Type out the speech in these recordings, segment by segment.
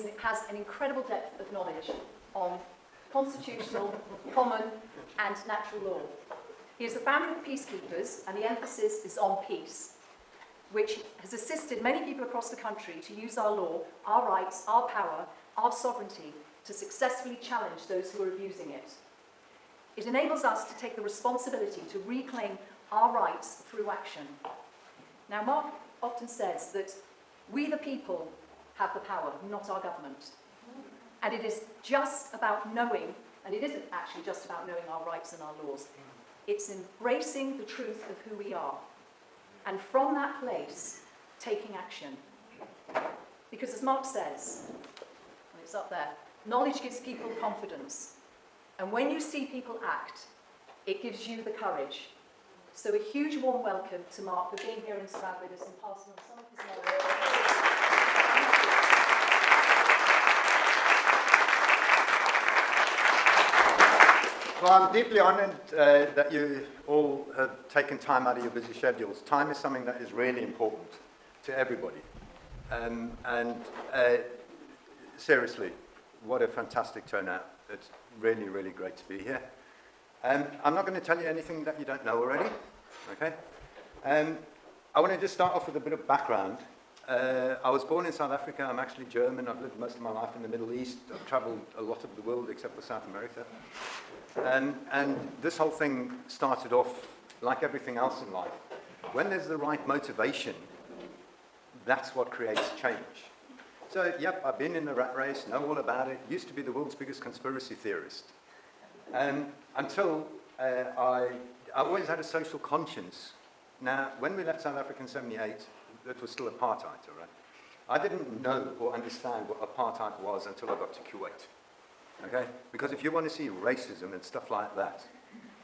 it has an incredible depth of knowledge on constitutional, common and natural law. He is the founder of Peacekeepers, and the emphasis is on peace, which has assisted many people across the country to use our law, our rights, our power, our sovereignty to successfully challenge those who are abusing it. It enables us to take the responsibility to reclaim our rights through action. Now, Marc often says that we the people have the power, not our government. And it is just about knowing, and it isn't actually just about knowing our rights and our laws. It's embracing the truth of who we are. And from that place, taking action. Because as Marc says, and it's up there, knowledge gives people confidence. And when you see people act, it gives you the courage. So a huge warm welcome to Marc for being here in Stroud with us and passing on some of his knowledge. Well, I'm deeply honoured that you all have taken time out of your busy schedules. Time is something that is really important to everybody. Seriously, what a fantastic turnout. It's really, really great to be here. I'm not going to tell you anything that you don't know already, okay? I want to just start off with a bit of background. I was born in South Africa. I'm actually German. I've lived most of my life in the Middle East. I've travelled a lot of the world except for South America. And this whole thing started off like everything else in life. When there's the right motivation, that's what creates change. So, yep, I've been in the rat race, know all about it. Used to be the world's biggest conspiracy theorist. Until I always had a social conscience. Now, when we left South Africa in 78, it was still apartheid, all right? I didn't know or understand what apartheid was until I got to Kuwait. Okay? Because if you want to see racism and stuff like that,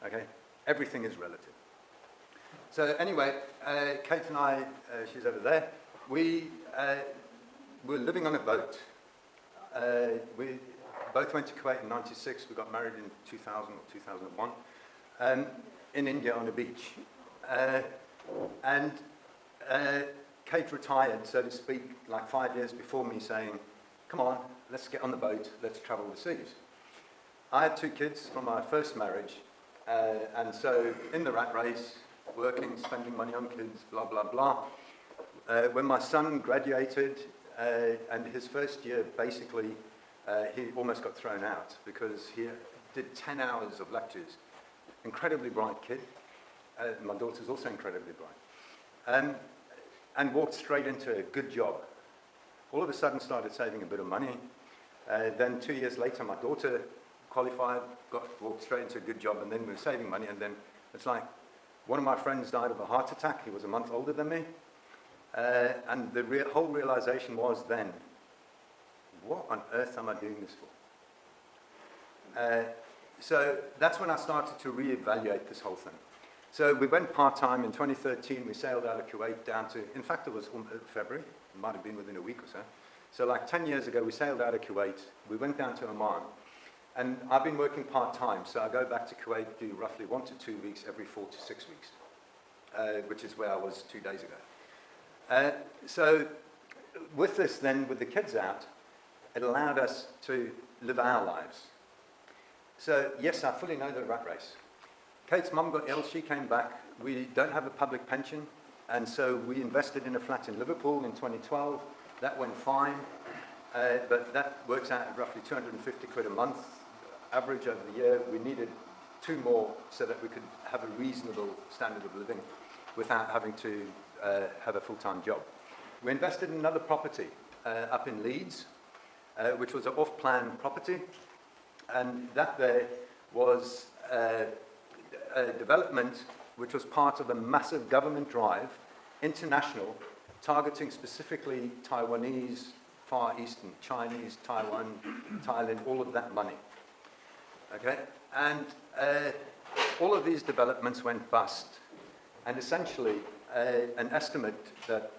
okay, everything is relative. So anyway, Kate and I, she's over there, we were living on a boat. We both went to Kuwait in 96, we got married in 2000 or 2001, in India on a beach. Kate retired, so to speak, like 5 years before me, saying, come on, let's get on the boat, let's travel the seas. I had 2 kids from my first marriage, and so in the rat race, working, spending money on kids, blah, blah, blah. When my son graduated, and his first year, basically, he almost got thrown out because he did 10 hours of lectures. Incredibly bright kid. My daughter's also incredibly bright. And walked straight into a good job. All of a sudden started saving a bit of money. Then 2 years later, my daughter qualified, walked straight into a good job, and then we were saving money, and then it's like, one of my friends died of a heart attack. He was a month older than me. And the whole realization was then, what on earth am I doing this for? So that's when I started to reevaluate this whole thing. So we went part-time in 2013. We sailed out of Kuwait down to, in fact, it was February. It might have been within a week or so. So like 10 years ago, we sailed out of Kuwait. We went down to Oman. And I've been working part-time. So I go back to Kuwait, do roughly 1 to 2 weeks every 4 to 6 weeks, which is where I was 2 days ago. So with this then, with the kids out, it allowed us to live our lives. So yes, I fully know the rat race. Kate's mum got ill, she came back. We don't have a public pension, and so we invested in a flat in Liverpool in 2012. That went fine, but that works out at roughly 250 quid a month, average over the year. We needed 2 more so that we could have a reasonable standard of living without having to have a full-time job. We invested in another property up in Leeds, which was an off-plan property, and that there was a development which was part of a massive government drive, international, targeting specifically Taiwanese, Far Eastern, Chinese, Taiwan, Thailand, all of that money. Okay? And all of these developments went bust. And essentially, an estimate that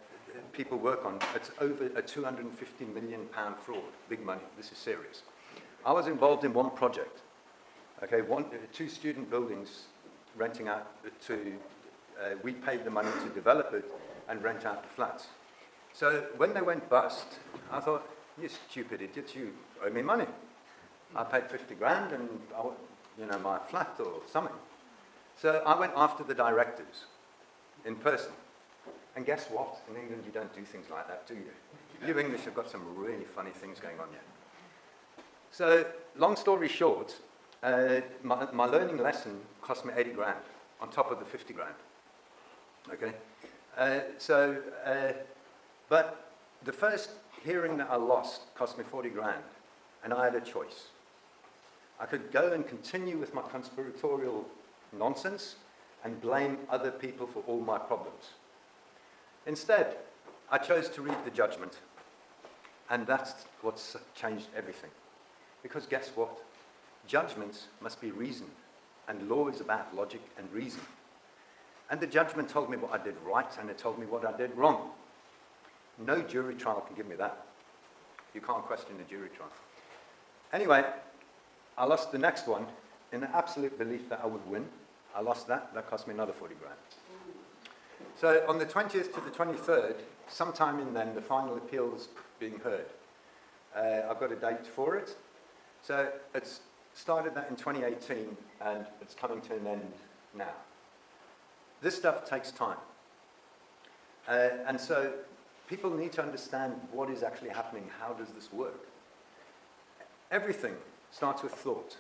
people work on, it's over a £250 million fraud. Big money. This is serious. I was involved in one project. Okay, 2 student buildings renting out to, we paid the money to develop it and rent out the flats. So when they went bust, I thought, You stupid idiots, you owe me money. I paid 50 grand and, my flat or something. So I went after the directors in person. And guess what? In England, you don't do things like that, do you? You English have got some really funny things going on here. So, long story short, my learning lesson cost me 80 grand on top of the 50 grand. Okay? But the first hearing that I lost cost me 40 grand, and I had a choice. I could go and continue with my conspiratorial nonsense and blame other people for all my problems. Instead, I chose to read the judgment, and that's what's changed everything. Because guess what? Judgments must be reasoned, and law is about logic and reason. And the judgment told me what I did right, and it told me what I did wrong. No jury trial can give me that. You can't question a jury trial. Anyway, I lost the next one in the absolute belief that I would win. I lost that. That cost me another 40 grand. So on the 20th to the 23rd, sometime in then, the final appeal is being heard. I've got a date for it. So it's started that in 2018, and it's coming to an end now. This stuff takes time. And so people need to understand what is actually happening. How does this work? Everything starts with thought.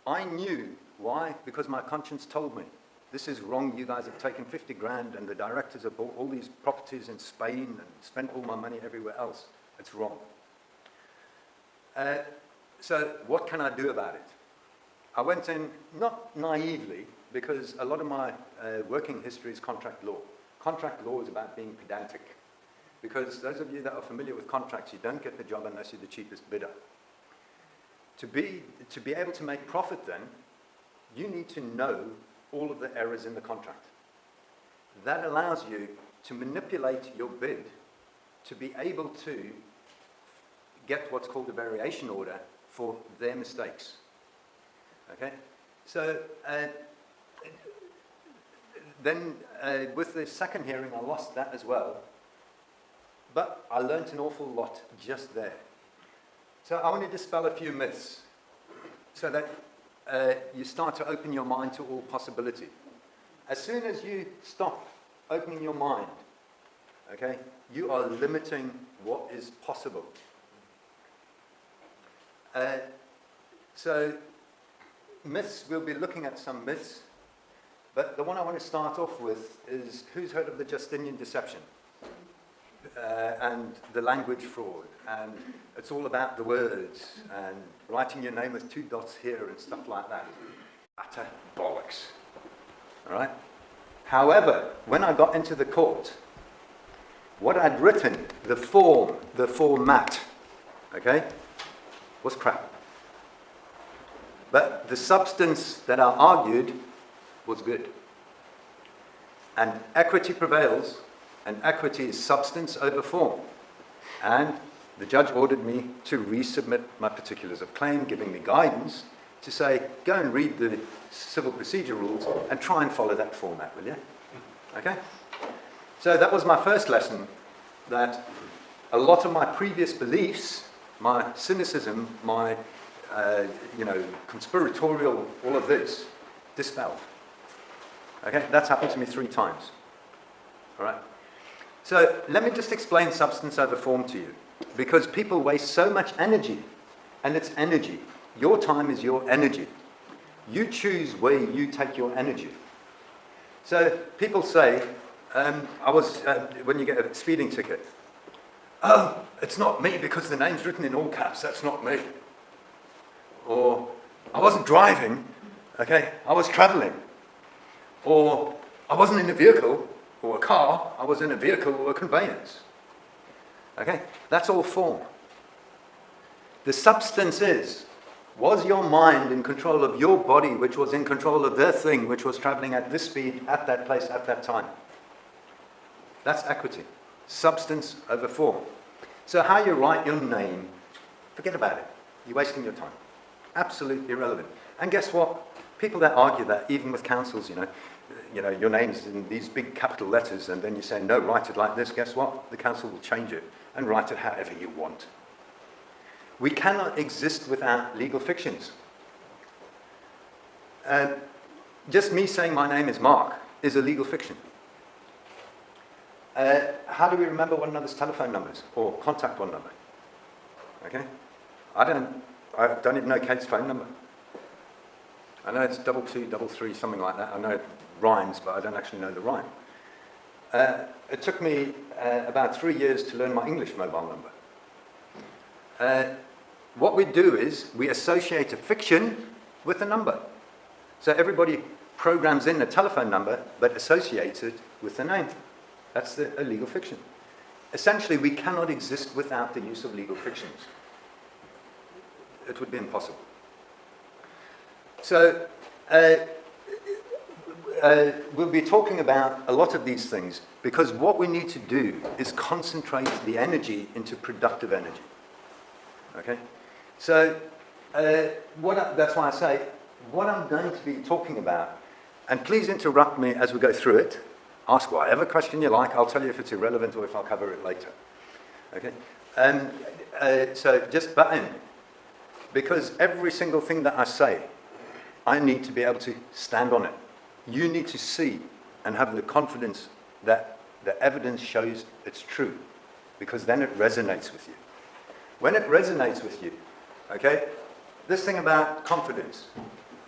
I knew. Why? Because my conscience told me. This is wrong. You guys have taken 50 grand, and the directors have bought all these properties in Spain and spent all my money everywhere else. It's wrong. So what can I do about it? I went in, not naively, because a lot of my working history is contract law. Contract law is about being pedantic. Because those of you that are familiar with contracts, you don't get the job unless you're the cheapest bidder. To be able to make profit then, you need to know all of the errors in the contract. That allows you to manipulate your bid to be able to get what's called a variation order for their mistakes. Okay? So then with the second hearing, I lost that as well. But I learned an awful lot just there. So I want to dispel a few myths so that you start to open your mind to all possibility. As soon as you stop opening your mind, okay, you are limiting what is possible. So myths, we'll be looking at some myths, but the one I want to start off with is, who's heard of the Justinian deception? And the language fraud, and it's all about the words, and writing your name with 2 dots here and stuff like that. Utter bollocks. All right? However, when I got into the court, what I'd written, the format, okay, was crap. But the substance that I argued was good. And equity prevails, and equity is substance over form. And the judge ordered me to resubmit my particulars of claim, giving me guidance to say, go and read the civil procedure rules and try and follow that format, will you? Okay? So that was my first lesson, that a lot of my previous beliefs, my cynicism, my conspiratorial, all of this, dispelled. Okay? That's happened to me 3 times. All right? So let me just explain substance over form to you, because people waste so much energy, and it's energy. Your time is your energy. You choose where you take your energy. So people say, when you get a speeding ticket, oh, it's not me because the name's written in all caps, that's not me. Or, I wasn't driving, okay, I was traveling. Or, I wasn't in a vehicle or a car, I was in a vehicle or a conveyance. Okay, that's all form. The substance is, was your mind in control of your body, which was in control of their thing, which was traveling at this speed, at that place, at that time? That's equity. Substance over form. So how you write your name, forget about it. You're wasting your time. Absolutely irrelevant. And guess what? People that argue that, even with councils, your name's in these big capital letters, and then you say, no, write it like this, guess what? The council will change it and write it however you want. We cannot exist without legal fictions. Just me saying my name is Mark is a legal fiction. How do we remember one another's telephone numbers or contact one another? Okay? I don't even know Kate's phone number. I know it's 2233, something like that. I know it rhymes, but I don't actually know the rhyme. It took me about 3 years to learn my English mobile number. What we do is we associate a fiction with a number. So everybody programs in a telephone number, but associates it with a name. That's a legal fiction. Essentially, we cannot exist without the use of legal fictions. It would be impossible. So, we'll be talking about a lot of these things because what we need to do is concentrate the energy into productive energy. Okay? So, that's why I say, what I'm going to be talking about, and please interrupt me as we go through it, ask whatever question you like, I'll tell you if it's irrelevant or if I'll cover it later. Okay? So just butt in, because every single thing that I say, I need to be able to stand on it. You need to see and have the confidence that the evidence shows it's true, because then it resonates with you. When it resonates with you, okay, this thing about confidence,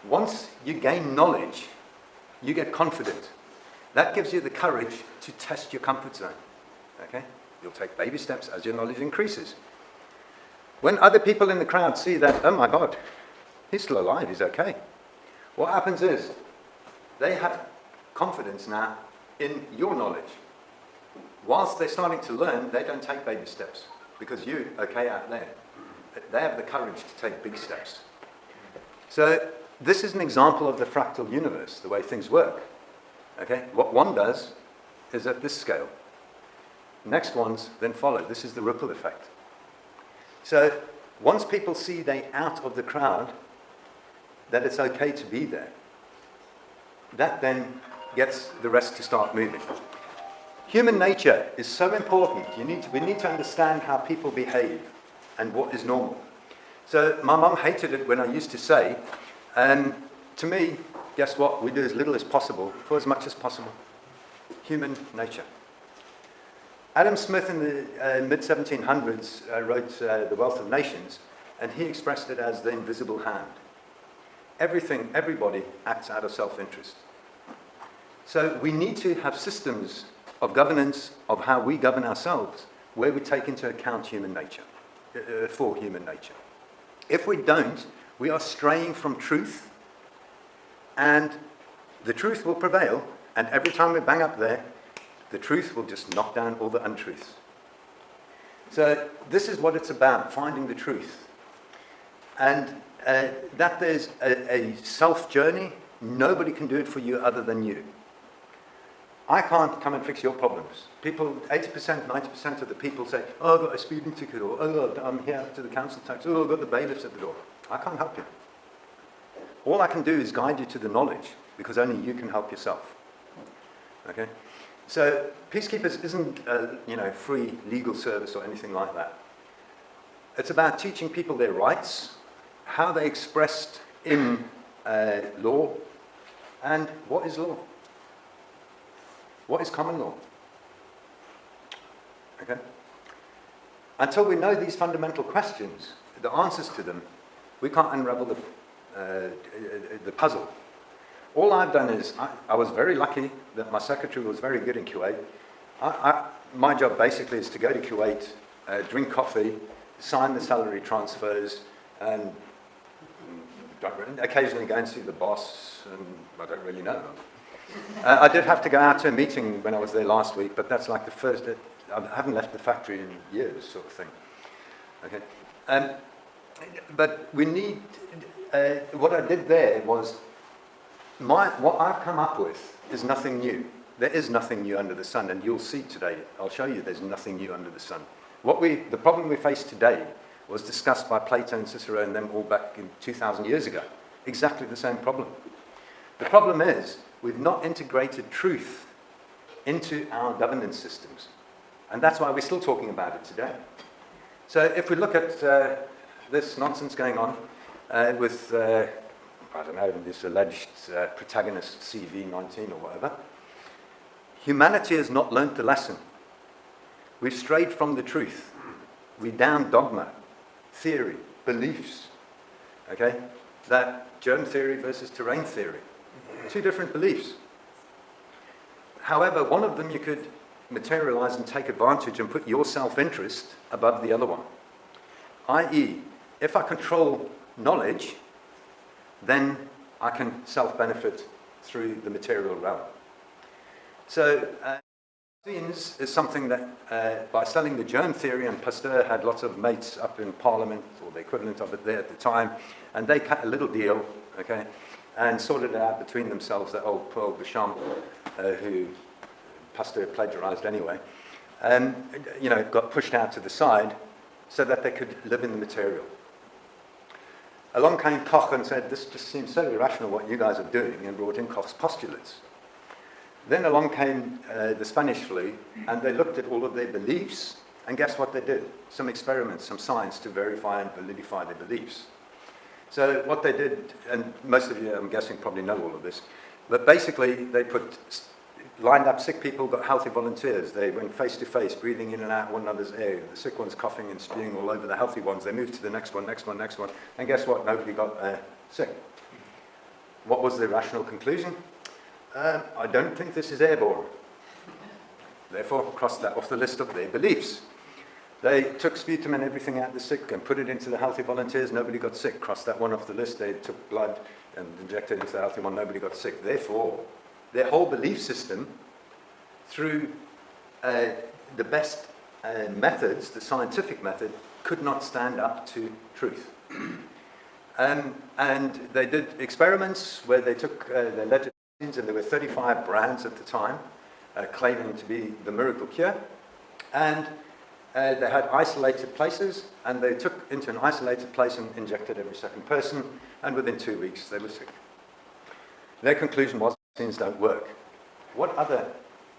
once you gain knowledge, you get confident. That gives you the courage to test your comfort zone. Okay? You'll take baby steps as your knowledge increases. When other people in the crowd see that, oh my God, he's still alive, he's okay. What happens is, they have confidence now in your knowledge. Whilst they're starting to learn, they don't take baby steps because you're okay out there. They have the courage to take big steps. So this is an example of the fractal universe, the way things work. Okay? What one does is at this scale. Next ones then follow. This is the ripple effect. So once people see they're out of the crowd, that it's okay to be there, that then gets the rest to start moving. Human nature is so important. We need to understand how people behave and what is normal. So my mum hated it when I used to say, to me, guess what? We do as little as possible for as much as possible. Human nature. Adam Smith in the mid-1700s wrote The Wealth of Nations, and he expressed it as the invisible hand. Everybody acts out of self-interest. So we need to have systems of governance of how we govern ourselves, where we take into account human nature, for human nature. If we don't, we are straying from truth, and the truth will prevail, and every time we bang up there, the truth will just knock down all the untruths. So this is what it's about, finding the truth. And that there's a self-journey. Nobody can do it for you other than you. I can't come and fix your problems. People, 80%, 90% of the people say, oh, I've got a speeding ticket, or oh, I'm here to the council tax, oh, I've got the bailiffs at the door. I can't help you. All I can do is guide you to the knowledge, because only you can help yourself. Okay? So Peacekeepers isn't a free legal service or anything like that. It's about teaching people their rights, how they're expressed in law, and what is law. What is common law? Okay? Until we know these fundamental questions, the answers to them, we can't unravel the puzzle. All I've done is, I was very lucky that my secretary was very good in Kuwait. My job basically is to go to Kuwait, drink coffee, sign the salary transfers, and occasionally go and see the boss, and I don't really know. I did have to go out to a meeting when I was there last week, but that's like the first, I haven't left the factory in years, sort of thing. Okay. But we need, what I did there was, what I've come up with is nothing new. There is nothing new under the sun, and you'll see today, I'll show you there's nothing new under the sun. The problem we face today was discussed by Plato and Cicero and them all back in 2,000 years ago. Exactly the same problem. The problem is, we've not integrated truth into our governance systems. And that's why we're still talking about it today. So if we look at this nonsense going on with, I don't know, this alleged protagonist CV19 or whatever, humanity has not learnt the lesson. We've strayed from the truth. We down dogma, theory, beliefs, okay? That germ theory versus terrain theory. Two different beliefs. However, one of them you could materialize and take advantage and put your self-interest above the other one. I.e., if I control knowledge, then I can self-benefit through the material realm. So, vaccines is something that, by selling the germ theory, and Pasteur had lots of mates up in Parliament, or the equivalent of it there at the time, and they cut a little deal, okay, and sorted it out between themselves, that old Paul Bouchon, who Pasteur plagiarized anyway, and, got pushed out to the side so that they could live in the material. Along came Koch and said, this just seems so irrational what you guys are doing, and brought in Koch's postulates. Then along came the Spanish flu, and they looked at all of their beliefs, and guess what they did? Some experiments, some science to verify and validify their beliefs. So what they did, and most of you, I'm guessing, probably know all of this, but basically they lined up sick people, got healthy volunteers. They went face to face, breathing in and out one another's air. The sick ones coughing and spewing all over the healthy ones. They moved to the next one, and guess what? Nobody got sick. What was the rational conclusion? I don't think this is airborne. Therefore, cross that off the list of their beliefs. They took sputum and everything out of the sick and put it into the healthy volunteers. Nobody got sick. Cross that one off the list. They took blood and injected it into the healthy one. Nobody got sick. Therefore, their whole belief system, through the best methods, the scientific method, could not stand up to truth. And they did experiments where they took their alleged vaccines, and there were 35 brands at the time claiming to be the miracle cure. And they had isolated places, and they took into an isolated place and injected every second person, and within 2 weeks they were sick. Their conclusion was vaccines don't work. What other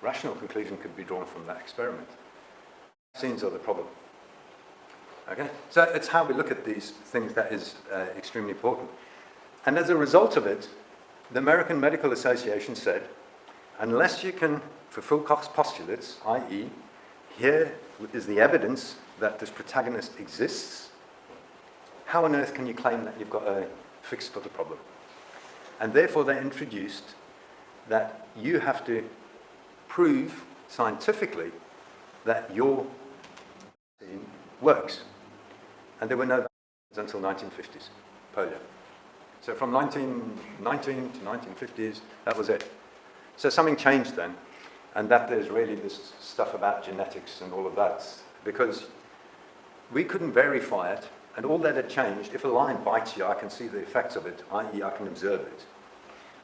rational conclusion could be drawn from that experiment? Vaccines are the problem. Okay? So it's how we look at these things that is extremely important. And as a result of it, the American Medical Association said, unless you can fulfill Koch's postulates, i.e., here is the evidence that this protagonist exists, how on earth can you claim that you've got a fix for the problem? And therefore they introduced that you have to prove scientifically that your vaccine works. And there were no vaccines until 1950s, polio. So from 1919 to 1950s, that was it. So something changed then, and that there's really this stuff about genetics and all of that, because we couldn't verify it, and all that had changed. If a lion bites you, I can see the effects of it, i.e. I can observe it.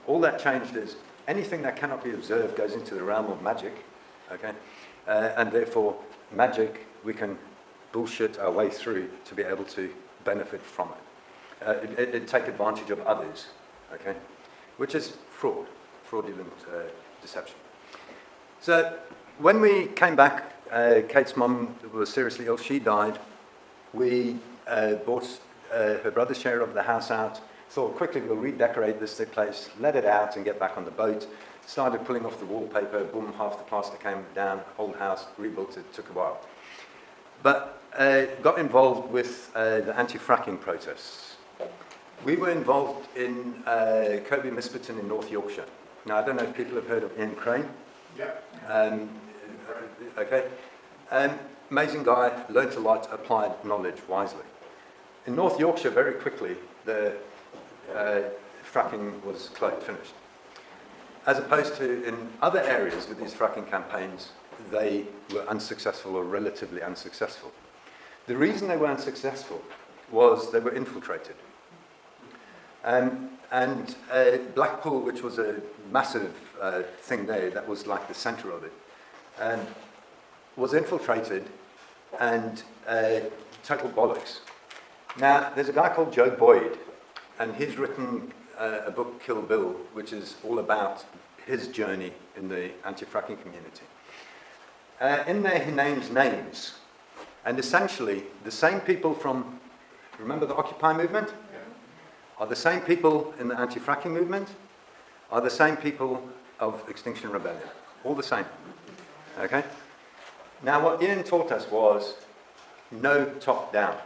All that changed is anything that cannot be observed goes into the realm of magic, okay? And therefore, magic, we can bullshit our way through to be able to benefit from it. It take advantage of others, okay? Which is fraudulent deception. So when we came back, Kate's mum was seriously ill. She died. We bought her brother's share of the house out. Thought quickly we'll redecorate this place, let it out and get back on the boat. Started pulling off the wallpaper, boom, half the plaster came down, old house, rebuilt it, took a while. But got involved with the anti-fracking protests. We were involved in Kirby Misperton in North Yorkshire. Now, I don't know if people have heard of Ian Crane. Yeah. Okay. Amazing guy, learnt a lot, applied knowledge wisely. In North Yorkshire, very quickly, the fracking was finished. As opposed to in other areas with these fracking campaigns, they were unsuccessful or relatively unsuccessful. The reason they were unsuccessful was they were infiltrated. And Blackpool, which was a massive thing there, that was like the centre of it, was infiltrated and total bollocks. Now, there's a guy called Joe Boyd, and he's written a book, Kill Bill, which is all about his journey in the anti-fracking community. In there he names names, and essentially the same people from, remember the Occupy movement? Are the same people in the anti-fracking movement, are the same people of Extinction Rebellion. All the same. Okay? Now what Ian taught us was no top down.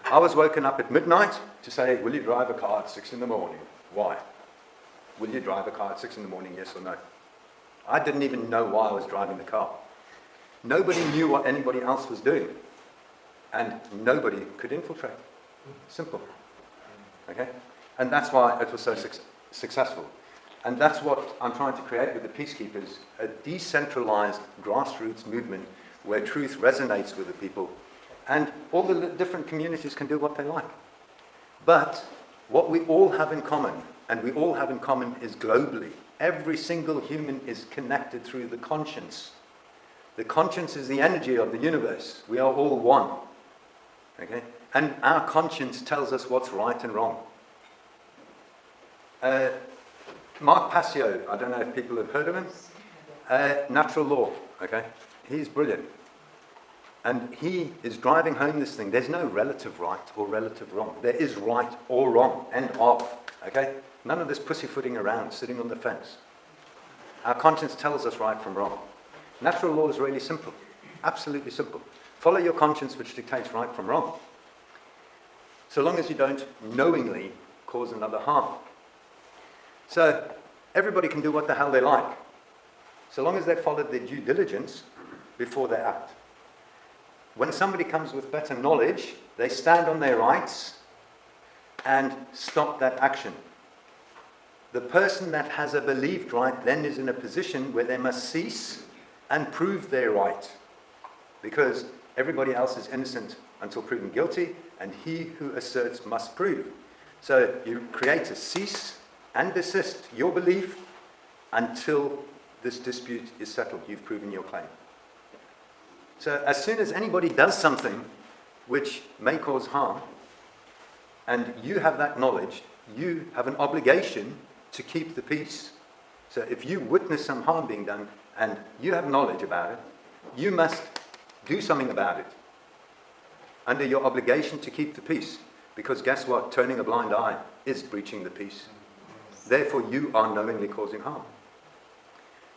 I was woken up at midnight to say, will you drive a car at 6 in the morning? Why? Will you drive a car at 6 in the morning, yes or no? I didn't even know why I was driving the car. Nobody knew what anybody else was doing. And nobody could infiltrate. Simple. Okay? And that's why it was so successful. And that's what I'm trying to create with the Peacekeepers, a decentralized grassroots movement where truth resonates with the people and all the different communities can do what they like. But what we all have in common, and we all have in common, is globally. Every single human is connected through the conscience. The conscience is the energy of the universe. We are all one. Okay? And our conscience tells us what's right and wrong. Mark Passio, I don't know if people have heard of him. Natural law, okay? He's brilliant. And he is driving home this thing. There's no relative right or relative wrong. There is right or wrong, end of, okay? None of this pussyfooting around, sitting on the fence. Our conscience tells us right from wrong. Natural law is really simple, absolutely simple. Follow your conscience, which dictates right from wrong. So long as you don't knowingly cause another harm. So everybody can do what the hell they like, so long as they followed their due diligence before they act. When somebody comes with better knowledge, they stand on their rights and stop that action. The person that has a believed right then is in a position where they must cease and prove their right, because everybody else is innocent until proven guilty, and he who asserts must prove. So you create a cease and desist your belief until this dispute is settled. You've proven your claim. So as soon as anybody does something which may cause harm, and you have that knowledge, you have an obligation to keep the peace. So if you witness some harm being done, and you have knowledge about it, you must do something about it under your obligation to keep the peace. Because guess what? Turning a blind eye is breaching the peace. Therefore, you are knowingly causing harm.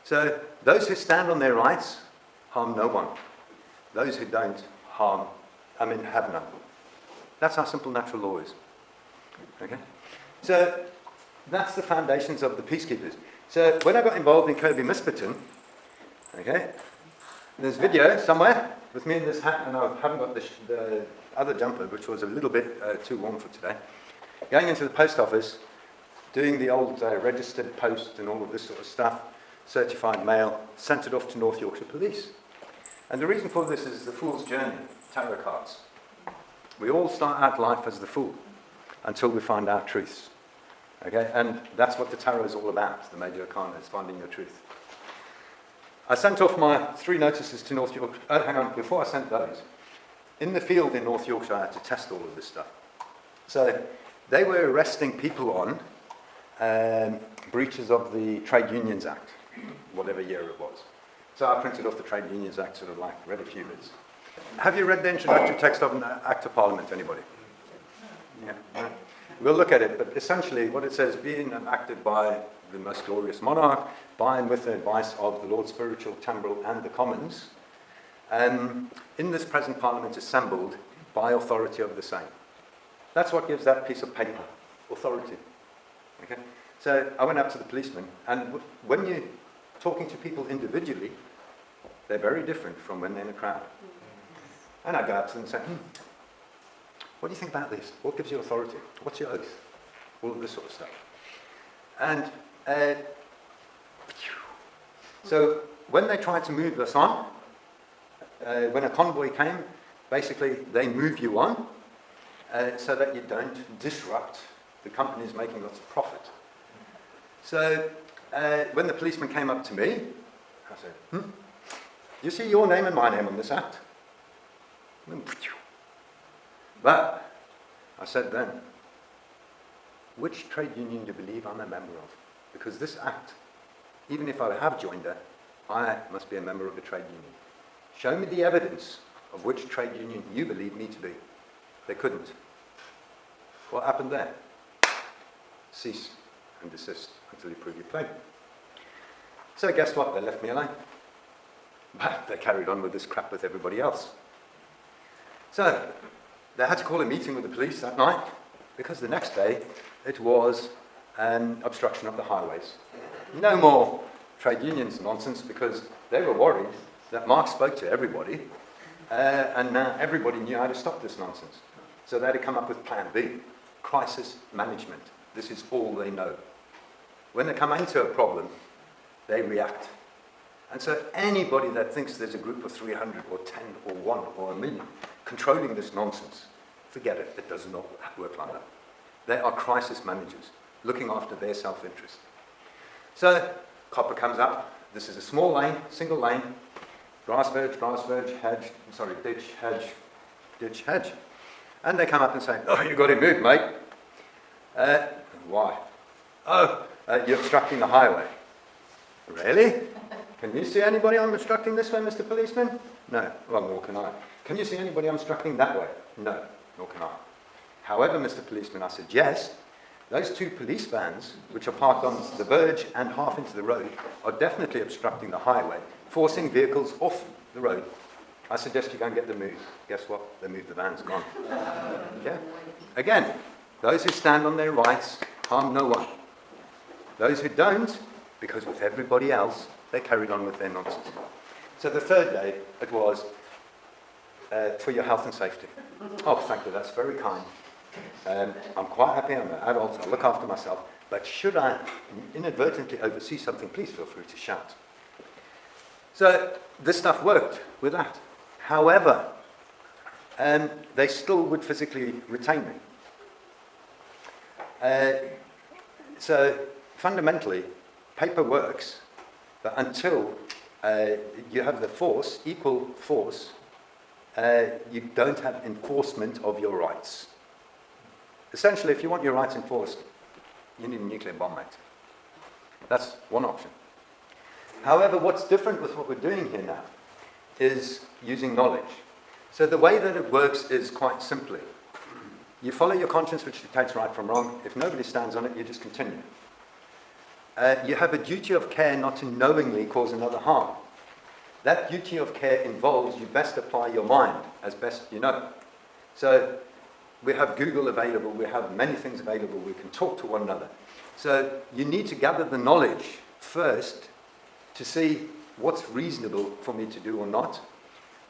So those who stand on their rights harm no one. Those who don't have none. That's how simple natural law is. Okay? So that's the foundations of the Peacekeepers. So when I got involved in Kirby Misperton, okay, there's video somewhere with me in this hat, and I haven't got the other jumper, which was a little bit too warm for today. Going into the post office, doing the old registered post and all of this sort of stuff, certified mail, sent it off to North Yorkshire Police. And the reason for this is the fool's journey, tarot cards. We all start out life as the fool until we find our truths. Okay, and that's what the tarot is all about. The major arcana is finding your truth. I sent off my 3 notices to North Yorkshire. Oh, hang on, before I sent those, in the field in North Yorkshire, I had to test all of this stuff. So they were arresting people on breaches of the Trade Unions Act, whatever year it was. So I printed off the Trade Unions Act, sort of like read a few bits. Have you read the introductory text of an Act of Parliament, anybody? Yeah. No? We'll look at it, but essentially what it says, being enacted by the most glorious monarch, by and with the advice of the Lord Spiritual, Temporal, and the Commons, in this present Parliament assembled by authority of the same. That's what gives that piece of paper authority. Okay? So I went up to the policeman, and when you're talking to people individually, they're very different from when they're in a crowd. And I go up to them and say, what do you think about this? What gives you authority? What's your oath? All of this sort of stuff. And so when they tried to move us on, when a convoy came, basically they move you on so that you don't disrupt the companies making lots of profit. So when the policeman came up to me, I said, you see your name and my name on this act? But I said then, which trade union do you believe I'm a member of? Because this act even if I have joined her, I must be a member of the trade union. Show me the evidence of which trade union you believe me to be. They couldn't. What happened there? Cease and desist until you prove your claim. So guess what? They left me alone. But they carried on with this crap with everybody else. So they had to call a meeting with the police that night, because the next day it was an obstruction of the highways. No more trade unions nonsense, because they were worried that Mark spoke to everybody, and now everybody knew how to stop this nonsense. So they had to come up with plan B, crisis management. This is all they know. When they come into a problem, they react. And so anybody that thinks there's a group of 300 or 10 or 1 or a million controlling this nonsense, forget it. It does not work like that. They are crisis managers, looking after their self-interest. So copper comes up. This is a small lane, single lane, grass verge, ditch, hedge. And they come up and say, oh, you've got to move, mate. Why? Oh, you're obstructing the highway. Really? Can you see anybody I'm obstructing this way, Mr. Policeman? No. Well, nor can I. Can you see anybody I'm obstructing that way? No, nor can I. However, Mr. Policeman, I suggest those 2 police vans, which are parked on the verge and half into the road, are definitely obstructing the highway, forcing vehicles off the road. I suggest you go and get them moved. Guess what? They moved the vans, gone. Yeah. Again, those who stand on their rights harm no one. Those who don't, because with everybody else, they carried on with their nonsense. So the third day, it was for your health and safety. Oh, thank you, that's very kind. I'm quite happy, I'm an adult, I look after myself, but should I inadvertently oversee something, please feel free to shout. So this stuff worked with that. However, they still would physically retain me. So fundamentally, paper works, but until you have the force, equal force, you don't have enforcement of your rights. Essentially, if you want your rights enforced, you need a nuclear bomb, mate. That's one option. However, what's different with what we're doing here now is using knowledge. So the way that it works is quite simply, you follow your conscience, which dictates right from wrong. If nobody stands on it, you just continue. You have a duty of care not to knowingly cause another harm. That duty of care involves you best apply your mind as best you know. So we have Google available, we have many things available, we can talk to one another. So you need to gather the knowledge first to see what's reasonable for me to do or not,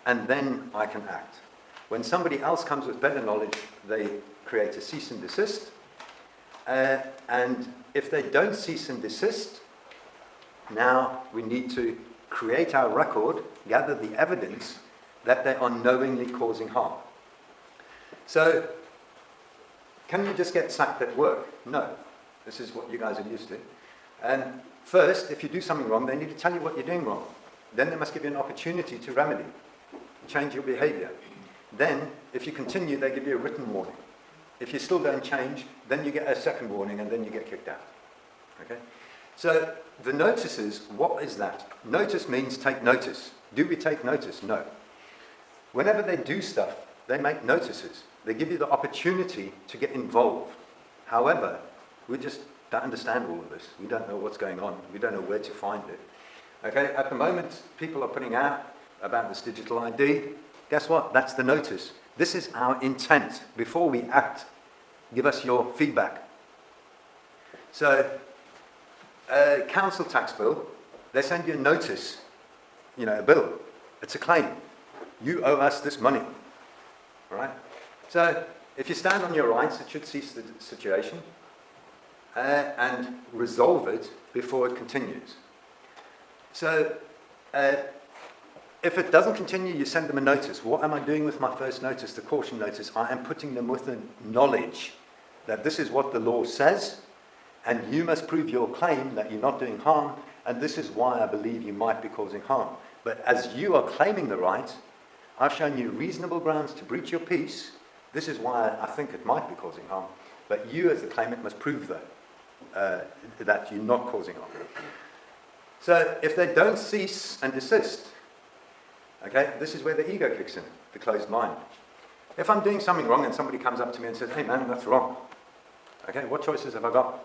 and then I can act. When somebody else comes with better knowledge, they create a cease and desist. And if they don't cease and desist, now we need to create our record, gather the evidence that they are knowingly causing harm. So, can you just get sacked at work? No. This is what you guys are used to. And first, if you do something wrong, they need to tell you what you're doing wrong. Then they must give you an opportunity to remedy, change your behavior. Then, if you continue, they give you a written warning. If you still don't change, then you get a second warning, and then you get kicked out. Okay? So, the notices, what is that? Notice means take notice. Do we take notice? No. Whenever they do stuff, they make notices. They give you the opportunity to get involved. However, we just don't understand all of this. We don't know what's going on. We don't know where to find it. Okay? At the moment, people are putting out about this digital ID. Guess what? That's the notice. This is our intent. Before we act, give us your feedback. So, council tax bill, they send you a notice, a bill. It's a claim. You owe us this money. All right? So, if you stand on your rights, it should cease the situation and resolve it before it continues. So, if it doesn't continue, you send them a notice. What am I doing with my first notice, the caution notice? I am putting them with the knowledge that this is what the law says, and you must prove your claim that you're not doing harm, and this is why I believe you might be causing harm. But as you are claiming the right, I've shown you reasonable grounds to breach your peace. This is why I think it might be causing harm. But you as the claimant must prove that you're not causing harm. So if they don't cease and desist, okay, this is where the ego kicks in, the closed mind. If I'm doing something wrong and somebody comes up to me and says, hey man, that's wrong. Okay, what choices have I got?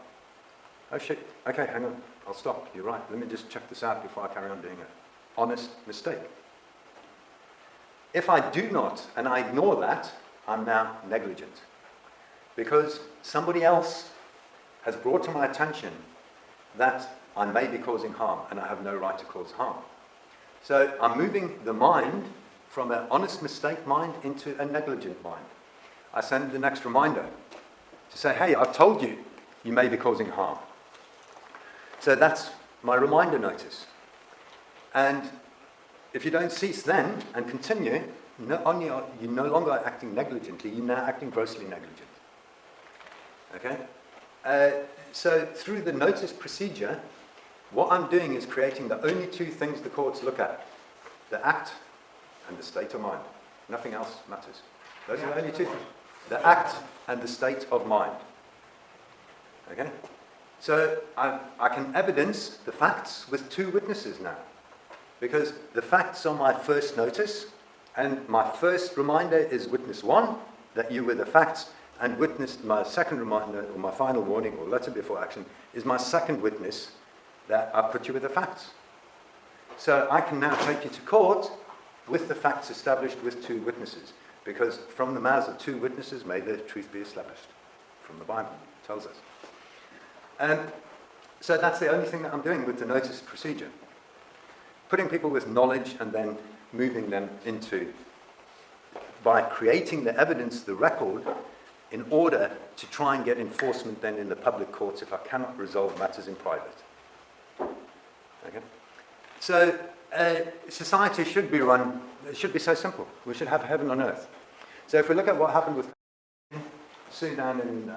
Oh shit, okay, hang on, I'll stop, you're right, let me just check this out before I carry on doing it. Honest mistake. If I do not, and I ignore that, I'm now negligent. Because somebody else has brought to my attention that I may be causing harm, and I have no right to cause harm. So I'm moving the mind from an honest mistake mind into a negligent mind. I send the next reminder to say, hey, I've told you, you may be causing harm. So that's my reminder notice. And if you don't cease then and continue, not only are you no longer acting negligently, you're now acting grossly negligent. Okay? So through the notice procedure, what I'm doing is creating the only two things the courts look at: the act and the state of mind. Nothing else matters. Those are the only two things. The act and the state of mind. Okay? So I can evidence the facts with two witnesses now. Because the facts are my first notice, and my first reminder is witness one, that you were the facts, and witness my second reminder, or my final warning, or letter before action, is my second witness that I put you with the facts. So I can now take you to court with the facts established with two witnesses, because from the mouths of two witnesses may the truth be established. From the Bible, it tells us. So that's the only thing that I'm doing with the notice procedure. Putting people with knowledge and then moving them into, by creating the evidence, the record, in order to try and get enforcement then in the public courts if I cannot resolve matters in private. Okay? So society should be run, it should be so simple. We should have heaven on earth. So if we look at what happened with Sue down in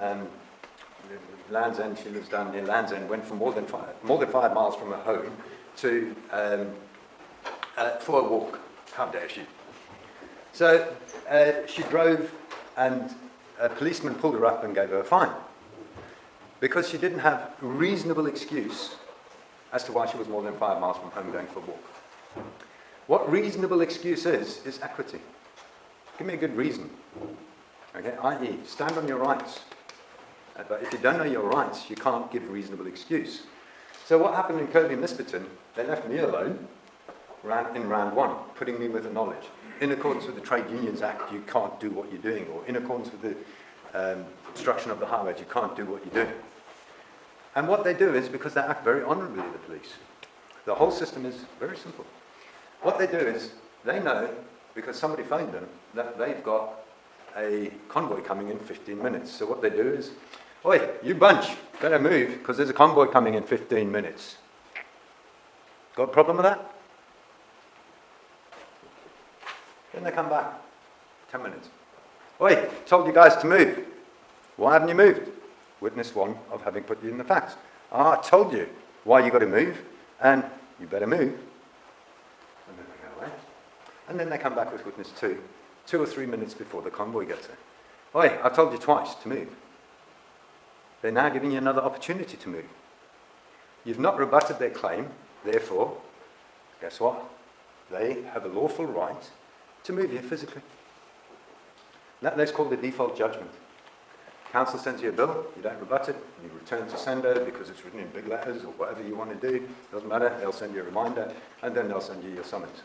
Land's End, she lives down near Land's End, went for more than 5 miles from her home to for a walk. How dare she? So she drove, and a policeman pulled her up and gave her a fine because she didn't have a reasonable excuse as to why she was more than 5 miles from home going for a walk. What reasonable excuse is equity. Give me a good reason. Okay, i.e., stand on your rights. But if you don't know your rights, you can't give a reasonable excuse. So what happened in Kirby and Misperton, they left me alone in round one, putting me with the knowledge. In accordance with the Trade Unions Act, you can't do what you're doing, or in accordance with the obstruction of the highways, you can't do what you're doing. And what they do is, because they act very honourably, the police, the whole system is very simple. What they do is, they know, because somebody phoned them, that they've got a convoy coming in 15 minutes. So what they do is, oi, you bunch, better move, because there's a convoy coming in 15 minutes. Got a problem with that? Then they come back, 10 minutes. Oi, told you guys to move. Why haven't you moved? Witness one of having put you in the facts. I told you why you got to move, and you better move. And then they go away. And then they come back with witness two, 2 or 3 minutes before the convoy gets there. Oi, I told you twice to move. They're now giving you another opportunity to move. You've not rebutted their claim, therefore, guess what? They have a lawful right to move you physically. That's called the default judgment. Council sends you a bill, you don't rebut it, you return to sender because it's written in big letters or whatever you want to do, doesn't matter, they'll send you a reminder, and then they'll send you your summons.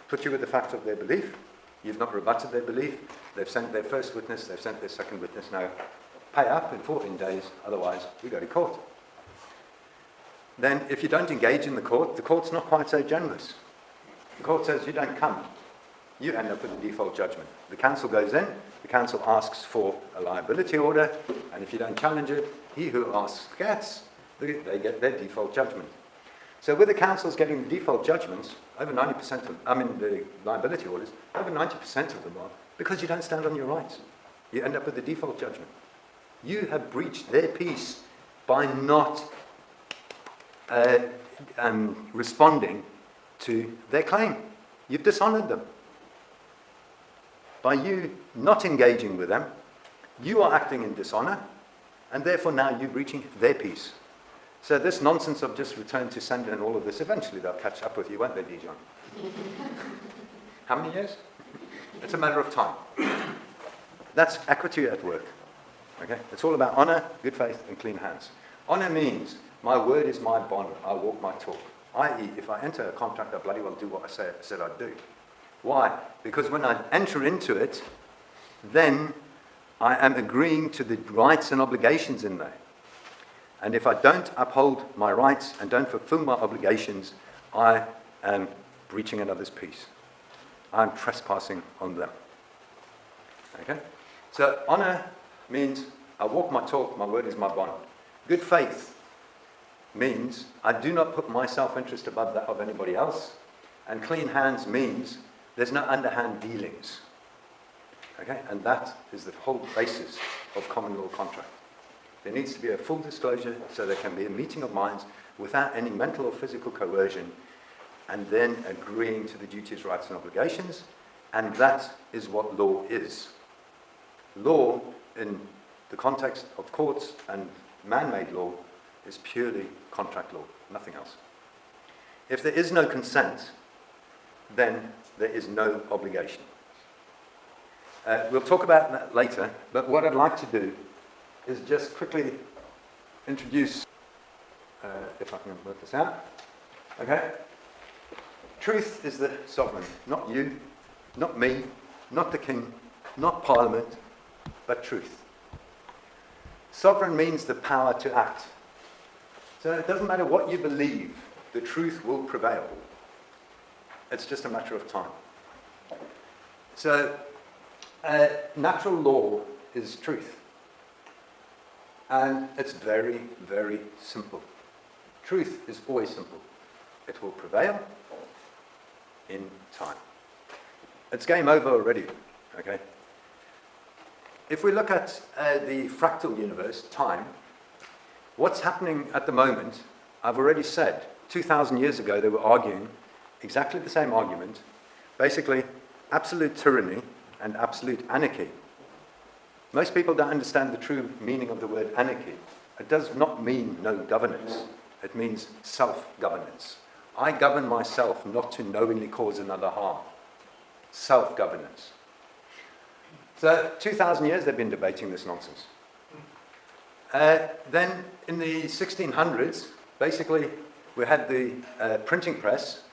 Put you with the fact of their belief, you've not rebutted their belief, they've sent their first witness, they've sent their second witness, now pay up in 14 days, otherwise we go to court. Then if you don't engage in the court's not quite so generous. The court says you don't come, you end up with a default judgment. The council goes in, the council asks for a liability order, and if you don't challenge it, he who asks gets, they get their default judgment. So with the councils getting the default judgments, over 90% of, the liability orders, over 90% of them are because you don't stand on your rights. You end up with the default judgment. You have breached their peace by not responding to their claim. You've dishonoured them. By you not engaging with them, you are acting in dishonour, and therefore now you're breaching their peace. So this nonsense of just return to sender and all of this, eventually they'll catch up with you, won't they, Dijon? How many years? It's a matter of time. That's equity at work. Okay? It's all about honor, good faith, and clean hands. Honor means my word is my bond, I walk my talk. I.e., if I enter a contract, I bloody well do what I said I'd do. Why? Because when I enter into it, then I am agreeing to the rights and obligations in there. And if I don't uphold my rights and don't fulfill my obligations, I am breaching another's peace. I'm trespassing on them. Okay? So honor means I walk my talk, my word is my bond. Good faith means I do not put my self-interest above that of anybody else. And clean hands means there's no underhand dealings. Okay? And that is the whole basis of common law contract. There needs to be a full disclosure so there can be a meeting of minds without any mental or physical coercion, and then agreeing to the duties, rights, and obligations. And that is what law is. Law, in the context of courts and man-made law, is purely contract law, nothing else. If there is no consent, then there is no obligation. We'll talk about that later, but what I'd like to do is just quickly introduce, if I can work this out. Okay? Truth is the sovereign, not you, not me, not the king, not parliament, but truth. Sovereign means the power to act. So it doesn't matter what you believe, the truth will prevail. It's just a matter of time. So natural law is truth. And it's very, very simple. Truth is always simple. It will prevail in time. It's game over already, okay? If we look at the fractal universe, time, what's happening at the moment, I've already said, 2,000 years ago they were arguing exactly the same argument, basically absolute tyranny and absolute anarchy. Most people don't understand the true meaning of the word anarchy. It does not mean no governance. It means self-governance. I govern myself not to knowingly cause another harm. Self-governance. So 2,000 years they've been debating this nonsense. Then in the 1600s, basically we had the printing press,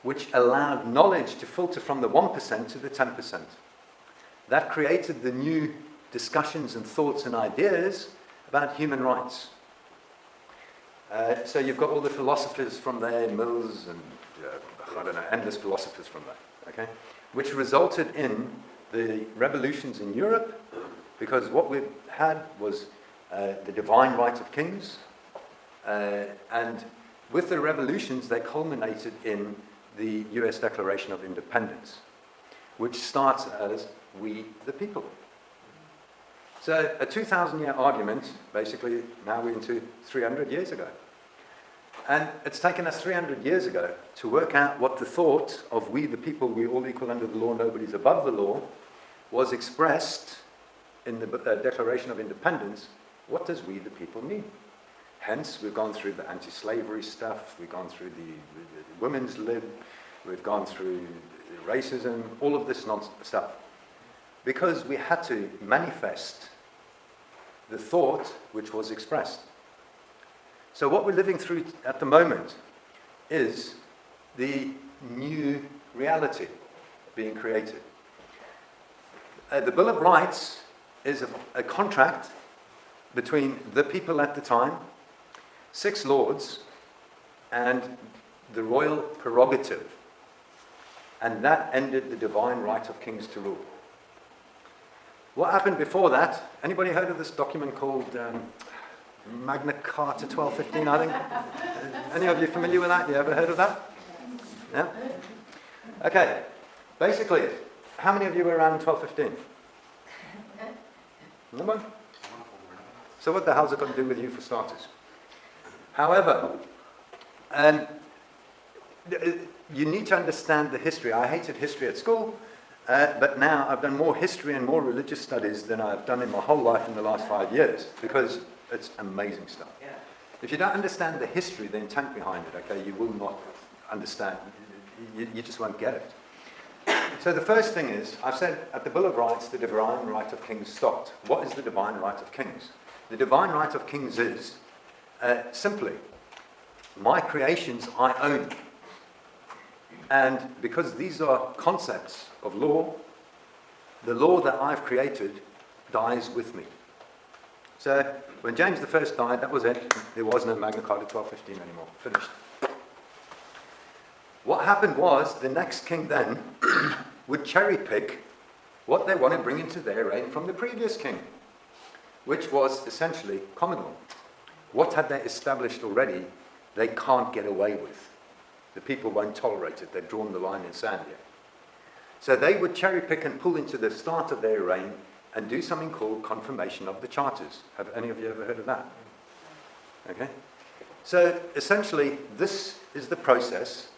which allowed knowledge to filter from the 1% to the 10%. That created the new discussions and thoughts and ideas about human rights. So you've got all the philosophers from there, Mills and, I don't know, endless philosophers from there, okay? Which resulted in the revolutions in Europe, because what we had was the divine right of kings, and with the revolutions they culminated in the US Declaration of Independence, which starts as we the people. So a 2,000-year argument, basically now we're into 300 years ago. And it's taken us 300 years ago to work out what the thought of we the people, we all equal under the law, nobody's above the law, was expressed in the Declaration of Independence. What does we the people mean? Hence, we've gone through the anti-slavery stuff, we've gone through the women's lib, we've gone through racism, all of this stuff. Because we had to manifest the thought which was expressed. So what we're living through at the moment is the new reality being created. The Bill of Rights is a contract between the people at the time, 6 lords, and the royal prerogative. And that ended the divine right of kings to rule. What happened before that? Anybody heard of this document called Magna Carta 1215, I think? Any of you familiar with that? You ever heard of that? Yeah? Okay. Basically, how many of you were around in 1215? No one? So what the hell's it got to do with you for starters? However, you need to understand the history. I hated history at school, but now I've done more history and more religious studies than I've done in my whole life in the last 5 years, because it's amazing stuff. If you don't understand the history, the intent behind it, okay, you will not understand. You just won't get it. So the first thing is, I've said at the Bill of Rights, the divine right of kings stopped. What is the divine right of kings? The divine right of kings is simply, my creations I own. And because these are concepts of law, the law that I've created dies with me. So when James I died, that was it. There was no Magna Carta 1215 anymore. Finished. What happened was the next king then would cherry pick what they want to bring into their reign from the previous king, which was essentially common law. What had they established already, they can't get away with. The people won't tolerate it. They've drawn the line in sand here. So they would cherry pick and pull into the start of their reign and do something called confirmation of the charters. Have any of you ever heard of that? Okay. So essentially, this is the process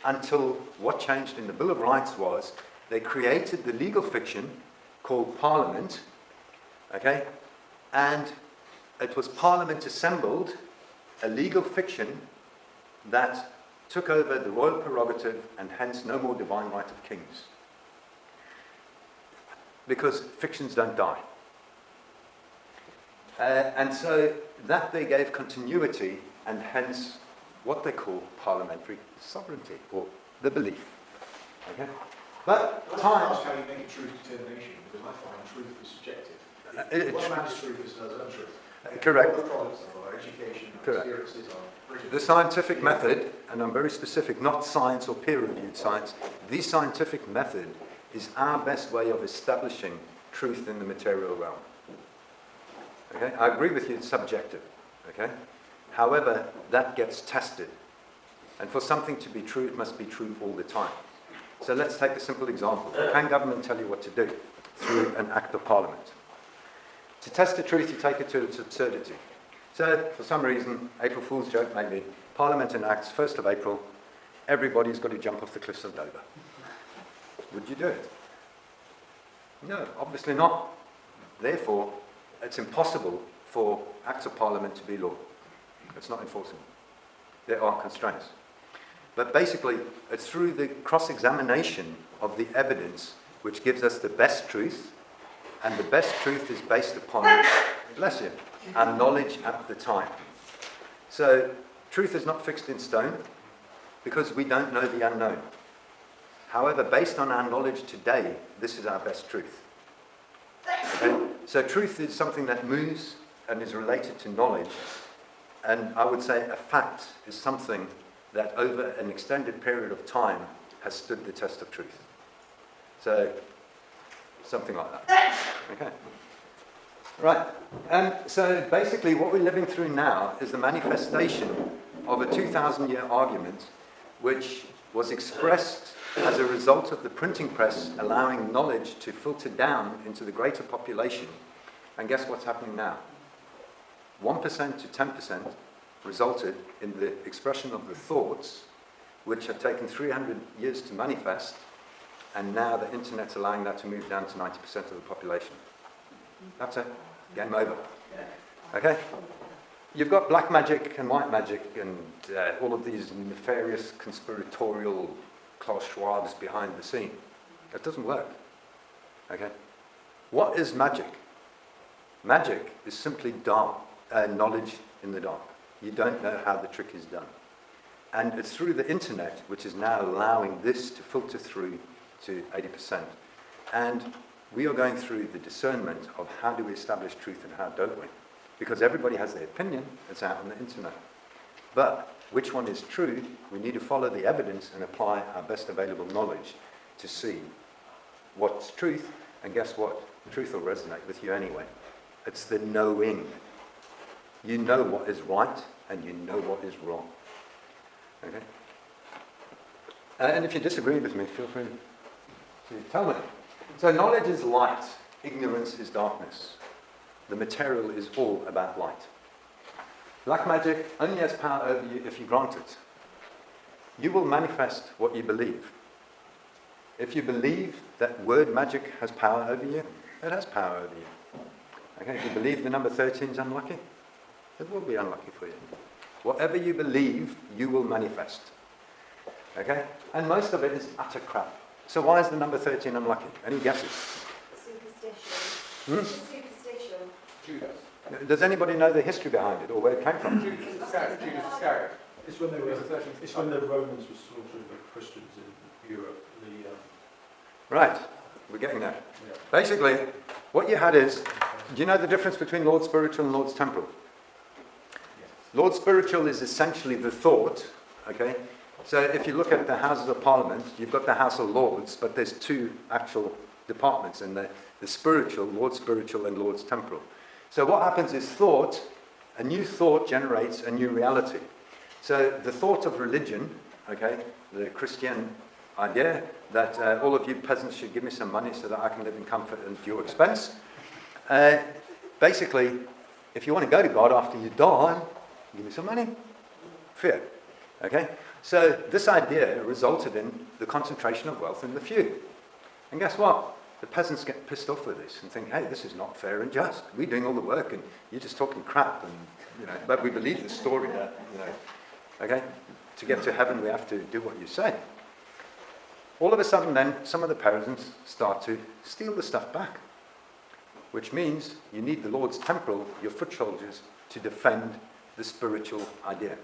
until what changed in the Bill of Rights was they created the legal fiction called Parliament, okay, and it was Parliament assembled, a legal fiction that took over the royal prerogative and hence no more divine right of kings. Because fictions don't die. And so that they gave continuity and hence what they call parliamentary sovereignty, or the belief. Okay? But I'd like time... to ask how you make a truth determination, because I find truth is subjective. What amount of truth is untruth? Correct. All the products of our education, our Correct. experiences are written. The scientific method, and I'm very specific, not science or peer-reviewed science, the scientific method is our best way of establishing truth in the material realm. Okay? I agree with you, it's subjective. Okay? However, that gets tested. And for something to be true, it must be true all the time. So let's take a simple example. Can government tell you what to do? Through an act of parliament. To test the truth, you take it to its absurdity. So, for some reason, April Fool's joke maybe, Parliament enacts 1st of April, everybody's got to jump off the cliffs of Dover. Would you do it? No, obviously not. Therefore, it's impossible for acts of Parliament to be law. It's not enforceable. There are constraints. But basically, it's through the cross-examination of the evidence which gives us the best truth, and the best truth is based upon, bless you, our knowledge at the time. So, truth is not fixed in stone, because we don't know the unknown. However, based on our knowledge today, this is our best truth. Okay? So truth is something that moves and is related to knowledge. And I would say a fact is something that over an extended period of time has stood the test of truth. So, something like that. Okay. Right. And so basically what we're living through now is the manifestation of a 2,000-year argument which was expressed as a result of the printing press allowing knowledge to filter down into the greater population. And guess what's happening now? 1% to 10% resulted in the expression of the thoughts which have taken 300 years to manifest, and now the internet's allowing that to move down to 90% of the population. That's it. Game over. Okay? You've got black magic and white magic and all of these nefarious conspiratorial Klaus Schwabs behind the scene. It doesn't work. Okay? What is magic? Magic is simply dark, knowledge in the dark. You don't know how the trick is done. And it's through the internet, which is now allowing this to filter through to 80%. And we are going through the discernment of how do we establish truth and how don't we? Because everybody has their opinion, it's out on the internet. But which one is true? We need to follow the evidence and apply our best available knowledge to see what's truth. And guess what? Truth will resonate with you anyway. It's the knowing. You know what is right and you know what is wrong. Okay? And if you disagree with me, feel free to tell me. So knowledge is light, ignorance is darkness. The material is all about light. Black magic only has power over you if you grant it. You will manifest what you believe. If you believe that word magic has power over you, it has power over you. Okay, if you believe the number 13 is unlucky, It will be unlucky for you. Whatever you believe, you will manifest. Okay? And most of it is utter crap. So why is the number 13 unlucky? Any guesses? Superstition. Superstition. Judas. Does anybody know the history behind it or where it came from? Judas Iscariot. It's when the Romans were slaughtering the Christians in Europe. Right, we're getting there. Yeah. Basically, what you had is, do you know the difference between Lord's spiritual and Lord's temporal? Yes. Lord's spiritual is essentially the thought, okay? So if you look at the Houses of Parliament, you've got the House of Lords, but there's two actual departments in there. The spiritual, Lord's spiritual and Lord's temporal. So what happens is thought, a new thought generates a new reality. So the thought of religion, okay, the Christian idea that all of you peasants should give me some money so that I can live in comfort at your expense. Basically, if you want to go to God after you die, give me some money. Fear. Okay? So this idea resulted in the concentration of wealth in the few. And guess what? The peasants get pissed off with this and think, hey, this is not fair and just. We're doing all the work and you're just talking crap. And, but we believe the story that, okay, to get to heaven we have to do what you say. All of a sudden then, some of the peasants start to steal the stuff back, which means you need the Lord's temporal, your foot soldiers, to defend the spiritual idea.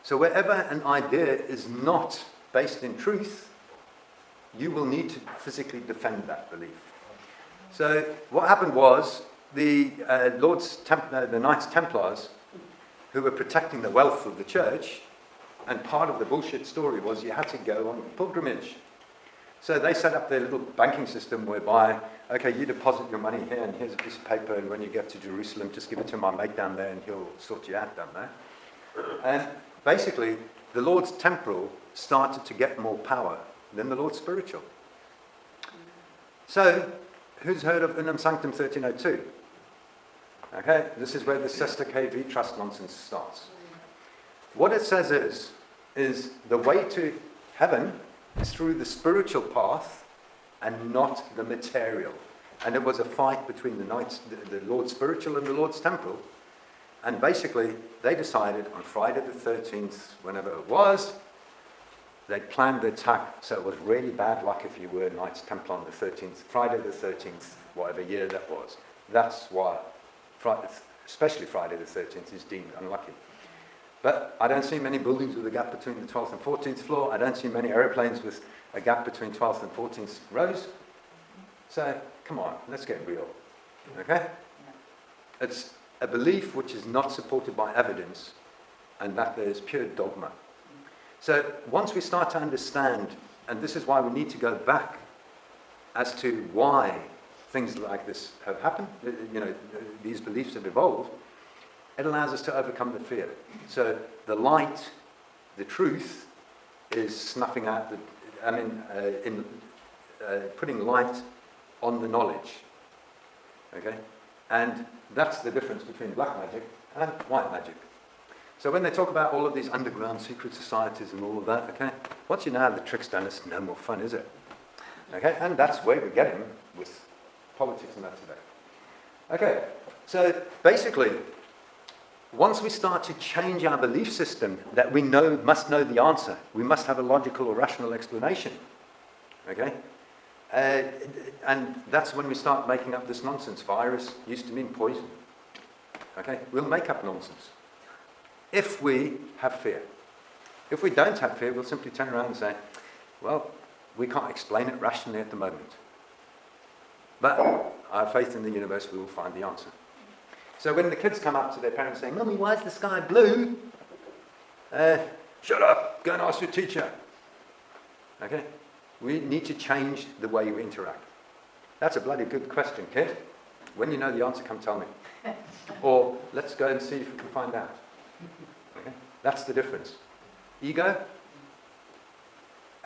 So wherever an idea is not based in truth, you will need to physically defend that belief. So what happened was the Knights Templars, who were protecting the wealth of the church, and part of the bullshit story was you had to go on pilgrimage. So they set up their little banking system whereby, okay, you deposit your money here and here's a piece of paper, and when you get to Jerusalem, just give it to my mate down there and he'll sort you out down there. And basically, the Lord's temporal started to get more power than the Lord's spiritual. So, who's heard of Unum Sanctum 1302? Okay, this is where the Sesta KV trust nonsense starts. What it says is the way to heaven is through the spiritual path and not the material. And it was a fight between the knights, the Lord's spiritual and the Lord's temporal. And basically, they decided on Friday the 13th, whenever it was, they planned the attack. So it was really bad luck if you were Knights Templar on the 13th, Friday the 13th, whatever year that was. That's why, especially Friday the 13th, is deemed unlucky. But I don't see many buildings with a gap between the 12th and 14th floor. I don't see many aeroplanes with a gap between 12th and 14th rows. So, come on, let's get real. Okay? It's a belief which is not supported by evidence, and that there is pure dogma. So, once we start to understand, and this is why we need to go back as to why things like this have happened, these beliefs have evolved, it allows us to overcome the fear. So the light, the truth, is snuffing out putting light on the knowledge. Okay? And that's the difference between black magic and white magic. So when they talk about all of these underground secret societies and all of that, okay, once you know how the trick's done, it's no more fun, is it? Okay? And that's where we're getting with politics and that today. Okay, so basically, once we start to change our belief system that we must know the answer, we must have a logical or rational explanation, okay? And that's when we start making up this nonsense. Virus used to mean poison, okay? We'll make up nonsense if we have fear. If we don't have fear, we'll simply turn around and say, well, we can't explain it rationally at the moment. But I have faith in the universe, we will find the answer. So when the kids come up to their parents saying, Mummy, why is the sky blue? Shut up, go and ask your teacher. Okay? We need to change the way we interact. That's a bloody good question, kid. When you know the answer, come tell me. Or let's go and see if we can find out. Okay? That's the difference. Ego,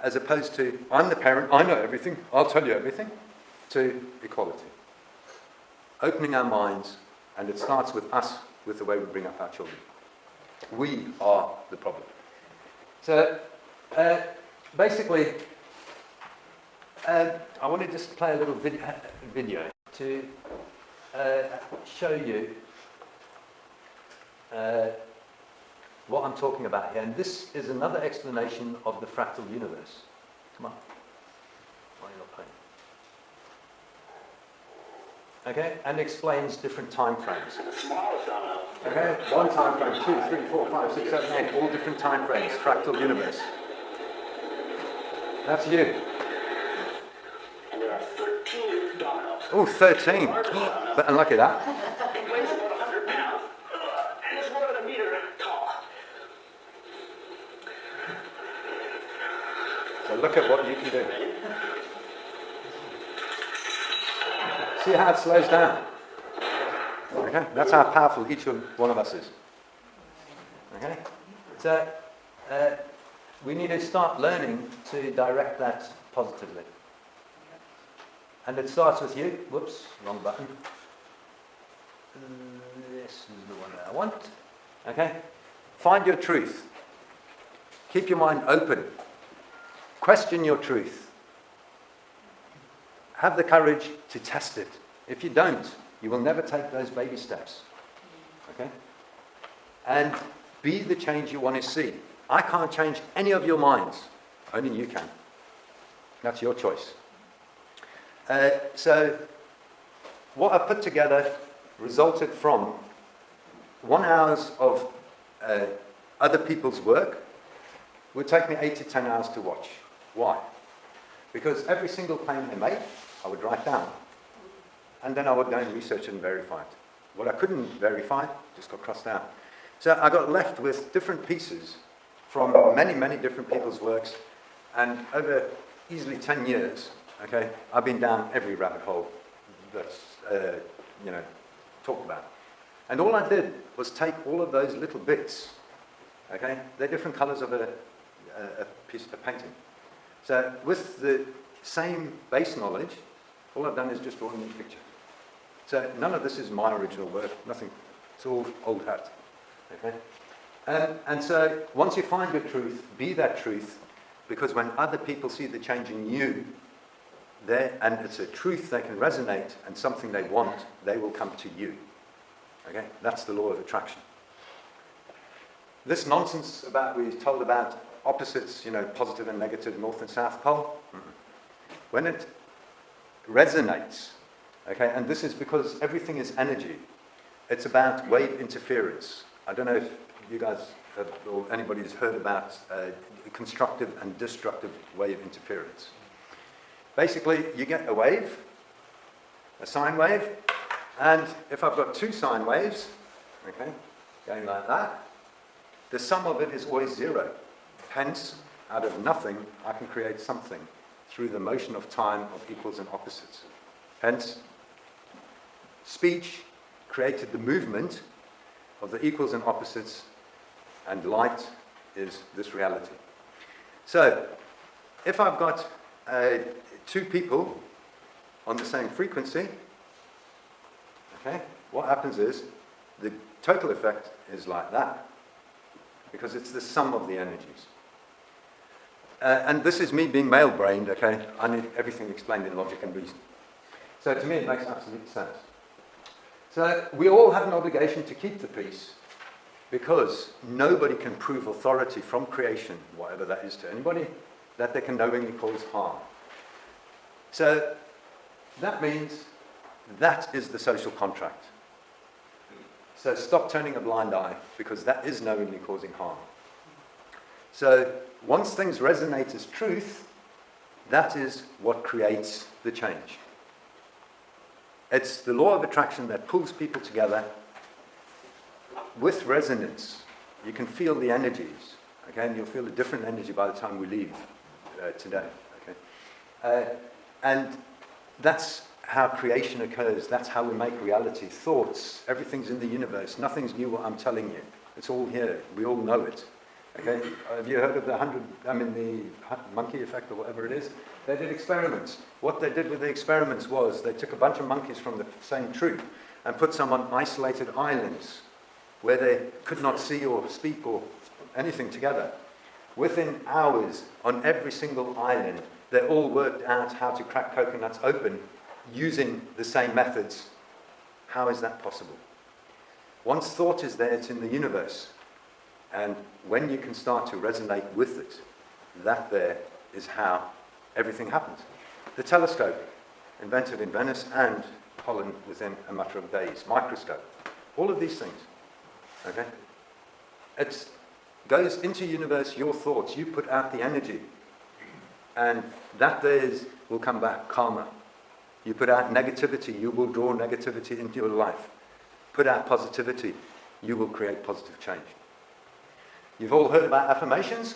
as opposed to, I'm the parent, I know everything, I'll tell you everything, to equality. Opening our minds. And it starts with us, with the way we bring up our children. We are the problem. So, basically, I want to just play a little video to show you what I'm talking about here. And this is another explanation of the fractal universe. Come on. Why are you not playing? Okay, and explains different time frames. Okay, one time frame, 2, 3, 4, 5, 6, 7, 8, all different time frames, fractal universe. That's you. And there are 13 dominoes. Oh, 13. But unlucky that. It weighs about 100 pounds. And it's more than a meter tall. So look at what you can do. See how it slows down. Okay, that's how powerful each one of us is. Okay, so we need to start learning to direct that positively. And it starts with you. Whoops, wrong button. This is the one that I want. Okay, find your truth. Keep your mind open. Question your truth. Have the courage to test it. If you don't, you will never take those baby steps. Okay? And be the change you want to see. I can't change any of your minds. Only you can. That's your choice. So, what I've put together resulted from 1 hour of other people's work. Would take me 8 to 10 hours to watch. Why? Because every single claim they made, I would write down. And then I would go and research and verify it. What I couldn't verify just got crossed out. So I got left with different pieces from many, many different people's works. And over easily 10 years, okay, I've been down every rabbit hole that's, talked about. And all I did was take all of those little bits, okay? They're different colors of a piece of painting. So with the same base knowledge, all I've done is just draw a new picture. So none of this is my original work, nothing. It's all old hat. Okay? And so once you find your truth, be that truth, because when other people see the change in you, and it's a truth they can resonate and something they want, they will come to you. Okay? That's the law of attraction. This nonsense we're told about opposites, positive and negative, north and south pole, when it resonates, okay, and this is because everything is energy, it's about wave interference. I don't know if you guys or anybody has heard about constructive and destructive wave interference. Basically, you get a wave, a sine wave, and if I've got two sine waves, okay, going like that, the sum of it is always 0. Hence, out of nothing, I can create something through the motion of time of equals and opposites. Hence, speech created the movement of the equals and opposites, and light is this reality. So, if I've got two people on the same frequency, okay, what happens is the total effect is like that, because it's the sum of the energies. And this is me being male-brained, okay? I need everything explained in logic and reason. So to me, it makes absolute sense. So we all have an obligation to keep the peace, because nobody can prove authority from creation, whatever that is to anybody, that they can knowingly cause harm. So that means that is the social contract. So stop turning a blind eye, because that is knowingly causing harm. So once things resonate as truth, that is what creates the change. It's the law of attraction that pulls people together with resonance. You can feel the energies, okay? And you'll feel a different energy by the time we leave today, okay? And that's how creation occurs. That's how we make reality. Thoughts, everything's in the universe. Nothing's new what I'm telling you. It's all here. We all know it. Okay? Have you heard of the monkey effect or whatever it is? They did experiments. What they did with the experiments was they took a bunch of monkeys from the same troop and put some on isolated islands where they could not see or speak or anything together. Within hours, on every single island, they all worked out how to crack coconuts open using the same methods. How is that possible? Once thought is there, it's in the universe. And when you can start to resonate with it, that there is how everything happens. The telescope, invented in Venice and Holland within a matter of days. Microscope. All of these things. Okay? It goes into universe, your thoughts. You put out the energy. And that there will come back, karma. You put out negativity, you will draw negativity into your life. Put out positivity, you will create positive change. You've all heard about affirmations?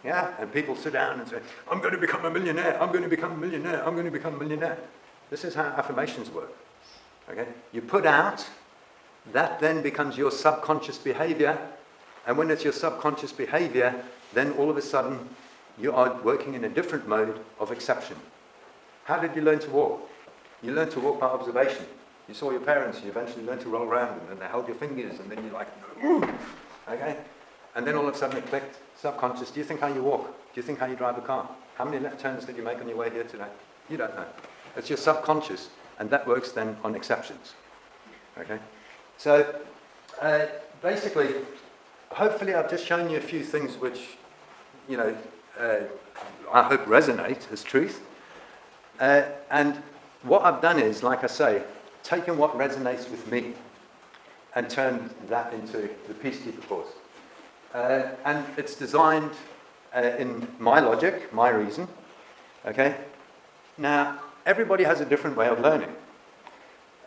Yeah? And people sit down and say, I'm going to become a millionaire, I'm going to become a millionaire, I'm going to become a millionaire. This is how affirmations work. Okay? You put out, that then becomes your subconscious behavior. And when it's your subconscious behavior, then all of a sudden you are working in a different mode of exception. How did you learn to walk? You learned to walk by observation. You saw your parents, you eventually learned to roll around, and then they held your fingers, and then you're like, ooh, okay? And then all of a sudden it clicked, subconscious. Do you think how you walk? Do you think how you drive a car? How many left turns did you make on your way here today? You don't know. It's your subconscious, and that works then on exceptions. Okay? So, basically, hopefully I've just shown you a few things which, you know, I hope resonate as truth. And what I've done is, like I say, taken what resonates with me and turned that into the Peacekeeper course. And it's designed in my logic, my reason. Okay? Now, everybody has a different way of learning.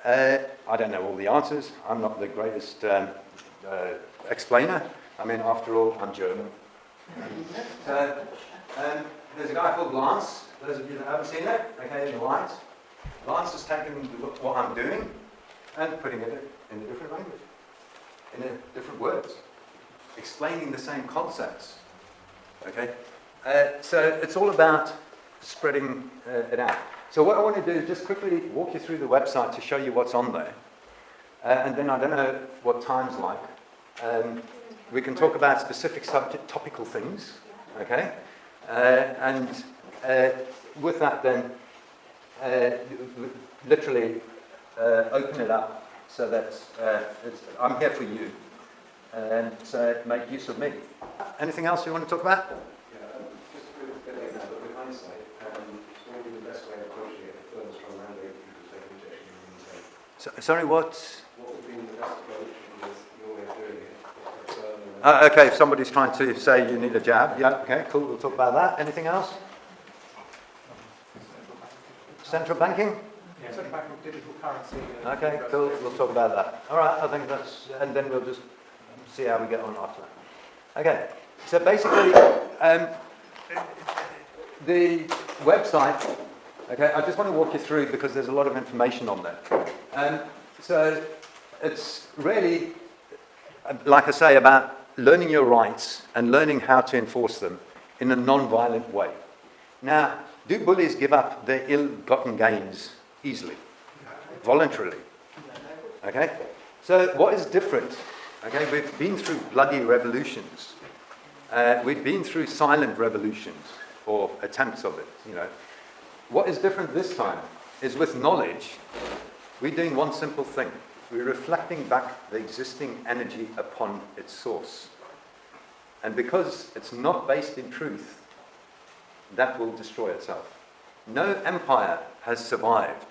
I don't know all the answers. I'm not the greatest explainer. I mean, after all, I'm German. There's a guy called Lance. Those of you that haven't seen it, okay, in the light. Lance has taken what I'm doing and putting it in a different language, in different words, explaining the same concepts. Okay? So it's all about spreading it out. So what I want to do is just quickly walk you through the website to show you what's on there. And then I don't know what time's like. We can talk about specific subject, topical things. Okay? And with that then, literally open it up so that I'm here for you. And so make use of me. Anything else you want to talk about? Yeah, just with hindsight, maybe the best way of approaching it if firms try and mandate people to take injection in the Sorry, what? What would be the best approach with your way of doing it? If a firm, Okay, if somebody's trying to say you need a jab, yeah, okay, cool, we'll talk about that. Anything else? Central banking? Yeah, central banking, digital currency. Okay, cool, we'll talk about that. All right, I think that's, and then we'll just see how we get on after that. Okay, so basically, the website, okay, I just want to walk you through because there's a lot of information on there. So it's really, like I say, about learning your rights and learning how to enforce them in a non-violent way. Now, do bullies give up their ill-gotten gains easily, voluntarily? Okay? So what is different? Okay, we've been through bloody revolutions. We've been through silent revolutions, or attempts of it, you know. What is different this time is with knowledge, we're doing one simple thing. We're reflecting back the existing energy upon its source. And because it's not based in truth, that will destroy itself. No empire has survived.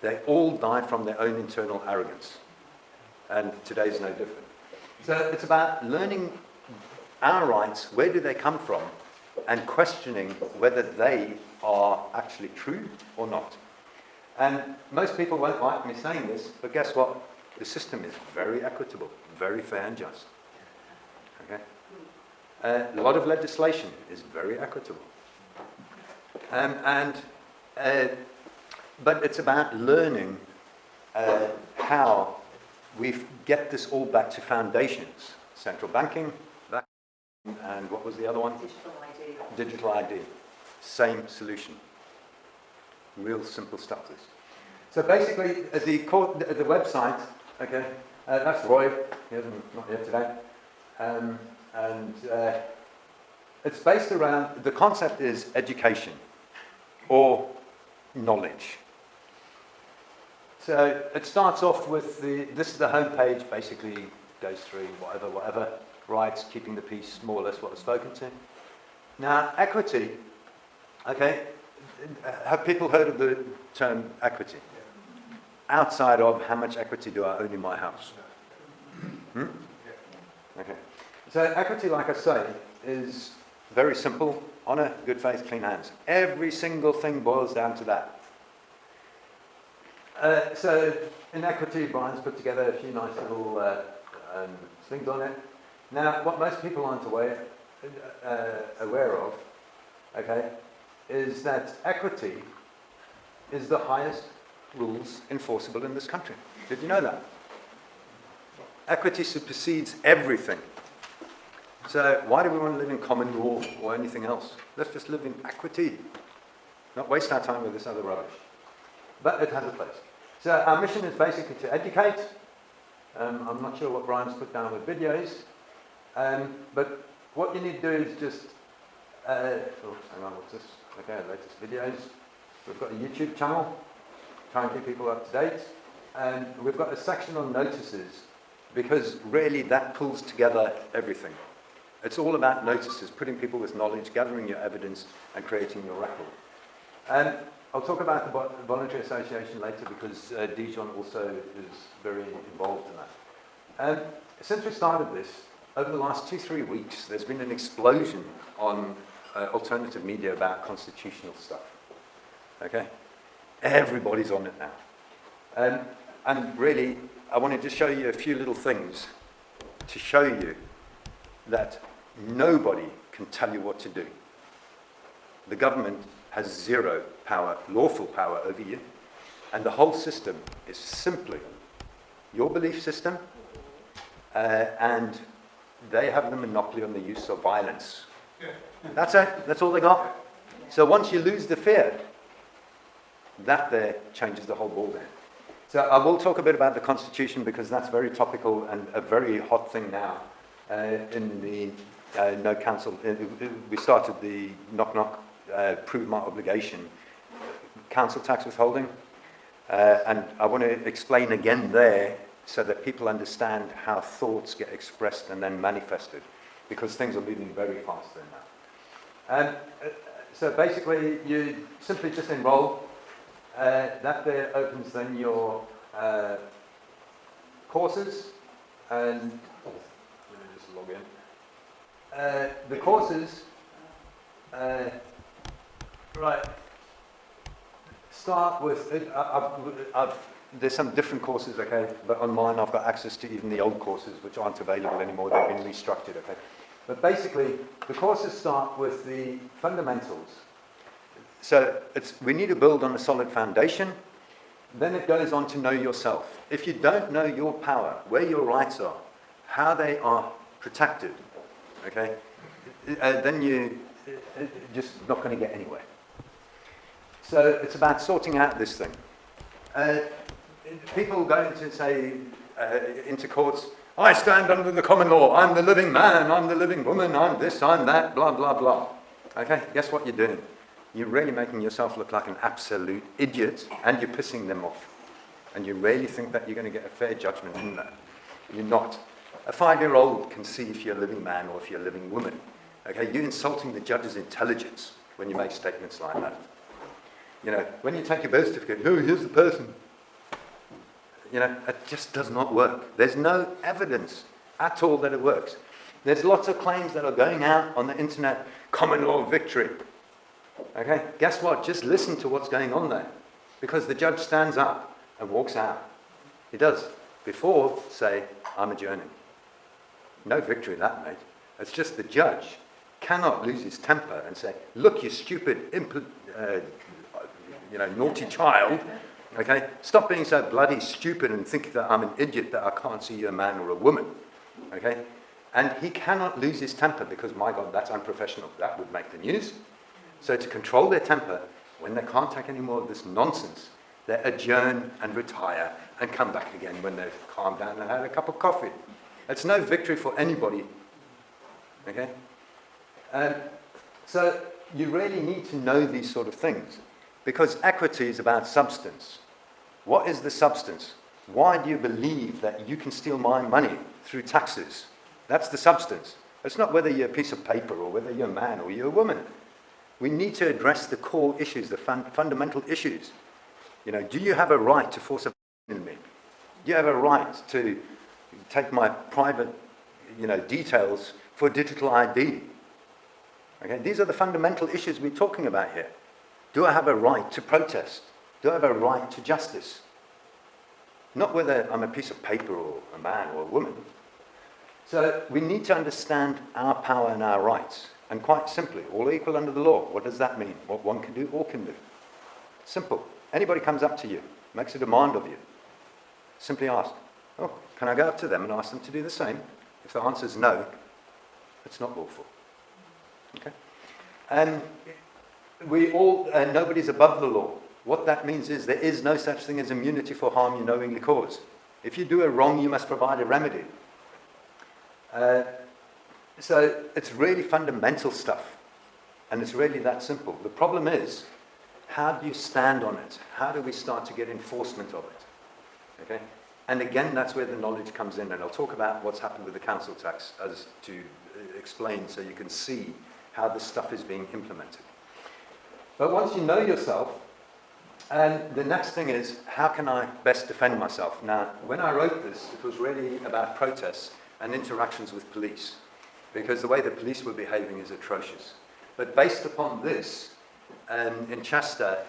They all die from their own internal arrogance. And today is no different. So it's about learning our rights, where do they come from, and questioning whether they are actually true or not. And most people won't like me saying this, but guess what? The system is very equitable, very fair and just. Okay? A lot of legislation is very equitable. But it's about learning how we get this all back to foundations. Central banking, and what was the other one? Digital ID. Digital ID. Same solution. Real simple stuff, this. So basically, the website, okay, that's Roy, he's not here today. It's based around, the concept is education or knowledge. So it starts off with this is the home page, basically goes through whatever, rights, keeping the peace, more or less what was spoken to. Now, equity, okay, have people heard of the term equity? Outside of how much equity do I own in my house? Okay. So equity, like I say, is very simple. Honour, good faith, clean hands. Every single thing boils down to that. So in equity, Brian's put together a few nice little things on it. Now, what most people aren't aware of, okay, is that equity is the highest rules enforceable in this country. Did you know that? Equity supersedes everything. So why do we want to live in common law or anything else? Let's just live in equity. Not waste our time with this other rubbish. But it has a place. So our mission is basically to educate. I'm not sure what Brian's put down with videos. But what you need to do is just... hang on, what's this? Okay, latest videos. We've got a YouTube channel. Try and keep people up to date. And we've got a section on notices, because really that pulls together everything. It's all about notices, putting people with knowledge, gathering your evidence, and creating your record. I'll talk about the voluntary association later, because Dijon also is very involved in that. Since we started this, over the last 2-3 weeks, there's been an explosion on alternative media about constitutional stuff. Okay? Everybody's on it now. And really, I wanted to show you a few little things to show you that nobody can tell you what to do. The government has zero power, lawful power over you, and the whole system is simply your belief system, and they have the monopoly on the use of violence. That's it. That's all they got. So once you lose the fear, that there changes the whole ball game. So I will talk a bit about the Constitution, because that's very topical and a very hot thing now. In the No Council, we started the knock-knock, prove my obligation, council tax withholding. And I want to explain again there so that people understand how thoughts get expressed and then manifested, because things are moving very fast there now. So basically, you simply just enroll. That there opens then your courses, and let me just log in. The courses, right, start with, there's some different courses, okay, but on mine I've got access to even the old courses which aren't available anymore, they've been restructured, okay. But basically, the courses start with the fundamentals. So we need to build on a solid foundation. Then it goes on to know yourself. If you don't know your power, where your rights are, how they are protected, okay, then you're just not going to get anywhere. So it's about sorting out this thing. People go into, say, into courts, I stand under the common law, I'm the living man, I'm the living woman, I'm this, I'm that, blah, blah, blah. Okay, guess what you're doing? You're really making yourself look like an absolute idiot, and you're pissing them off. And you really think that you're going to get a fair judgment in that. You're not. A 5-year-old can see if you're a living man or if you're a living woman. Okay, you're insulting the judge's intelligence when you make statements like that. You know, when you take your birth certificate, oh, here's the person. You know, it just does not work. There's no evidence at all that it works. There's lots of claims that are going out on the internet, common law victory. Okay, guess what? Just listen to what's going on there. Because the judge stands up and walks out. He does. Before, say, I'm adjourning. No victory in that, mate. It's just the judge cannot lose his temper and say, look, you stupid, naughty child. Okay, stop being so bloody stupid and think that I'm an idiot, that I can't see you're a man or a woman. Okay, and he cannot lose his temper because, my God, that's unprofessional. That would make the news. So to control their temper, when they can't take any more of this nonsense, they adjourn and retire and come back again when they've calmed down and had a cup of coffee. It's no victory for anybody. Okay? So you really need to know these sort of things, because equity is about substance. What is the substance? Why do you believe that you can steal my money through taxes? That's the substance. It's not whether you're a piece of paper or whether you're a man or you're a woman. We need to address the core issues, the fundamental issues. You know, do you have a right to force a in me? Do you have a right to take my private, details for digital ID? Okay, these are the fundamental issues we're talking about here. Do I have a right to protest? Do I have a right to justice? Not whether I'm a piece of paper or a man or a woman. So we need to understand our power and our rights. And quite simply, all equal under the law. What does that mean? What one can do, all can do. Simple. Anybody comes up to you, makes a demand of you, simply ask, oh, can I go up to them and ask them to do the same? If the answer is no, it's not lawful. Okay? And we all, nobody's above the law. What that means is there is no such thing as immunity for harm you knowingly cause. If you do a wrong, you must provide a remedy. So it's really fundamental stuff. And it's really that simple. The problem is, how do you stand on it? How do we start to get enforcement of it? Okay? And again, that's where the knowledge comes in. And I'll talk about what's happened with the council tax as to explain so you can see how this stuff is being implemented. But once you know yourself, and the next thing is, how can I best defend myself? Now, when I wrote this, it was really about protests and interactions with police, because the way the police were behaving is atrocious. But based upon this, in Chester,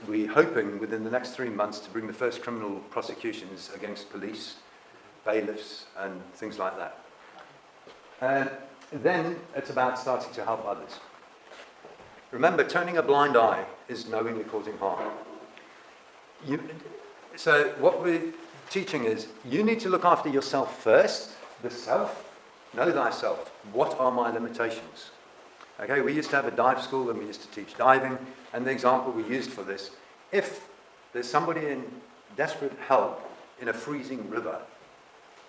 we're hoping within the next 3 months to bring the first criminal prosecutions against police, bailiffs, and things like that. Then it's about starting to help others. Remember, turning a blind eye is knowingly causing harm. So what we're teaching is, you need to look after yourself first, the self. Know thyself. What are my limitations? Okay, we used to have a dive school and we used to teach diving, and the example we used for this, if there's somebody in desperate help in a freezing river,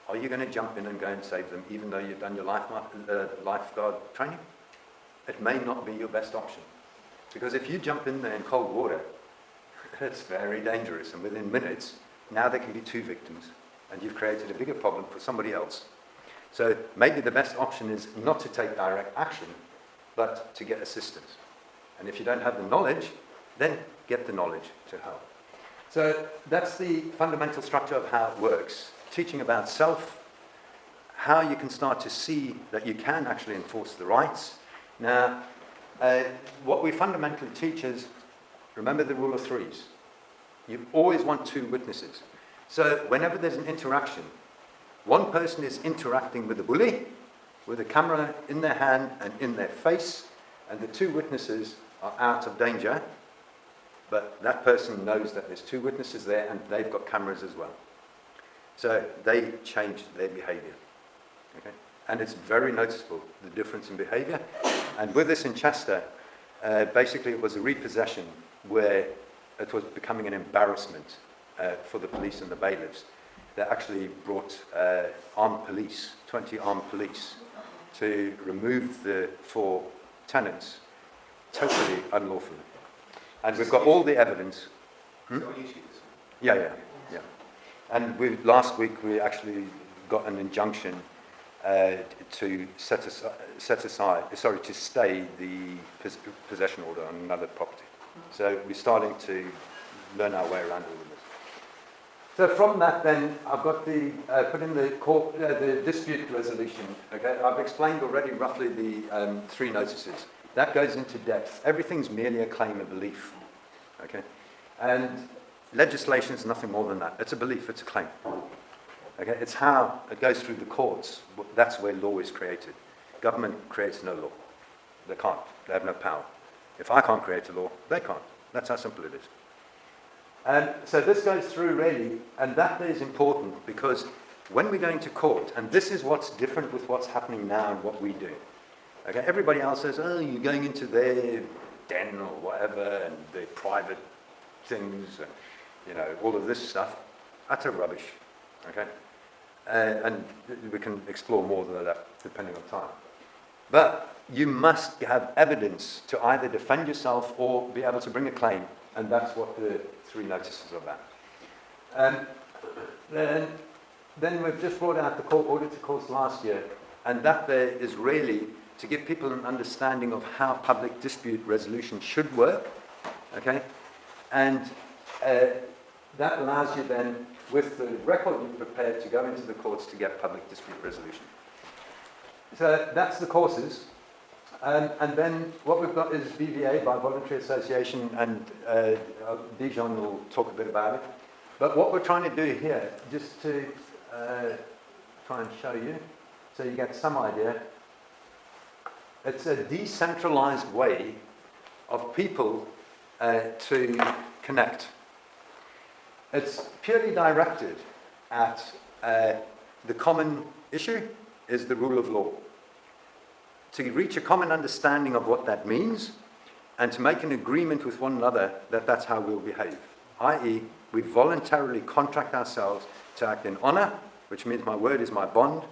are you going to jump in and go and save them even though you've done your lifeguard training? It may not be your best option. Because if you jump in there in cold water, it's very dangerous, and within minutes, now there can be 2 victims, and you've created a bigger problem for somebody else. So maybe the best option is not to take direct action, but to get assistance. And if you don't have the knowledge, then get the knowledge to help. So that's the fundamental structure of how it works. Teaching about self, how you can start to see that you can actually enforce the rights. Now, what we fundamentally teach is, remember the rule of 3s. You always want 2 witnesses. So whenever there's an interaction, one person is interacting with the bully, with a camera in their hand and in their face, and the 2 witnesses are out of danger, but that person knows that there's 2 witnesses there and they've got cameras as well. So they change their behavior. Okay? And it's very noticeable, the difference in behavior. And with this in Chester, basically it was a repossession where it was becoming an embarrassment for the police and the bailiffs. They actually brought armed police, 20 armed police, to remove the 4 tenants, totally unlawfully. And we've got all the evidence. Yeah. And last week we actually got an injunction to to stay the possession order on another property. So we're starting to learn our way around all of this. So from that, then I've got the put in the court the dispute resolution. Okay, I've explained already roughly the 3 notices. That goes into depth. Everything's merely a claim, a belief. Okay, and legislation is nothing more than that. It's a belief. It's a claim. Okay, it's how it goes through the courts. That's where law is created. Government creates no law. They can't. They have no power. If I can't create a law, they can't. That's how simple it is. And so this goes through really, and that is important because when we're going to court, and this is what's different with what's happening now and what we do. Okay, everybody else says, oh, you're going into their den or whatever, and their private things, and all of this stuff. Utter rubbish. Okay, and we can explore more than that depending on time. But you must have evidence to either defend yourself or be able to bring a claim, and that's what the 3 notices are about. Then we've just brought out the court auditor course last year, and that there is really to give people an understanding of how public dispute resolution should work, okay? And that allows you then, with the record you've prepared, to go into the courts to get public dispute resolution. So that's the courses. And then what we've got is BVA, by voluntary association, and Bijan will talk a bit about it. But what we're trying to do here, just to try and show you, so you get some idea, it's a decentralized way of people to connect. It's purely directed at the common issue is the rule of law. To reach a common understanding of what that means and to make an agreement with one another that that's how we'll behave, i.e. we voluntarily contract ourselves to act in honour, which means my word is my bond,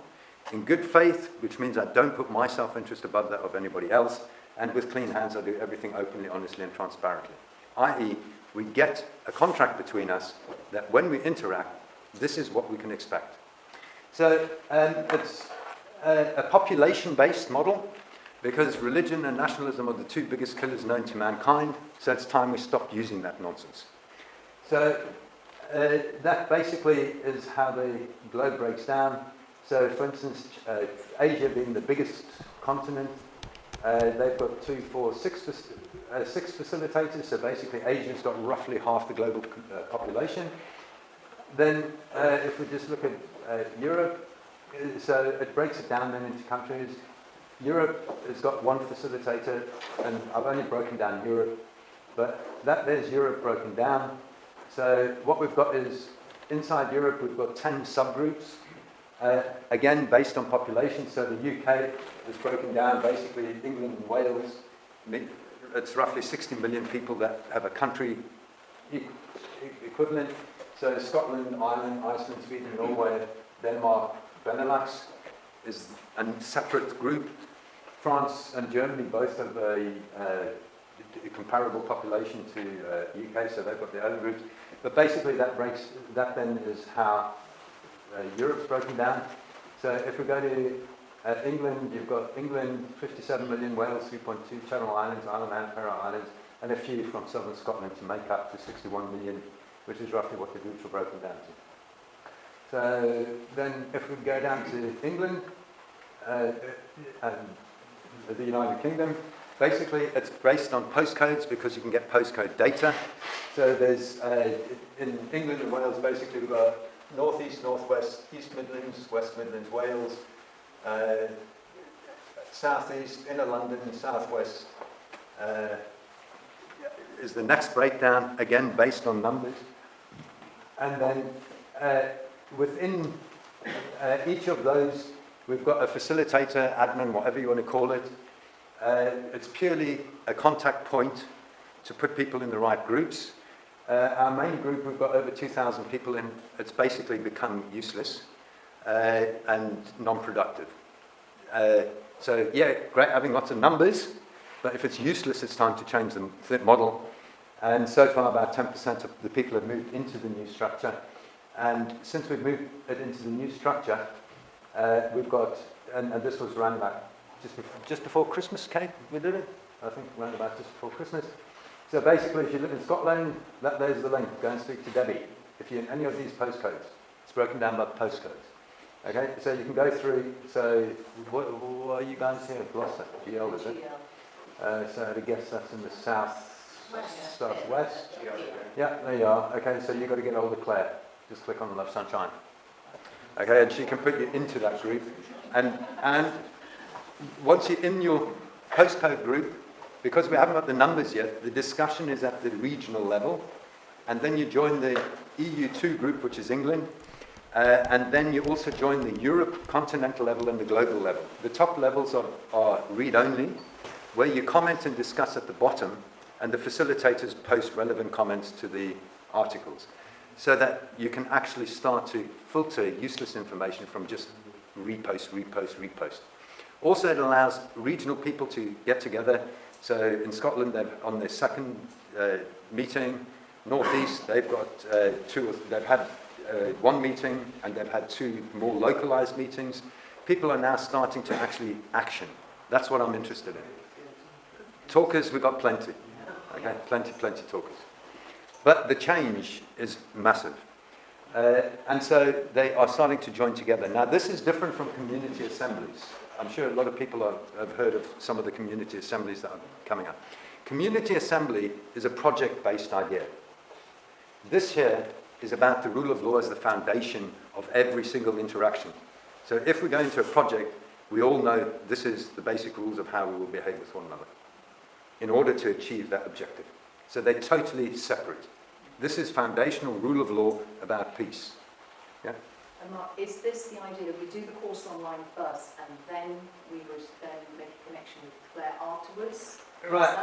in good faith, which means I don't put my self-interest above that of anybody else, and with clean hands I do everything openly, honestly and transparently, i.e. we get a contract between us that when we interact, this is what we can expect. So it's a population-based model, because religion and nationalism are the 2 biggest killers known to mankind, so it's time we stopped using that nonsense. So that basically is how the globe breaks down. So for instance, Asia being the biggest continent, they've got 2, 4, 6 facilitators, so basically Asia's got roughly half the global population. Then if we just look at Europe, so it breaks it down then into countries. Europe has got 1 facilitator, and I've only broken down Europe, but there's Europe broken down. So what we've got is, inside Europe we've got 10 subgroups, again based on population. So the UK is broken down, basically England and Wales, it's roughly 60 million people that have a country equivalent. So Scotland, Ireland, Iceland, Sweden, Norway, Denmark, Benelux is a separate group. France and Germany both have a comparable population to UK, so they've got their own groups. But basically that then is how Europe's broken down. So if we go to England, you've got England, 57 million, Wales, 3.2, Channel Islands, Ireland and Faroe Islands, and a few from southern Scotland to make up to 61 million, which is roughly what the groups are broken down to. So then if we go down to England and the United Kingdom, basically it's based on postcodes because you can get postcode data. So there's, in England and Wales, basically we've got North East, North West, East Midlands, West Midlands, Wales, South East, Inner London, South West is the next breakdown, again based on numbers. And then within each of those, we've got a facilitator, admin, whatever you want to call it. It's purely a contact point to put people in the right groups. Our main group, we've got over 2,000 people in. It's basically become useless and non-productive. So yeah, great having lots of numbers, but if it's useless, it's time to change the model. And so far, about 10% of the people have moved into the new structure. And since we've moved it into the new structure, we've got, and this was around about just before Christmas, Kate, we did it? I think around about just before Christmas. So basically, if you live in Scotland, there's the link. Go and speak to Debbie. If you're in any of these postcodes, it's broken down by postcodes. Okay, so you can go through, so what are you guys here? Gloucester, GL, is it? So I guess that's in the southwest. Yeah, there you are. Okay, so you've got to get hold of Claire. Just click on Love Sunshine. Okay, and she can put you into that group. And once you're in your postcode group, because we haven't got the numbers yet, the discussion is at the regional level. And then you join the EU2 group, which is England. And then you also join the Europe continental level and the global level. The top levels are read-only, where you comment and discuss at the bottom, and the facilitators post relevant comments to the articles, so that you can actually start to filter useless information from just repost. Also, it allows regional people to get together. So in Scotland, they've on their second meeting. Northeast, they've got they've had one meeting, and they've had two more localized meetings. People are now starting to actually action. That's what I'm interested in. Talkers, we've got plenty. Okay, plenty talkers. But the change is massive. And so they are starting to join together. Now, this is different from community assemblies. I'm sure a lot of people have heard of some of the community assemblies that are coming up. Community assembly is a project-based idea. This here is about the rule of law as the foundation of every single interaction. So if we go into a project, we all know this is the basic rules of how we will behave with one another in order to achieve that objective. So they're totally separate. This is foundational rule of law about peace. Yeah? And Mark, is this the idea? We do the course online first, and then we would then make a connection with Claire afterwards? Right,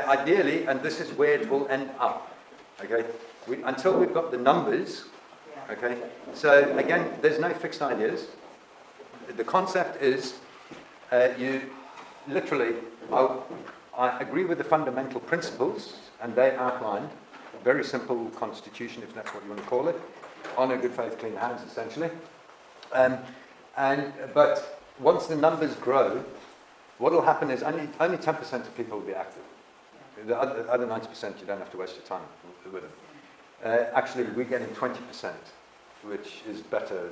ideally, and this is where it will end up. Okay, until we've got the numbers. Yeah. Okay, so again, there's no fixed ideas. The concept is, you literally, I agree with the fundamental principles, and they outlined a very simple constitution, if that's what you want to call it. Honour, good faith, clean hands, essentially. But once the numbers grow, what will happen is only 10% of people will be active. The other 90%, you don't have to waste your time with them. Actually, we're getting 20%, which is better,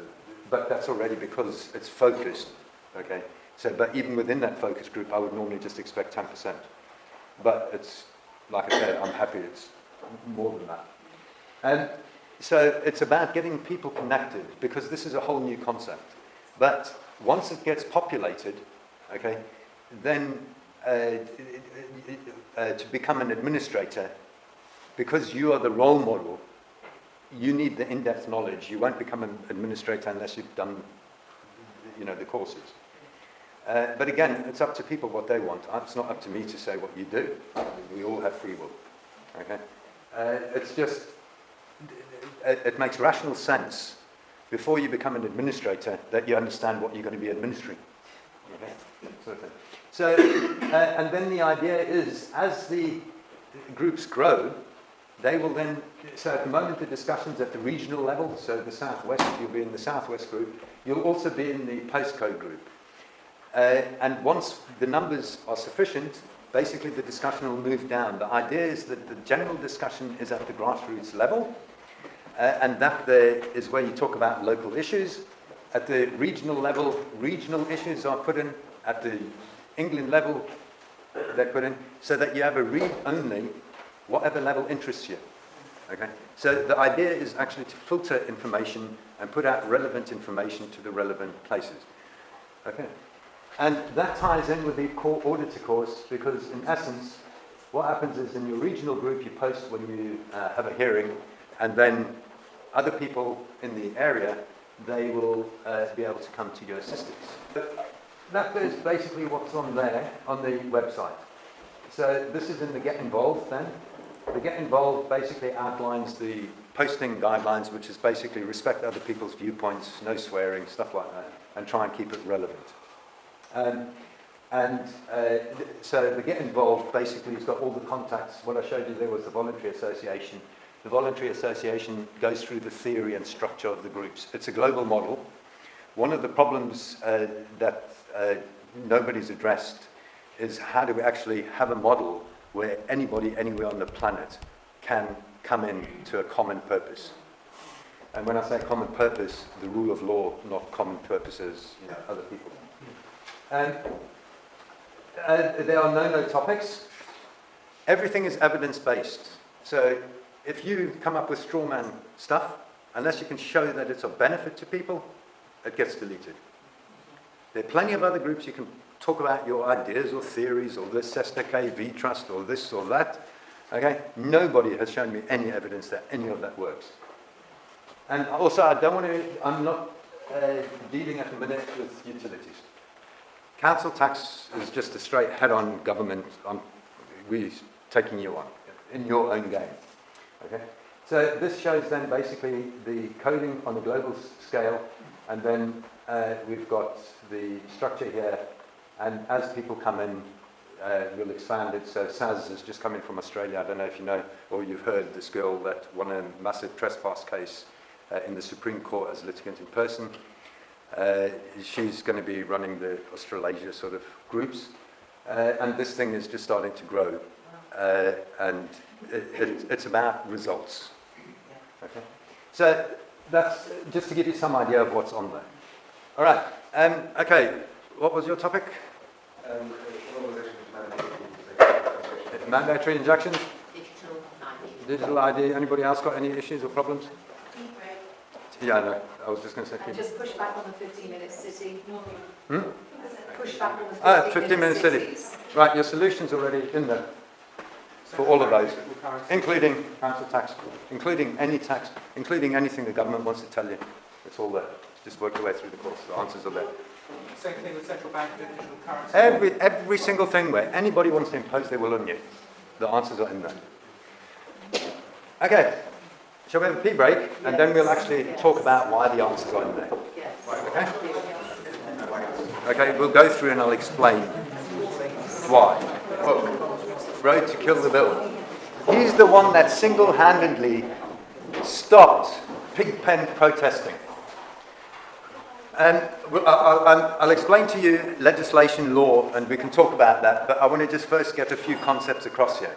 but that's already because it's focused. Okay. So, but even within that focus group, I would normally just expect 10%. But it's, like I said, I'm happy it's more than that. And so it's about getting people connected, because this is a whole new concept. But once it gets populated, okay, then to become an administrator, because you are the role model, you need the in-depth knowledge. You won't become an administrator unless you've done, the courses. But again, it's up to people what they want. It's not up to me to say what you do. We all have free will. Okay? It's just, it makes rational sense before you become an administrator that you understand what you're going to be administering. Okay? Sort of thing. So, and then the idea is, as the groups grow, they will then, so at the moment the discussion's at the regional level, so the Southwest, you'll be in the Southwest group, you'll also be in the postcode group. And once the numbers are sufficient, basically the discussion will move down. The idea is that the general discussion is at the grassroots level, and that there is where you talk about local issues. At the regional level, regional issues are put in. At the England level, they're put in, so that you have a read-only, whatever level interests you. Okay? So the idea is actually to filter information and put out relevant information to the relevant places. Okay? And that ties in with the core auditor course, because in essence, what happens is in your regional group, you post when you have a hearing, and then other people in the area, they will be able to come to your assistance. That is basically what's on there, on the website. So this is in the Get Involved then. The Get Involved basically outlines the posting guidelines, which is basically respect other people's viewpoints, no swearing, stuff like that, and try and keep it relevant. So the Get Involved basically has got all the contacts. What I showed you there was the voluntary association. The voluntary association goes through the theory and structure of the groups. It's a global model. One of the problems that nobody's addressed is how do we actually have a model where anybody anywhere on the planet can come in to a common purpose. And when I say common purpose, the rule of law, not common purposes, other people. There are no topics. Everything is evidence-based. So if you come up with straw man stuff, unless you can show that it's of benefit to people, it gets deleted. There are plenty of other groups you can talk about your ideas or theories or this SDK, V-Trust or this or that. Okay? Nobody has shown me any evidence that any of that works. And also, I'm not dealing at the minute with utilities. Council tax is just a straight head-on government. We're taking you on in your own game. Okay? So this shows then basically the coding on a global scale, and then we've got the structure here, and as people come in, we'll expand it. So Saz has just come in from Australia. I don't know if you know or you've heard this girl that won a massive trespass case in the Supreme Court as litigant in person. She's going to be running the Australasia sort of groups. And this thing is just starting to grow. And it's about results. Okay? So that's just to give you some idea of what's on there. All right. Okay. What was your topic? Mandatory injunctions? Digital ID. Anybody else got any issues or problems? Yeah, no. I was just going to say. And just push back on the 15-minute city. Hmm? Push back on the 15-minute city. Right, your solution's already in there for all of those, including council tax, including any tax, including anything the government wants to tell you. It's all there. Just work your way through the course. The answers are there. Same thing with central bank digital currency. Every single thing where anybody wants to impose their will on you, the answers are in there. Okay, shall we have a pee break? And then we'll actually talk about why the answers are in there. Okay? Okay, we'll go through and I'll explain why. Look, Road to Kill the Bill. He's the one that single-handedly stopped Pigpen protesting. And I'll explain to you legislation, law, and we can talk about that, but I want to just first get a few concepts across here.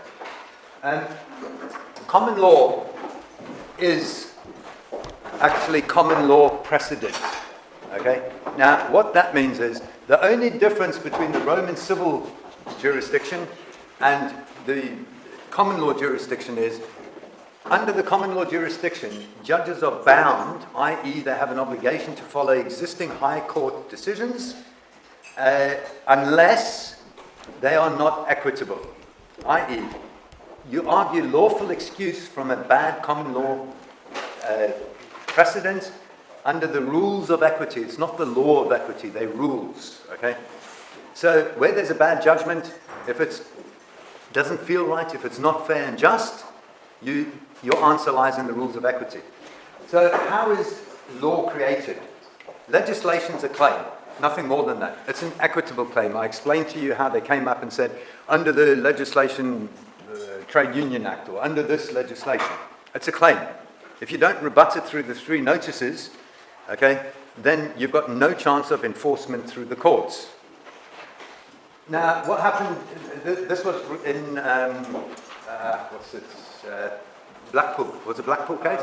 Common law is actually common law precedent. Okay? Now, what that means is the only difference between the Roman civil jurisdiction and the common law jurisdiction is under the common law jurisdiction, judges are bound, i.e. they have an obligation to follow existing high court decisions unless they are not equitable, i.e. you argue lawful excuse from a bad common law precedent under the rules of equity. It's not the law of equity, they're rules, okay? So where there's a bad judgment, if it doesn't feel right, if it's not fair and just, your answer lies in the rules of equity. So how is law created? Legislation's a claim, nothing more than that. It's an equitable claim. I explained to you how they came up and said, under the legislation, Trade Union Act, or under this legislation. It's a claim. If you don't rebut it through the 3 notices, okay, then you've got no chance of enforcement through the courts. Now, what happened, this was in, Blackpool. Was it Blackpool case?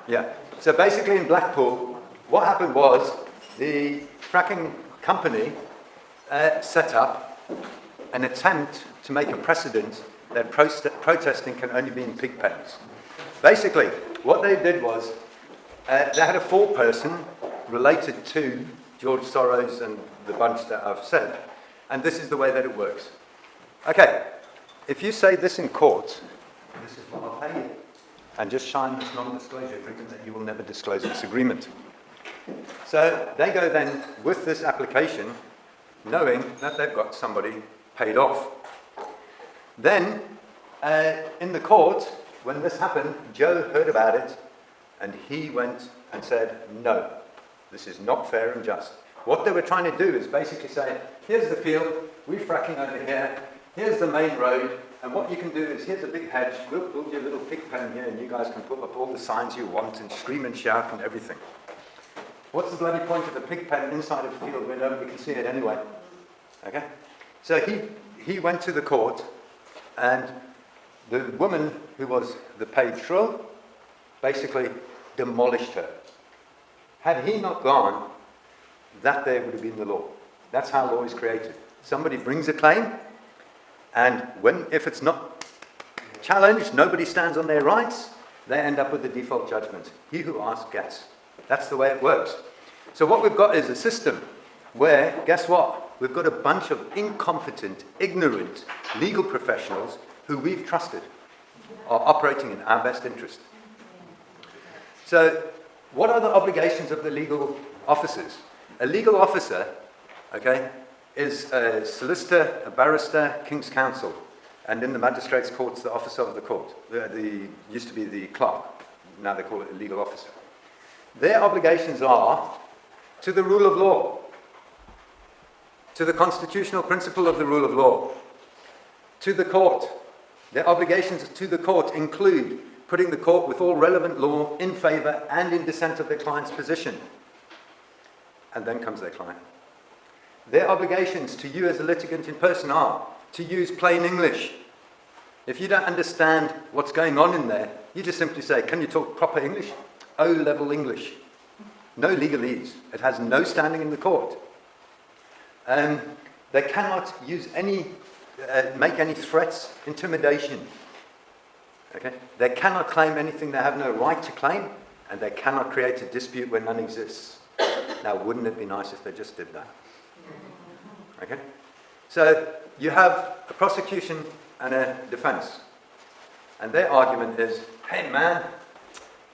Yeah. So basically in Blackpool, what happened was the fracking company set up an attempt to make a precedent that protesting can only be in pig pens. Basically, what they did was they had a 4-person related to George Soros and the bunch that I've said, and this is the way that it works. Okay, if you say this in court, this is what I'll pay you, and just sign this non-disclosure agreement that you will never disclose this agreement. So they go then with this application, knowing that they've got somebody paid off. Then, in the court, when this happened, Joe heard about it, and he went and said, no, this is not fair and just. What they were trying to do is basically say, here's the field, we're fracking over here, here's the main road, and what you can do is, here's a big hedge, we'll build you a little pig pen here, and you guys can put up all the signs you want, and scream and shout and everything. What's the bloody point of a pig pen inside a field where nobody can see it anyway? Okay? So he went to the court, and the woman who was the paid shrill basically demolished her. Had he not gone, that there would have been the law. That's how law is created. Somebody brings a claim, and if it's not challenged, nobody stands on their rights, they end up with the default judgment. He who asks gets. That's the way it works. So what we've got is a system where, guess what? We've got a bunch of incompetent, ignorant legal professionals who we've trusted are operating in our best interest. So what are the obligations of the legal officers? A legal officer, okay, is a solicitor, a barrister, King's Counsel, and in the magistrates' courts, the officer of the court. Used to be the clerk, now they call it a legal officer. Their obligations are to the rule of law, to the constitutional principle of the rule of law, to the court. Their obligations to the court include putting the court with all relevant law in favour and in dissent of their client's position. And then comes their client. Their obligations to you as a litigant in person are to use plain English. If you don't understand what's going on in there, you just simply say, can you talk proper English? O-level English. No legalese. It has no standing in the court. They cannot use make any threats, intimidation. Okay? They cannot claim anything they have no right to claim, and they cannot create a dispute where none exists. Now, wouldn't it be nice if they just did that? Okay? So, you have a prosecution and a defense. And their argument is, hey man,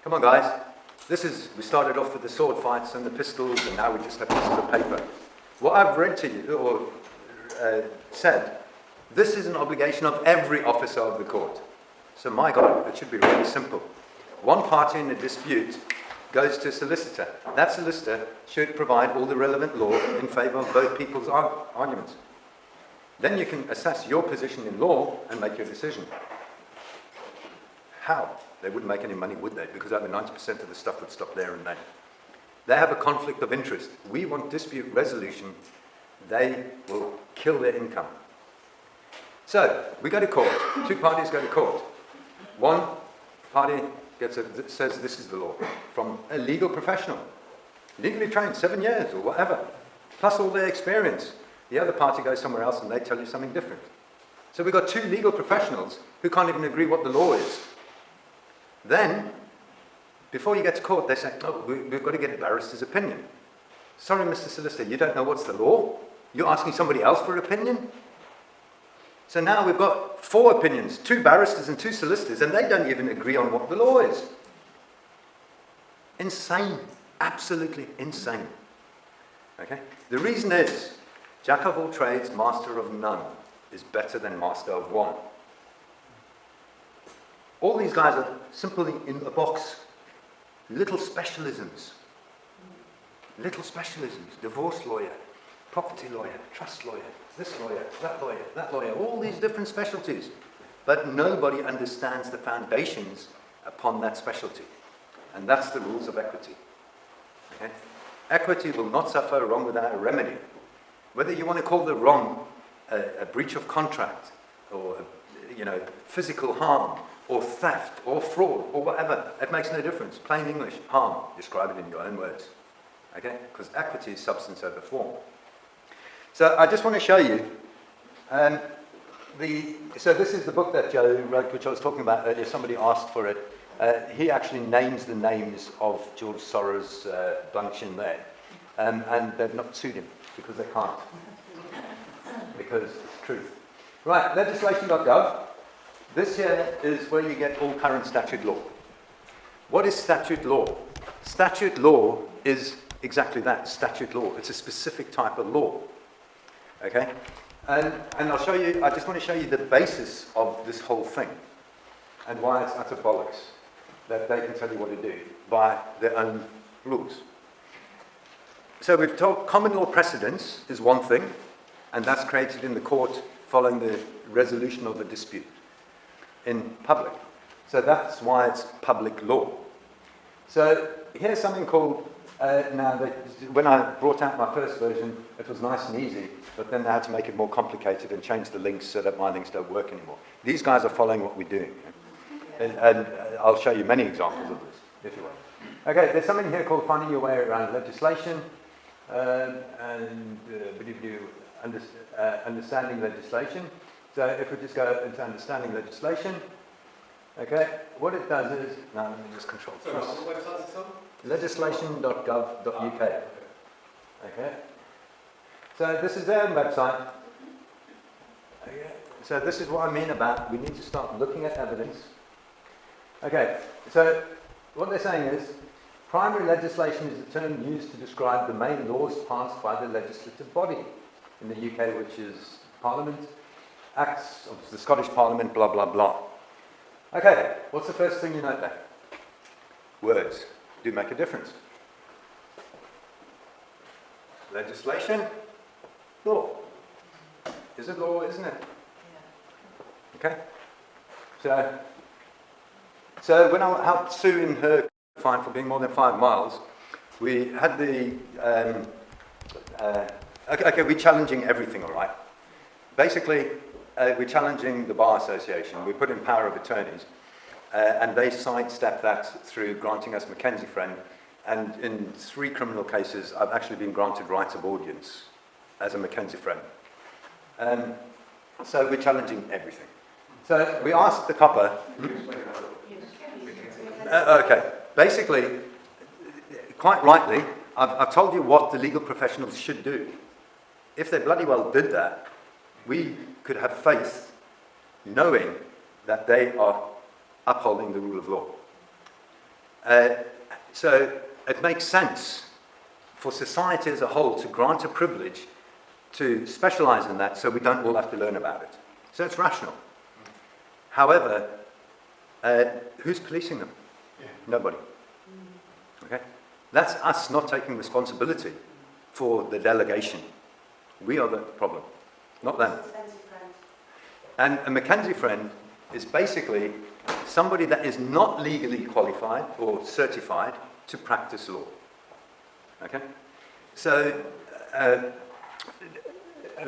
come on guys, we started off with the sword fights and the pistols, and now we just have pieces of paper. What I've read to you, or said, this is an obligation of every officer of the court. So my God, it should be really simple. One party in a dispute goes to a solicitor. That solicitor should provide all the relevant law in favour of both people's arguments. Then you can assess your position in law and make your decision. How? They wouldn't make any money, would they? Because over 90% of the stuff would stop there and then. They have a conflict of interest. We want dispute resolution. They will kill their income. So, we go to court. Two parties go to court. One party says this is the law from a legal professional, legally trained, 7 years or whatever, plus all their experience. The other party goes somewhere else and they tell you something different. So we've got two legal professionals who can't even agree what the law is. Then, before you get to court, they say, oh, we've got to get a barrister's opinion. Sorry, Mr. Solicitor, you don't know what's the law? You're asking somebody else for an opinion? So now we've got 4 opinions, 2 barristers and 2 solicitors, and they don't even agree on what the law is. Insane. Absolutely insane. Okay? The reason is, jack of all trades, master of none, is better than master of one. All these guys are simply in a box. Little specialisms. Little specialisms. Divorce lawyer, property lawyer, trust lawyer, this lawyer, that lawyer, all these different specialties. But nobody understands the foundations upon that specialty. And that's the rules of equity. Okay? Equity will not suffer wrong without a remedy. Whether you want to call the wrong a breach of contract, or physical harm, or theft, or fraud, or whatever, it makes no difference. Plain English, harm, describe it in your own words. Okay? Because equity is substance over form. So I just want to show you, so this is the book that Joe wrote, which I was talking about earlier. Somebody asked for it. He actually names the names of George Soros' bunch in there. And they've not sued him, because they can't. Because it's truth. Right, legislation.gov. This here is where you get all current statute law. What is statute law? Statute law is exactly that, statute law. It's a specific type of law. Okay? And I'll show you, I just want to show you the basis of this whole thing and why it's utter bollocks that they can tell you what to do by their own rules. So we've told common law precedence is one thing, and that's created in the court following the resolution of a dispute in public. So that's why it's public law. So here's something called, when I brought out my first version, it was nice and easy, but then they had to make it more complicated and change the links so that my links don't work anymore. These guys are following what we're doing. And I'll show you many examples of this, if you want. Okay, there's something here called finding your way around legislation, understanding legislation. So if we just go into understanding legislation, okay, what it does is, now let me just control this. So what website is this on? Legislation.gov.uk. Okay. So this is their website. Okay. So this is what I mean about we need to start looking at evidence. Okay. So what they're saying is primary legislation is the term used to describe the main laws passed by the legislative body in the UK, which is Parliament, Acts of the Scottish Parliament, blah, blah, blah. Okay, what's the first thing you note there? words do make a difference. Legislation, law. Is it law, isn't it? Okay? So when I helped Sue in her fine for being more than 5 miles, we had the, we're challenging everything, all right? Basically, we're challenging the Bar Association. We put in power of attorneys, and they sidestepped that through granting us Mackenzie Friend. And in 3 criminal cases, I've actually been granted rights of audience as a Mackenzie Friend. So we're challenging everything. So we asked the copper. Okay. Basically, quite rightly, I've told you what the legal professionals should do. If they bloody well did that, we could have faith knowing that they are upholding the rule of law. So it makes sense for society as a whole to grant a privilege to specialize in that so we don't all have to learn about it. So it's rational. However, who's policing them? Nobody. Okay? That's us not taking responsibility for the delegation. We are the problem, not them. And a Mackenzie Friend is basically somebody that is not legally qualified or certified to practice law. Okay? So,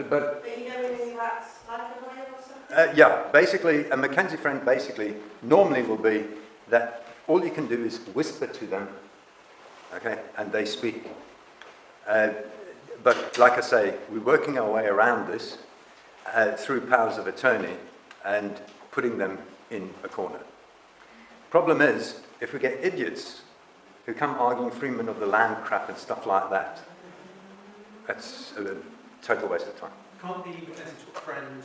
but you know anything about like a lawyer or something? yeah, basically, a Mackenzie Friend basically normally will be that all you can do is whisper to them, okay, and they speak. But like I say, we're working our way around this through powers of attorney and putting them in a corner. Problem is, if we get idiots who come arguing freemen of the land crap and stuff like that, that's a total waste of time. Can't the Mackenzie Friend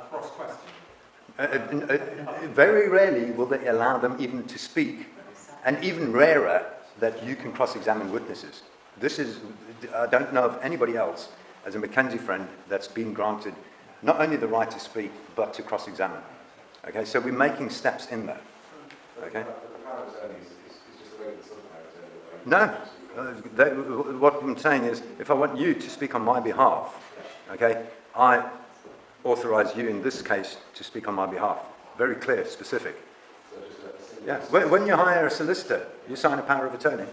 cross-question? Very rarely will they allow them even to speak, and even rarer that you can cross-examine witnesses. This is, I don't know of anybody else as a Mackenzie Friend that's been granted not only the right to speak, but to cross-examine. Okay, so we're making steps in that. Okay? But the power of attorney is just the way that some power of attorney. No, what I'm saying is, if I want you to speak on my behalf, okay, I authorize you in this case to speak on my behalf. Very clear, specific. So just Yeah, when you hire a solicitor, you sign a power of attorney.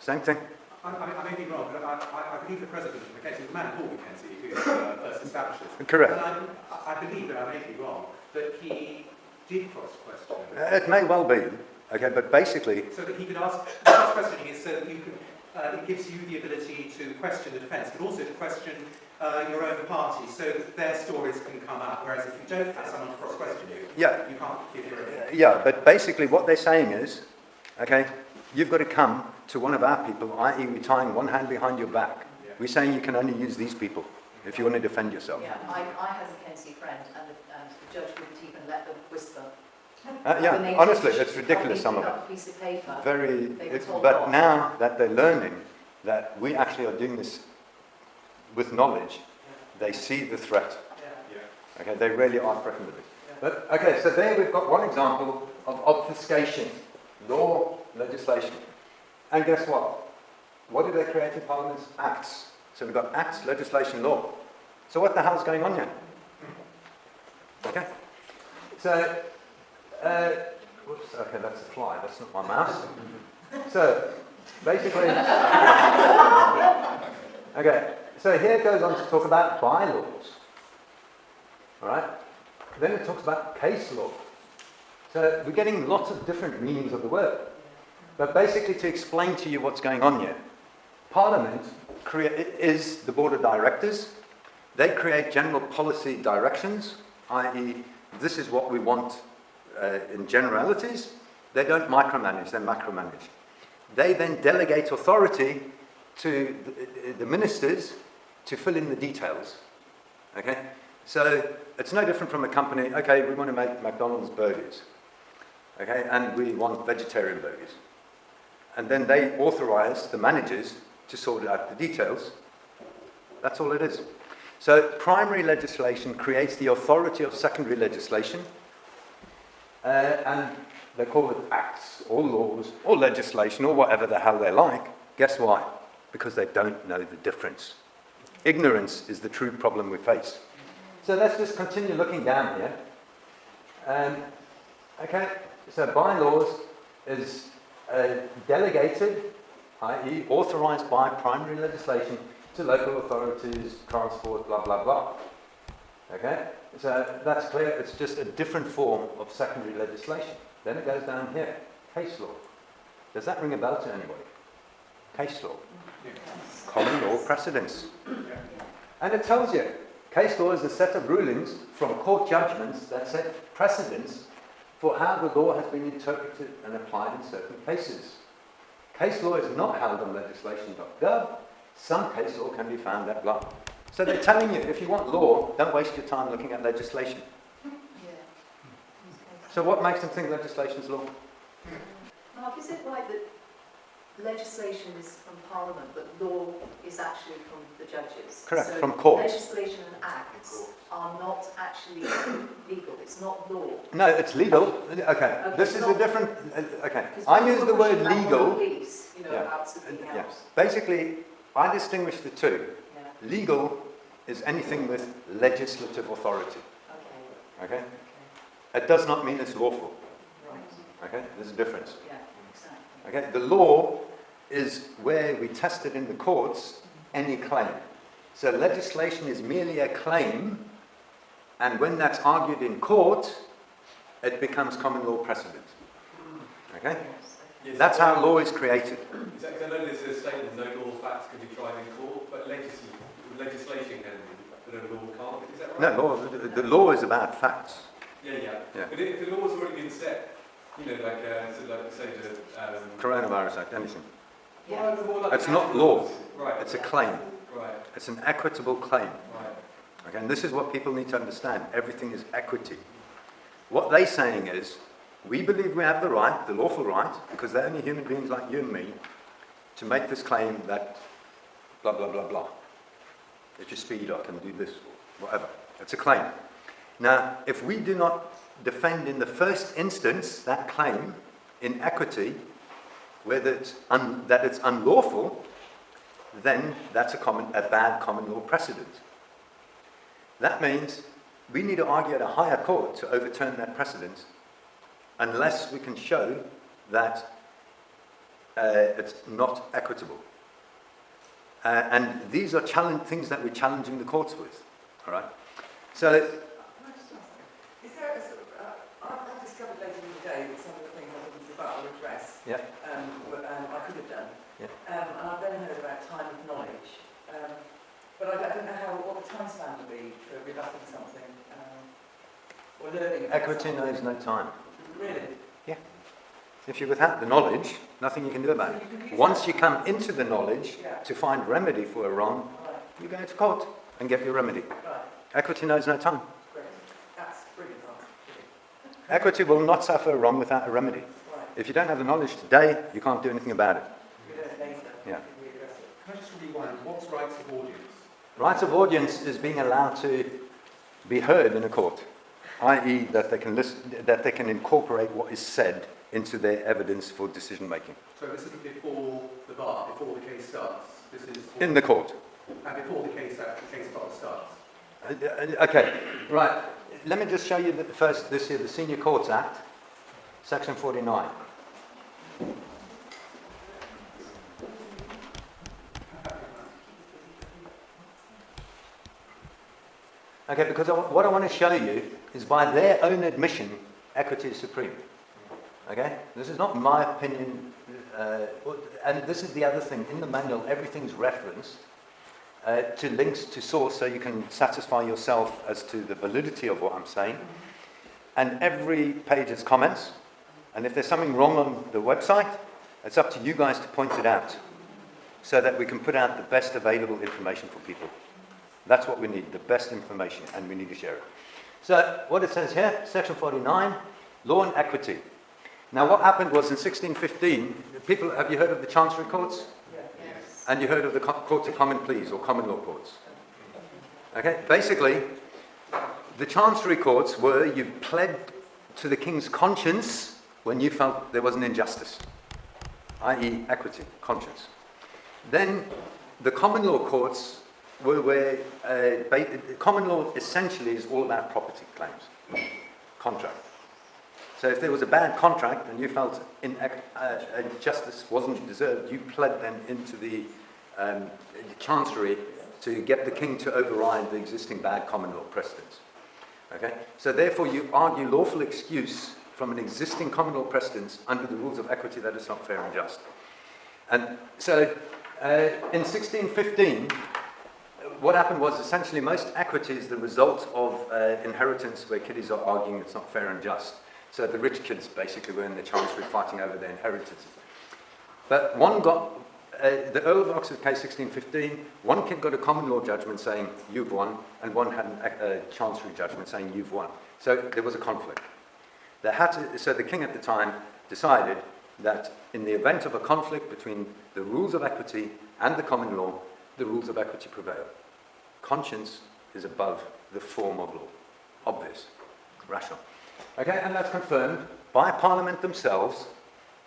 Same thing. I may be wrong, but I believe the president of Mackenzie was a man called Mackenzie who first established this. Correct. And I believe that I may be wrong, that he did cross-question. It may well be, okay, but basically, So that he could ask, cross-questioning is so that you can, it gives you the ability to question the defence, but also to question your own party, so that their stories can come out. Whereas if you don't have someone to cross-question you, yeah, you can't give your own. yeah, but basically what they're saying is, okay, you've got to come to one of our people, i.e. we're tying one hand behind your back. Yeah. We're saying you can only use these people if you want to defend yourself. Yeah, I had a Mackenzie Friend, and the judge wouldn't even let them whisper. Yeah, honestly, it's ridiculous, some of it. A piece of paper. Very, They were told but off. now that they're learning that we actually are doing this with knowledge, they see the threat. Yeah. Okay, they really are threatened with it. But, okay, so there we've got one example of obfuscation, law, legislation. And guess what? What did they create in Parliament? Acts. So we've got acts, legislation, law. So what the hell's going on here? Okay? So, whoops, okay, that's a fly, that's not my mouse. So, basically, okay, so here it goes on to talk about bylaws. All right? Then it talks about case law. So we're getting lots of different meanings of the word. But basically to explain to you what's going on here, Parliament is the board of directors. They create general policy directions, i.e. this is what we want in generalities. They don't micromanage, they macromanage. They then delegate authority to the ministers to fill in the details. Okay? So it's no different from a company, okay, we want to make McDonald's burgers. Okay, and we want vegetarian burgers. And then they authorize the managers to sort out the details. That's all it is. So primary legislation creates the authority of secondary legislation. and they call it acts, or laws, or legislation, or whatever the hell they like. Guess why? Because they don't know the difference. Ignorance is the true problem we face. So let's just continue looking down here. Okay, so bylaws is delegated, i.e. authorised by primary legislation to local authorities, transport, blah, blah, blah. Okay, so that's clear. It's just a different form of secondary legislation. Then it goes down here, case law. Does that ring a bell to anybody? Case law. Common law precedents. And it tells you, case law is a set of rulings from court judgments that set precedents for how the law has been interpreted and applied in certain cases. Case law is not held on legislation.gov. Some case law can be found at blah. So they're telling you, if you want law, don't waste your time looking at legislation. So what makes them think legislation is law? Mark, is it right that legislation is from Parliament, but law is actually from the judges? Correct, so from courts. Legislation and acts are not actually legal. It's not law. No, it's legal. Okay, this is a different... okay, I use the word legal. Police, you know, Yeah. about something else. Yeah. Basically, I distinguish the two. Yeah. Legal is anything with legislative authority. Okay. Okay? It does not mean it's lawful. Right. Okay? There's a difference. Yeah, exactly. Okay? The law is where we test it in the courts, any claim. So legislation is merely a claim, and when that's argued in court, it becomes common law precedent. Okay? Yes, That's how law is created. Exactly. I know there's a statement no law facts can be tried in court, but legislation can be, but a law can't. Is that right? No, the law is about facts. Yeah. Yeah. But if the law's already been set, you know, like say the Coronavirus Act, anything. Yeah. It's not law. Right. It's a claim. Right. It's an equitable claim. Right. Okay, and this is what people need to understand. Everything is equity. What they're saying is, we believe we have the right, the lawful right, because they're only human beings like you and me, to make this claim that blah, blah, blah, blah. If you speed, I can do this, or whatever. It's a claim. Now, if we do not defend in the first instance that claim in equity, whether it's that it's unlawful, then that's a bad common law precedent. That means we need to argue at a higher court to overturn that precedent unless we can show that it's not equitable. And these are things that we're challenging the courts with. All right? So, Can I just ask something? Is there a sort of, I've discovered later in the day that some of the things I didn't about or address, yeah. I could have done. Yeah. And I've then heard about time of knowledge. But I don't know what the time span would be for rebutting something or learning about Equity something. knows no time. Really? If you're without the knowledge, nothing you can do about So it. you can use Once that. you come into the knowledge Yeah. to find remedy for a wrong, Right, you go to court and get your remedy. right, Equity knows no time. great. That's brilliant. Brilliant. Equity will not suffer a wrong without a remedy. Right, If you don't have the knowledge today, you can't do anything about it. we learn it later. Yeah. We address it. Can I just rewind? What's rights of audience? Rights of audience is being allowed to be heard in a court, i.e. that they can listen, that they can incorporate what is said into their evidence for decision making. So this is before the bar, before the case starts. This is In the court. and before the case bar starts. Okay, right. Let me just show you this here, the Senior Courts Act, Section 49. Okay, because what I want to show you is by their own admission, equity is supreme. Okay? This is not my opinion, and this is the other thing. In the manual, everything's referenced to links to source so you can satisfy yourself as to the validity of what I'm saying. And every page has comments. And if there's something wrong on the website, it's up to you guys to point it out so that we can put out the best available information for people. That's what we need, the best information, and we need to share it. So what it says here, Section 49, law and equity. Now what happened was in 1615, people, have you heard of the Chancery Courts? Yes. And you heard of the Courts of Common Pleas or Common Law Courts? Okay, basically, the Chancery Courts were you pled to the king's conscience when you felt there was an injustice, i.e. equity, conscience. Then the common law courts were where, common law essentially is all about property claims, contract. So if there was a bad contract and you felt justice wasn't deserved, you pled then into the chancery to get the king to override the existing bad common law precedents. Okay? So therefore you argue lawful excuse from an existing common law precedence under the rules of equity that is not fair and just. And so in 1615, what happened was essentially most equity is the result of inheritance where kiddies are arguing it's not fair and just. So the rich kids basically were in the chancery fighting over their inheritances. But one got, the Earl of Oxford case 1615, one kid got a common law judgment saying you've won, and one had a chancery judgment saying you've won. So there was a conflict. So the king at the time decided that in the event of a conflict between the rules of equity and the common law, the rules of equity prevail. Conscience is above the form of law. Obvious. Rational. Okay, and that's confirmed by Parliament themselves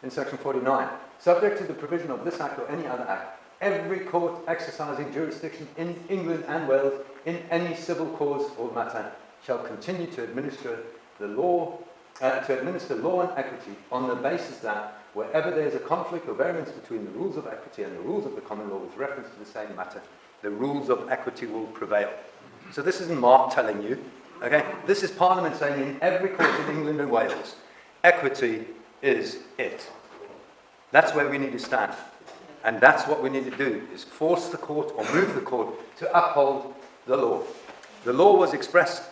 in section 49. Subject to the provision of this act or any other act, every court exercising jurisdiction in England and Wales in any civil cause or matter shall continue to administer the law, law and equity on the basis that wherever there is a conflict or variance between the rules of equity and the rules of the common law with reference to the same matter, the rules of equity will prevail. So this isn't Mark telling you, okay? This is Parliament saying in every court in England and Wales, equity is it. That's where we need to stand. And that's what we need to do, is force the court or move the court to uphold the law. The law was expressed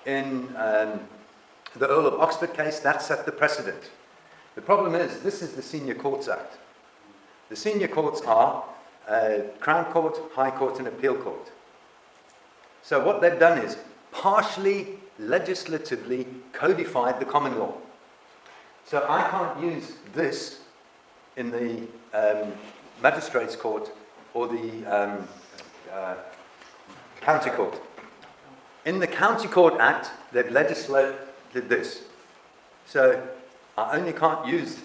in the Earl of Oxford case. That set the precedent. The problem is, this is the Senior Courts Act. The senior courts are Crown Court, High Court and Appeal Court. So what they've done is partially legislatively codified the common law. So I can't use this in the Magistrates Court or the County Court. In the County Court Act, they've legislated this. So I only can't use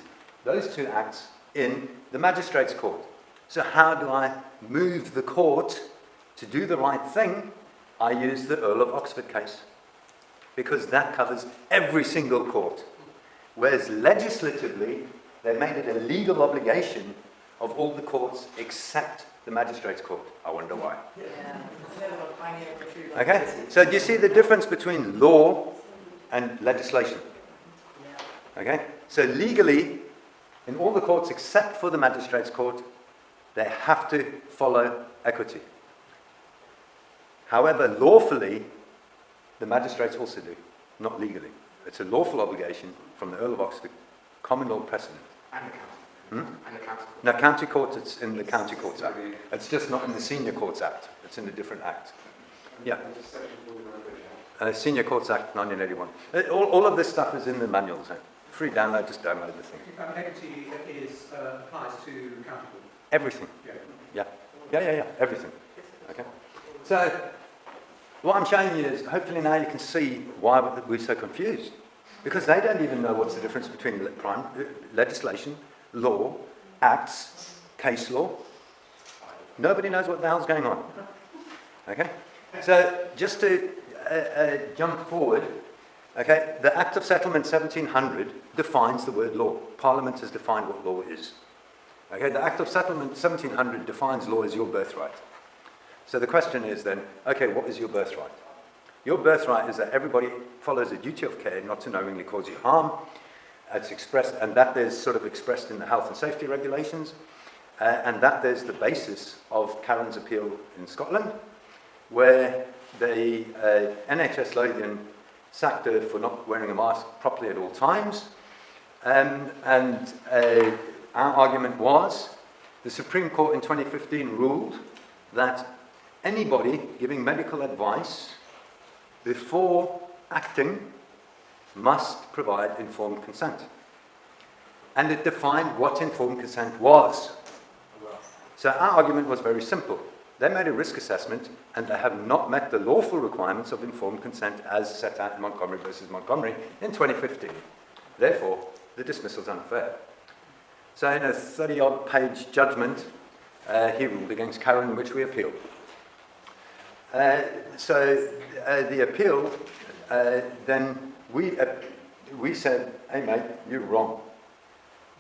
those two acts in the Magistrates Court. So how do I move the court to do the right thing? I use the Earl of Oxford case, because that covers every single court. Whereas legislatively, they made it a legal obligation of all the courts except the Magistrates Court. I wonder why. Okay, so do you see the difference between law and legislation? Okay, so legally, in all the courts except for the Magistrates Court, they have to follow equity. However, lawfully, the magistrates also do, not legally. It's a lawful obligation from the Earl of Oxford, common law precedent. And the county. And the county court. No, County Court, it's in the County Courts Act. It's just not in the Senior Courts Act. It's in a different act. Yeah. Senior Courts Act, 1981. All of this stuff is in the manuals. Free download, just download the thing. Equity applies to county court. Everything. Yeah, everything. Okay. So, what I'm showing you is, hopefully now you can see why we're so confused. Because they don't even know what's the difference between legislation, law, acts, case law. Nobody knows what the hell's going on. Okay? So, just to jump forward, okay, the Act of Settlement 1700 defines the word law. Parliament has defined what law is. Okay, the Act of Settlement 1700 defines law as your birthright. So the question is then, okay, what is your birthright? Your birthright is that everybody follows a duty of care not to knowingly cause you harm. It's expressed, and that there's sort of expressed in the health and safety regulations, and that there's the basis of Karen's appeal in Scotland, where the NHS Lothian sacked her for not wearing a mask properly at all times, and our argument was the Supreme Court in 2015 ruled that anybody giving medical advice before acting must provide informed consent. And it defined what informed consent was. So our argument was very simple, They made a risk assessment, and they have not met the lawful requirements of informed consent as set out in Montgomery versus Montgomery in 2015. Therefore, the dismissal is unfair. So in a 30-odd page judgment, he ruled against Karen, which we appealed. The appeal, then we said, hey mate, you're wrong.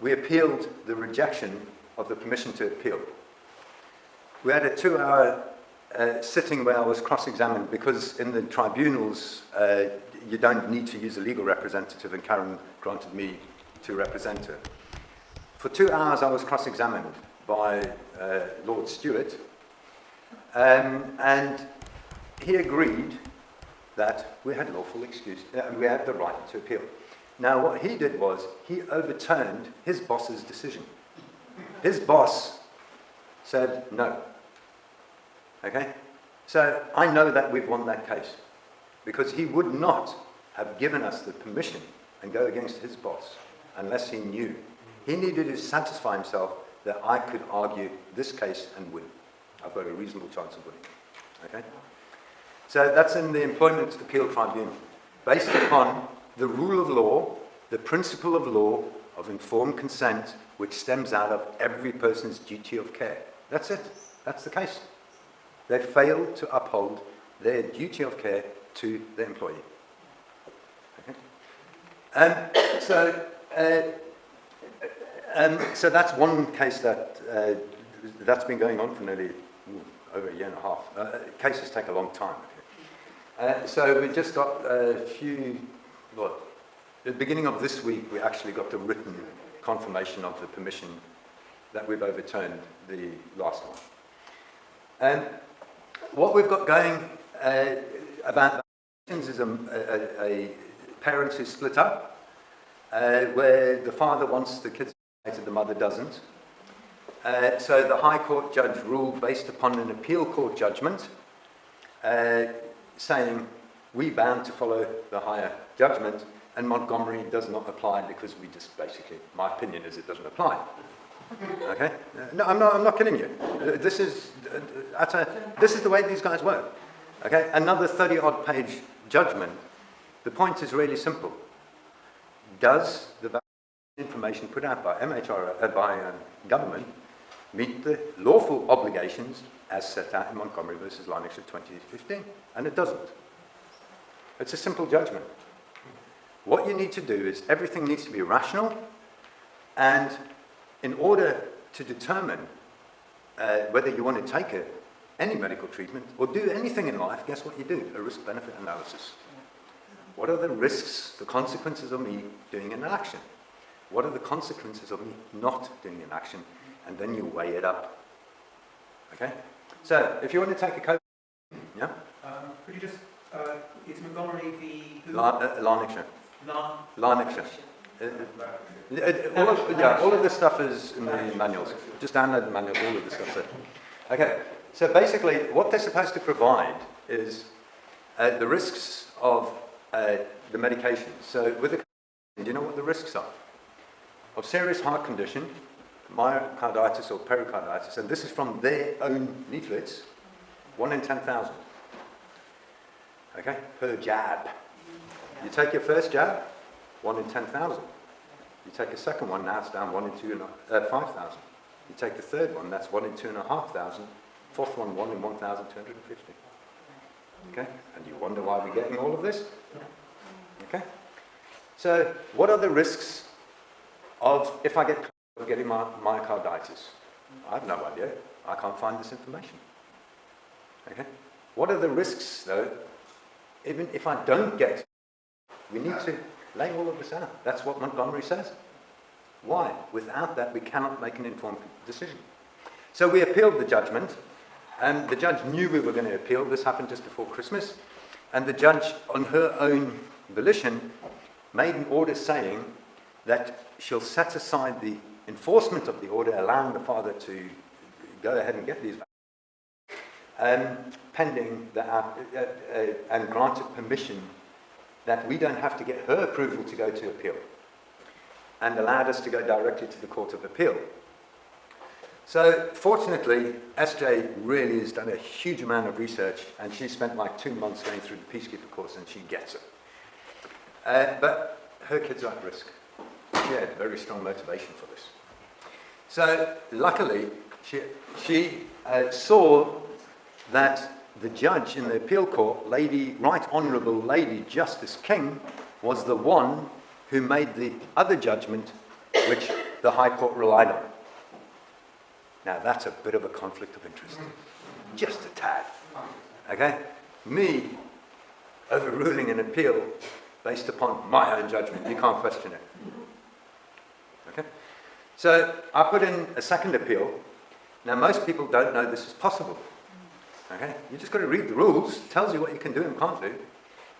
We appealed the rejection of the permission to appeal. We had a 2-hour sitting where I was cross-examined, because in the tribunals you don't need to use a legal representative, and Karen granted me to represent her. For 2 hours I was cross-examined by Lord Stewart, and he agreed that we had lawful excuse, we had the right to appeal. Now what he did was, he overturned his boss's decision. His boss said no. Okay? So I know that we've won that case, because he would not have given us the permission and go against his boss unless he knew. He needed to satisfy himself that I could argue this case and win. I've got a reasonable chance of winning. Okay? So that's in the Employment Appeal Tribunal, based upon the rule of law, the principle of law of informed consent, which stems out of every person's duty of care. That's it. That's the case. They failed to uphold their duty of care to the employee. Okay? So that's one case that's been going on for nearly over a year and a half. Cases take a long time. So we just got a few, well, at the beginning of this week, we actually got the written confirmation of the permission that we've overturned the last one. And what we've got going about is a parents who split up, where the father wants the kids vaccinated, the mother doesn't. So the High Court judge ruled based upon an appeal court judgment, saying we bound to follow the higher judgment, and Montgomery does not apply, because we just basically, my opinion is it doesn't apply. Okay? No, I'm not kidding you. This is the way these guys work. Okay? Another 30-odd page judgment. The point is really simple. Does the information put out by government meet the lawful obligations as set out in Montgomery versus Lanarkshire 2015? And it doesn't. It's a simple judgment. What you need to do is, everything needs to be rational, and in order to determine whether you want to take any medical treatment or do anything in life, guess what you do? A risk-benefit analysis. What are the risks, the consequences of me doing an action? What are the consequences of me not doing an action? And then you weigh it up. Okay? So, if you want to take a COVID, yeah? Could you just, it's Montgomery v. who? Lanarkshire. Lanarkshire. Lanarkshire. All of this stuff is in the manuals. Just download the manual, all of the stuff's there. Okay, so basically what they're supposed to provide is the risks of the medication. So with do you know what the risks are? Of serious heart condition, myocarditis or pericarditis, and this is from their own leaflets, 1 in 10,000. Okay, per jab. You take your first jab, 1 in 10,000. You take a second one, now it's down 1 in 5,000. You take the third one, that's 1 in 2,500. Fourth one, 1 in 1,250. Okay, and you wonder why we're getting all of this? Okay, so what are the risks of if I get getting myocarditis? I have no idea. I can't find this information. Okay, what are the risks though? Even if I don't get, we need to lay all of this out. That's what Montgomery says. Why? Without that, we cannot make an informed decision. So we appealed the judgment, and the judge knew we were going to appeal. This happened just before Christmas. And the judge, on her own volition, made an order saying that she'll set aside the enforcement of the order, allowing the father to go ahead and get these pending and granted permission that we don't have to get her approval to go to appeal, and allowed us to go directly to the Court of Appeal. So fortunately, SJ really has done a huge amount of research, and she spent like 2 months going through the Peacekeeper course, and she gets it. But her kids are at risk. She had very strong motivation for this. So luckily, she saw that the judge in the appeal court, Right Honourable Lady Justice King, was the one who made the other judgment which the High Court relied on. Now that's a bit of a conflict of interest. Just a tad. Okay? Me overruling an appeal based upon my own judgment. You can't question it. Okay? So I put in a second appeal. Now most people don't know this is possible. Okay? You just got to read the rules. It tells you what you can do and can't do.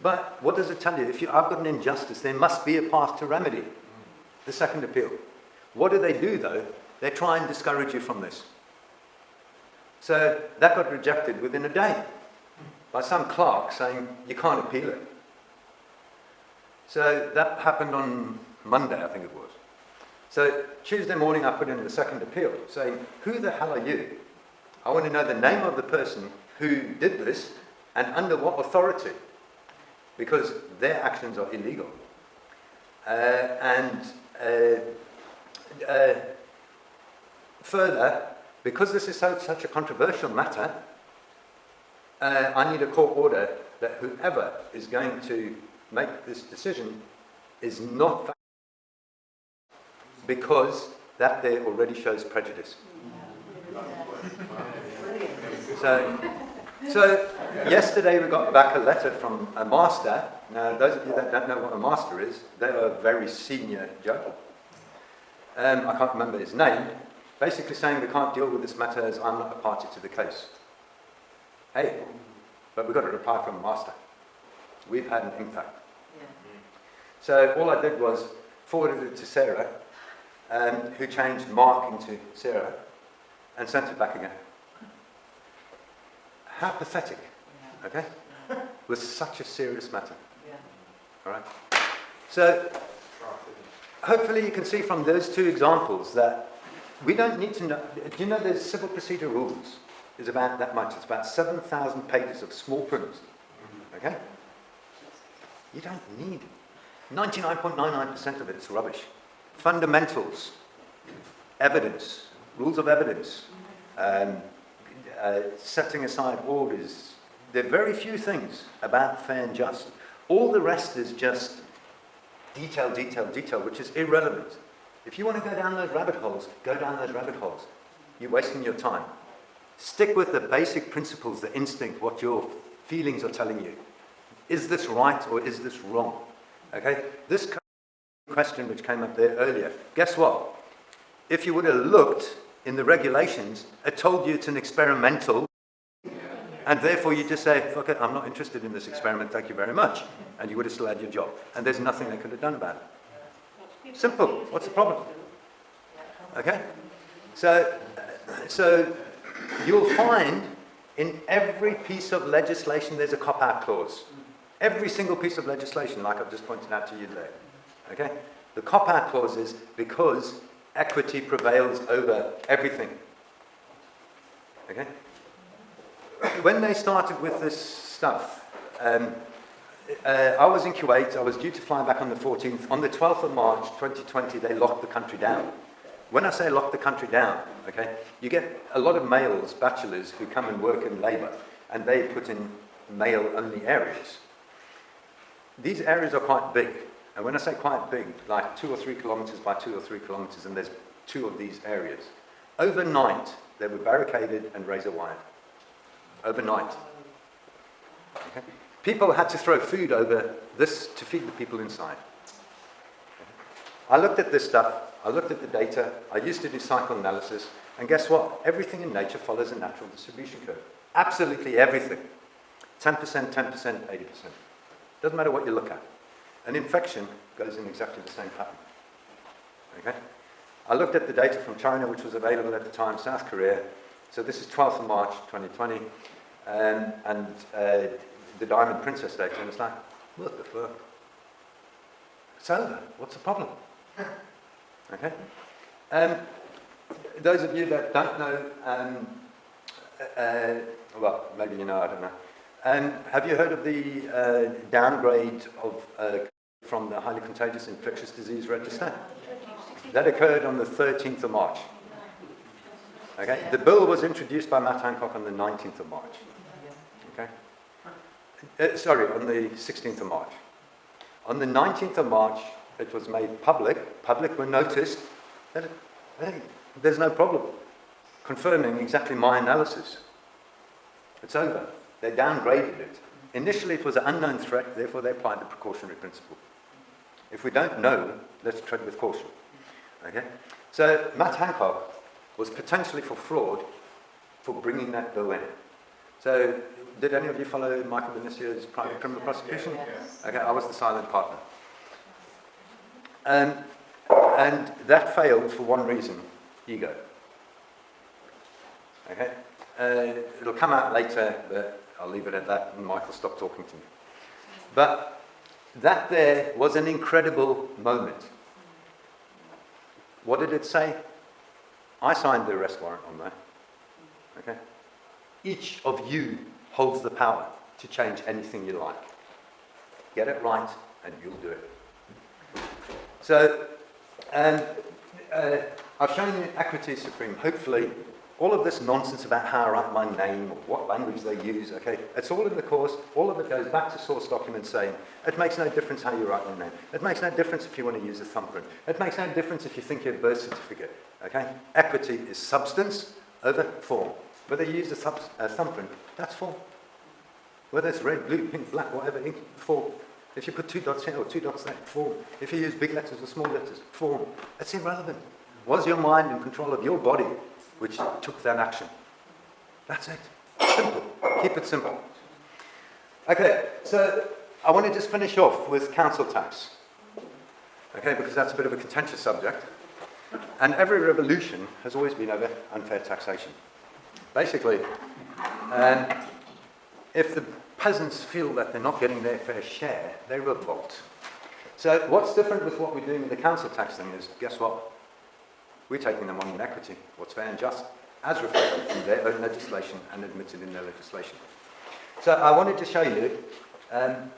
But what does it tell you? If I've got an injustice, there must be a path to remedy. The second appeal. What do though? They try and discourage you from this. So that got rejected within a day by some clerk saying you can't appeal it. So that happened on Monday, I think it was. So Tuesday morning I put in the second appeal saying, who the hell are you? I want to know the name of the person who did this and under what authority, because their actions are illegal. Further, because this is such a controversial matter, I need a court order that whoever is going to make this decision is not, because that there already shows prejudice. So yesterday we got back a letter from a master. Now, those of you that don't know what a master is, they're a very senior judge. I can't remember his name. Basically saying we can't deal with this matter as I'm not a party to the case. Hey, but we got a reply from the master. We've had an impact. Yeah. So all I did was forwarded it to Sarah, who changed Mark into Sarah, and sent it back again. How pathetic, okay? With such a serious matter. All right? So hopefully you can see from those two examples that we don't need to know. Do you know the civil procedure rules is about that much? It's about 7,000 pages of small print. Okay? You don't need 99.99% of it is rubbish. Fundamentals, evidence, rules of evidence, setting aside orders. There are very few things about fair and just. All the rest is just detail, which is irrelevant. If you want to go down those rabbit holes, go down those rabbit holes. You're wasting your time. Stick with the basic principles, the instinct, what your feelings are telling you. Is this right or is this wrong? Okay? This question which came up there earlier, guess what? If you would have looked in the regulations, it told you it's an experimental, and therefore you just say, fuck it, I'm not interested in this experiment, thank you very much. And you would have still had your job. And there's nothing they could have done about it. Simple. What's the problem? Okay? So you'll find in every piece of legislation there's a cop-out clause. Every single piece of legislation, like I've just pointed out to you there. Okay? The cop-out clause is because equity prevails over everything. Okay? When they started with this stuff, I was in Kuwait. I was due to fly back on the 14th. On the 12th of March 2020, they locked the country down. When I say lock the country down, okay, you get a lot of males, bachelors, who come and work in labour, and they put in male-only areas. These areas are quite big, and when I say quite big, like 2 or 3 kilometres by 2 or 3 kilometres, and there's 2 of these areas. Overnight, they were barricaded and razor-wired. Overnight. Okay? People had to throw food over this to feed the people inside. I looked at this stuff, I looked at the data, I used to do cycle analysis, and guess what? Everything in nature follows a natural distribution curve. Absolutely everything. 10%, 10%, 80%. Doesn't matter what you look at. An infection goes in exactly the same pattern. Okay? I looked at the data from China, which was available at the time, South Korea. So this is 12th of March 2020, and the Diamond Princess data, and it's like, what the fuck? It's over. What's the problem? Okay? those of you that don't know, well, maybe you know, I don't know. Have you heard of the downgrade of from the highly contagious infectious disease register? That occurred on the 13th of March. Okay, the bill was introduced by Matt Hancock on the 19th of March. Okay, sorry, on the 16th of March. On the 19th of March, it was made public. Public were noticed that there's no problem, confirming exactly my analysis. It's over. They downgraded it. Initially, it was an unknown threat, therefore they applied the precautionary principle. If we don't know, let's tread with caution. Okay? So Matt Hancock was potentially for fraud for bringing that bill in. So did any of you follow Michael Benicio's private criminal prosecution? Yes. Okay, I was the silent partner. And that failed for one reason, ego. Okay? It'll come out later, but I'll leave it at that, and Michael stopped talking to me. But that there was an incredible moment. What did it say? I signed the arrest warrant on that. Okay? Each of you holds the power to change anything you like. Get it right, and you'll do it. So, I've shown you equity is supreme. Hopefully, all of this nonsense about how I write my name or what language they use, okay, it's all in the course. All of it goes back to source documents saying, it makes no difference how you write your name. It makes no difference if you want to use a thumbprint. It makes no difference if you think your birth certificate, okay? Equity is substance over form. Whether you use a thumbprint, that's form. Whether it's red, blue, pink, black, whatever, ink, form. If you put 2 dots here or 2 dots there, form. If you use big letters or small letters, form. It's irrelevant. Was your mind in control of your body which took that action? That's it. Simple. Keep it simple. Okay, so I want to just finish off with council tax. Okay, because that's a bit of a contentious subject. And every revolution has always been over unfair taxation. Basically, if the peasants feel that they're not getting their fair share, they revolt. So what's different with what we're doing with the council tax thing is, guess what? We're taking them on in equity, what's fair and just, as reflected in their own legislation and admitted in their legislation. So I wanted to show you a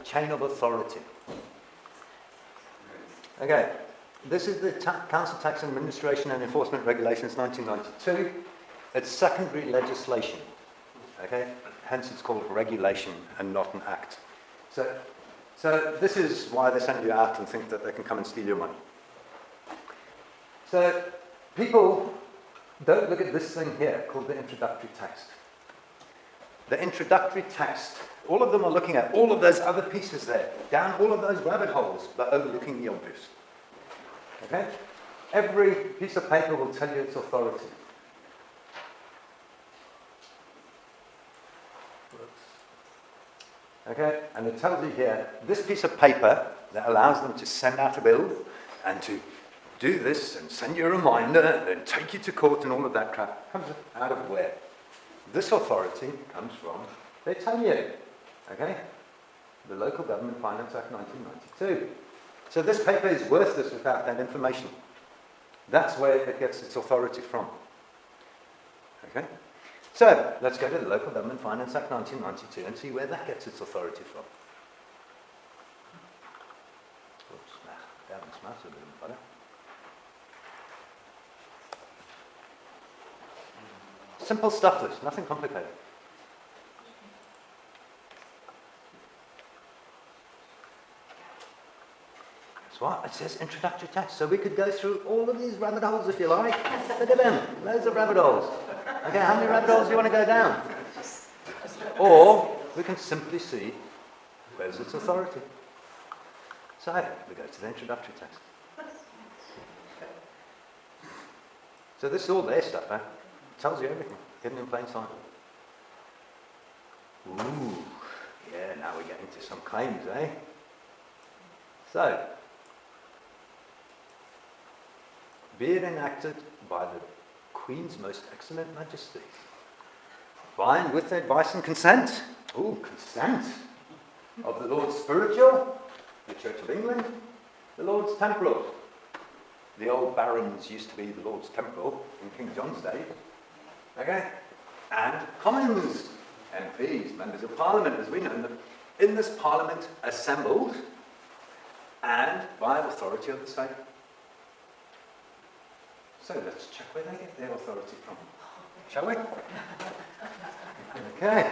chain of authority. Okay, this is the Council Tax Administration and Enforcement Regulations 1992. It's secondary legislation, okay? Hence it's called regulation and not an act. So this is why they send you out and think that they can come and steal your money. So people don't look at this thing here called the introductory text. The introductory text, all of them are looking at all of those other pieces there, down all of those rabbit holes, but overlooking the obvious. Okay? Every piece of paper will tell you its authority. Okay, and it tells you here, this piece of paper that allows them to send out a bill and to do this and send you a reminder and take you to court and all of that crap comes out of where? This authority comes from, they tell you, okay, the Local Government Finance Act 1992. So this paper is worthless without that information. That's where it gets its authority from. Okay? So, let's go to the Local Government Finance Act 1992 and see where that gets its authority from. Oops, that smells a bit better. Simple stuff, this, nothing complicated. That's what it says, introductory text. So we could go through all of these rabbit holes if you like. Look at them, loads of rabbit holes. Okay, how many rabbit holes do you want to go down? Or we can simply see where's its authority. So we go to the introductory text. So this is all their stuff, huh? It tells you everything, hidden in plain sight. Ooh, yeah, now we're getting to some claims, eh? So, be it enacted by the Queen's most excellent Majesty, by and with the advice and consent, consent of the Lord Spiritual, the Church of England, the Lords Temporal. The old barons used to be the Lords Temporal in King John's day. Okay? And Commons, MPs, members of Parliament, as we know them, in this Parliament assembled and by authority of the state. So let's check where they get their authority from, shall we? Okay,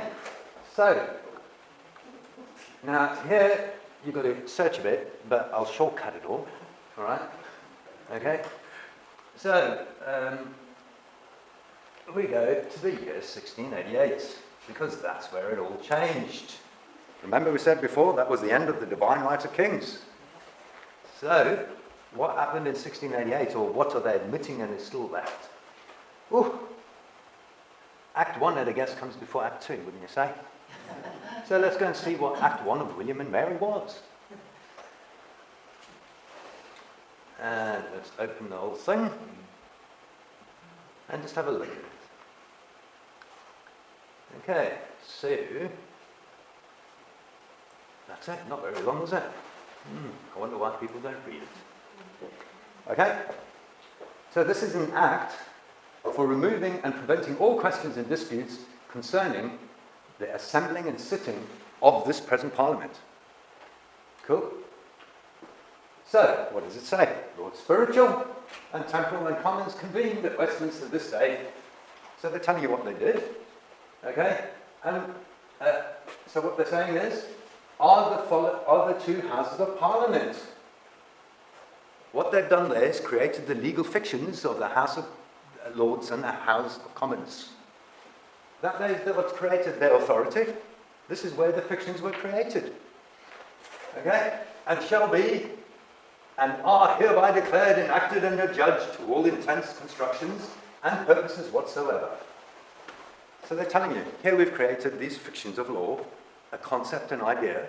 so now here you've got to search a bit, but I'll shortcut it all right? Okay, so we go to the year 1688, because that's where it all changed. Remember we said before, that was the end of the divine right of kings. So, what happened in 1688, or what are they admitting and is still left? Ooh, Act 1, I guess, comes before Act 2, wouldn't you say? So let's go and see what Act 1 of William and Mary was. And let's open the whole thing and just have a look at it. Okay, so that's it, not very long, is it? I wonder why people don't read it. Okay, so this is an act for removing and preventing all questions and disputes concerning the assembling and sitting of this present Parliament. Cool? So, what does it say? Lord Spiritual and Temporal and Commons convened at Westminster this day. So they're telling you what they did. Okay? And so what they're saying is, are the two houses of Parliament. What they've done there is created the legal fictions of the House of Lords and the House of Commons. That's what's created their authority. This is where the fictions were created. Okay? And shall be and are hereby declared, enacted and adjudged to all intents, constructions and purposes whatsoever. So they're telling you, here we've created these fictions of law, a concept, an idea,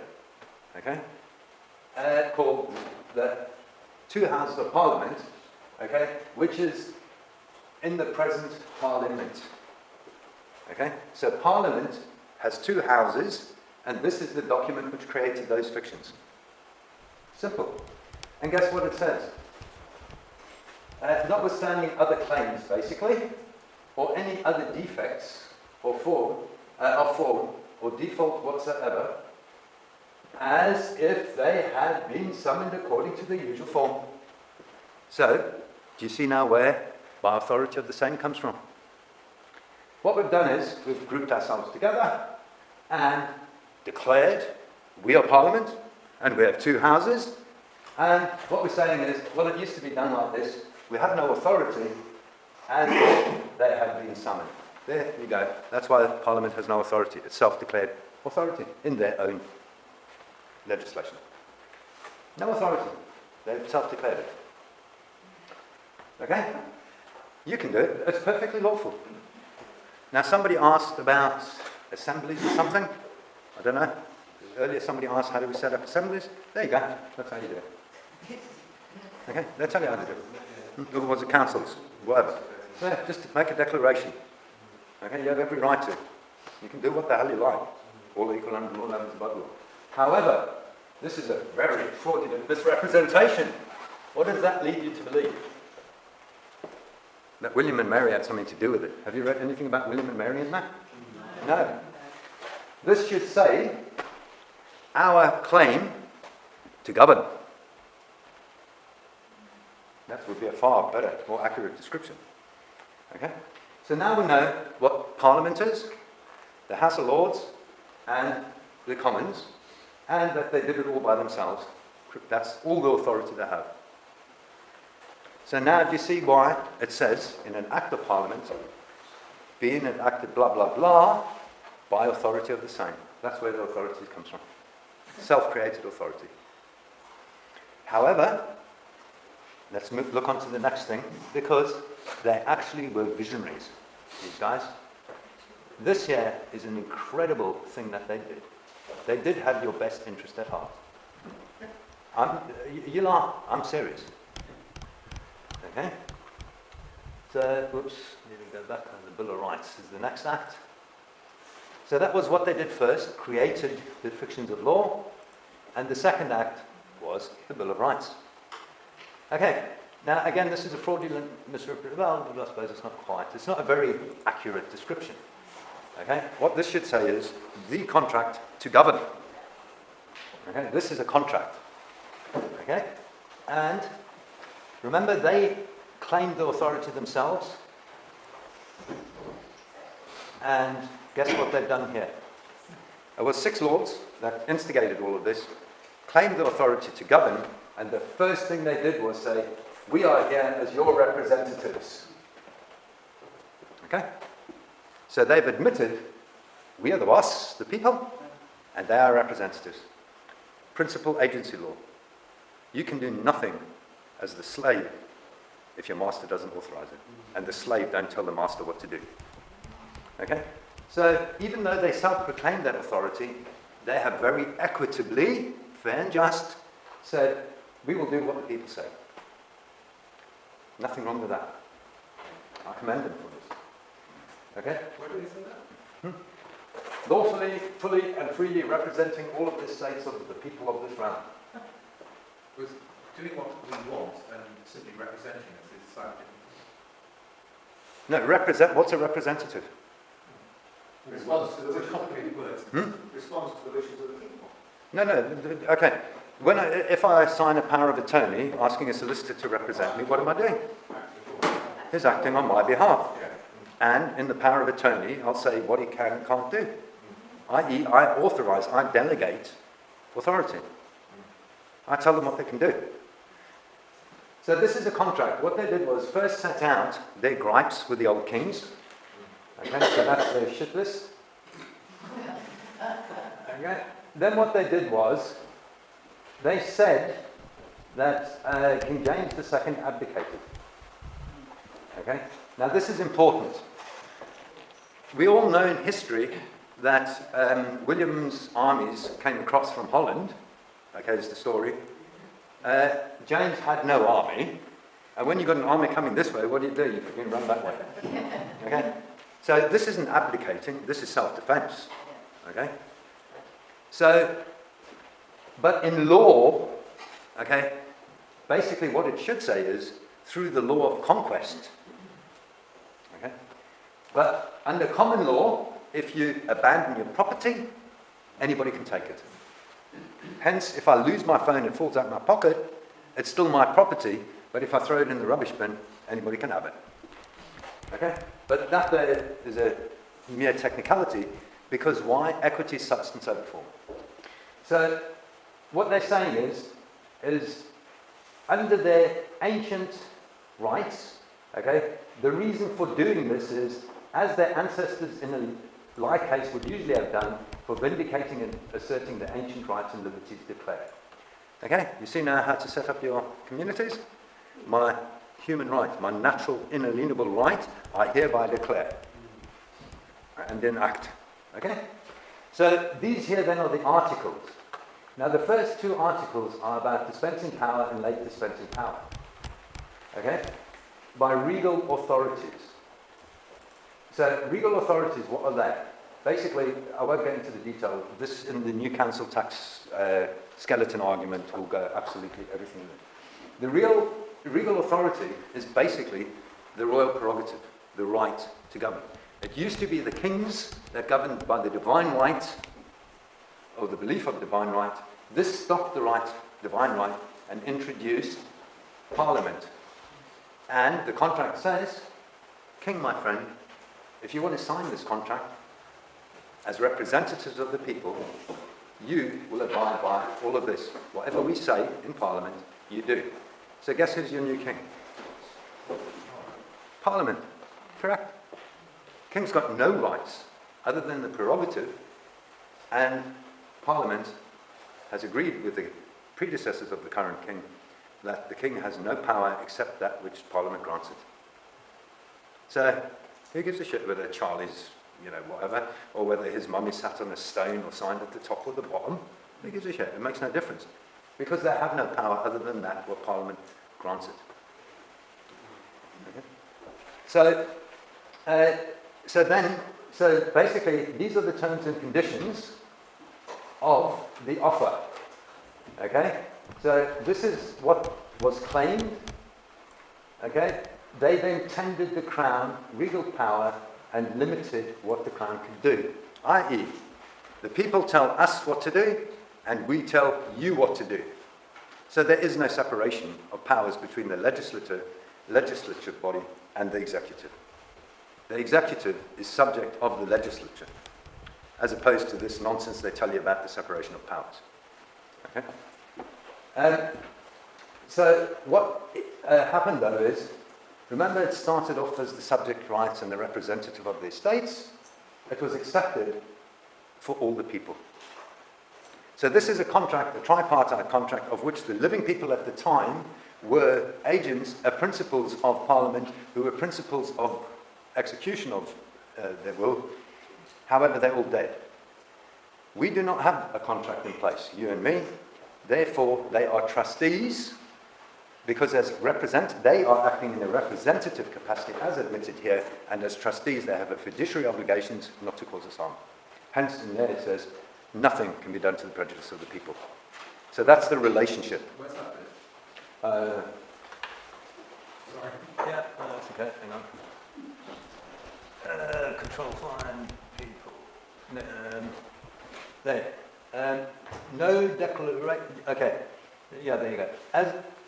okay, called the two houses of Parliament, okay, which is in the present Parliament. Okay, so Parliament has two houses, and this is the document which created those fictions. Simple. And guess what it says? Notwithstanding other claims, basically, or any other defects or form or default whatsoever, as if they had been summoned according to the usual form. So, do you see now where by authority of the same comes from? What we've done is we've grouped ourselves together and declared we are Parliament and we have two houses. And what we're saying is, well, it used to be done like this. We have no authority, and they have been summoned. There you go. That's why Parliament has no authority. It's self-declared authority in their own legislation. No authority. They've self-declared it. Okay? You can do it. It's perfectly lawful. Now, somebody asked about assemblies or something. I don't know. Earlier somebody asked, how do we set up assemblies? There you go. That's how you do it. Okay? They'll tell you how to do it. Or was it councils? Whatever. So, yeah, just make a declaration. Okay? You have every right to. You can do what the hell you like. All equal under law, none is above law. However, this is a very fraudulent misrepresentation. What does that lead you to believe? That William and Mary had something to do with it. Have you read anything about William and Mary in that? No. This should say, our claim to govern. That would be a far better, more accurate description. Okay? So now we know what Parliament is, the House of Lords, and the Commons, and that they did it all by themselves. That's all the authority they have. So now do you see why it says in an Act of Parliament, being enacted blah blah blah, by authority of the same. That's where the authority comes from. Self-created authority. However, let's look on to the next thing, because they actually were visionaries, these guys. This here is an incredible thing that they did. They did have your best interest at heart. You laugh, I'm serious. Okay? So, whoops, need to go back on the Bill of Rights is the next act. So that was what they did first, created the fictions of law, and the second act was the Bill of Rights. Okay, now again, this is a fraudulent misrepresentation. Well, I suppose it's not quite. It's not a very accurate description. Okay, what this should say is the contract to govern. Okay, this is a contract. Okay, and remember, they claimed the authority themselves. And guess what they've done here? There were 6 lords that instigated all of this, claimed the authority to govern, and the first thing they did was say, we are here as your representatives. Okay? So they've admitted, we are the boss, the people, and they are representatives. Principal agency law. You can do nothing as the slave if your master doesn't authorize it, and the slave don't tell the master what to do. Okay? So even though they self-proclaim that authority, they have very equitably, fair and just, said, we will do what the people say. Nothing wrong with that. I commend them for this. Okay? Where do they say that? Lawfully, fully, and freely representing all of the states of the people of this realm. Was doing what we want and simply representing us is slightly No, what's a representative? Response to the It's a wishes. complicated word. Response to the wishes of the people. No, okay. If I sign a power of attorney asking a solicitor to represent me, what am I doing? He's acting on my behalf. And in the power of attorney, I'll say what he can and can't do. I.e., I authorize, I delegate authority. I tell them what they can do. So this is a contract. What they did was first set out their gripes with the old kings. Okay, so that's their shit list. Okay. Then what they did was, they said that King James II abdicated. Okay. Now this is important. We all know in history that William's armies came across from Holland. Okay, is the story. James had no army, and when you've got an army coming this way, what do? You can run that way. Okay. So this isn't abdicating, this is self-defense. Okay? So, but in law, okay, basically what it should say is, through the law of conquest. Okay? But under common law, if you abandon your property, anybody can take it. Hence, if I lose my phone and it falls out of my pocket, it's still my property, but if I throw it in the rubbish bin, anybody can have it. Okay? But that there is a mere technicality, because why? Equity, substance over form. So what they're saying is under their ancient rights, okay, the reason for doing this is, as their ancestors in a like case would usually have done, for vindicating and asserting the ancient rights and liberties declared. Okay, you see now how to set up your communities? My human right, my natural inalienable right, I hereby declare and enact. Okay? So these here then are the articles. Now the first 2 articles are about dispensing power and late dispensing power. Okay? By regal authorities. So regal authorities, what are they? Basically, I won't get into the detail. This in the new council tax skeleton argument will go absolutely everything in it. The regal authority is basically the royal prerogative, the right to govern. It used to be the kings that governed by the divine right, or the belief of divine right. This stopped the divine right, and introduced parliament. And the contract says, King, my friend, if you want to sign this contract, as representatives of the people, you will abide by all of this. Whatever we say in Parliament, you do. So guess who's your new king? Parliament. Correct. King's got no rights other than the prerogative, and Parliament has agreed with the predecessors of the current king that the king has no power except that which Parliament grants it. So who gives a shit whether Charlie's, whatever, or whether his mummy sat on a stone or signed at the top or the bottom? Who gives a shit? It makes no difference. Because they have no power other than that what Parliament grants it. Okay? So basically, these are the terms and conditions of the offer. Okay? So this is what was claimed. Okay? They then tendered the crown regal power and limited what the crown could do. I.e., the people tell us what to do, and we tell you what to do. So there is no separation of powers between the legislature body and the executive. The executive is subject of the legislature, as opposed to this nonsense they tell you about the separation of powers. Okay? So what happened, though, is, remember, it started off as the subject rights and the representative of the estates. It was accepted for all the people. So this is a contract, a tripartite contract, of which the living people at the time were agents, principals of Parliament, who were principals of execution of their will. However, they're all dead. We do not have a contract in place, you and me. Therefore, they are trustees, because they are acting in a representative capacity, as admitted here, and as trustees, they have a fiduciary obligations not to cause us harm. Hence, in there it says, nothing can be done to the prejudice of the people. So that's the relationship. Where's that bit? Sorry. Yeah, that's okay, hang on. Control find people. There. No declaration. Okay, yeah, there you go.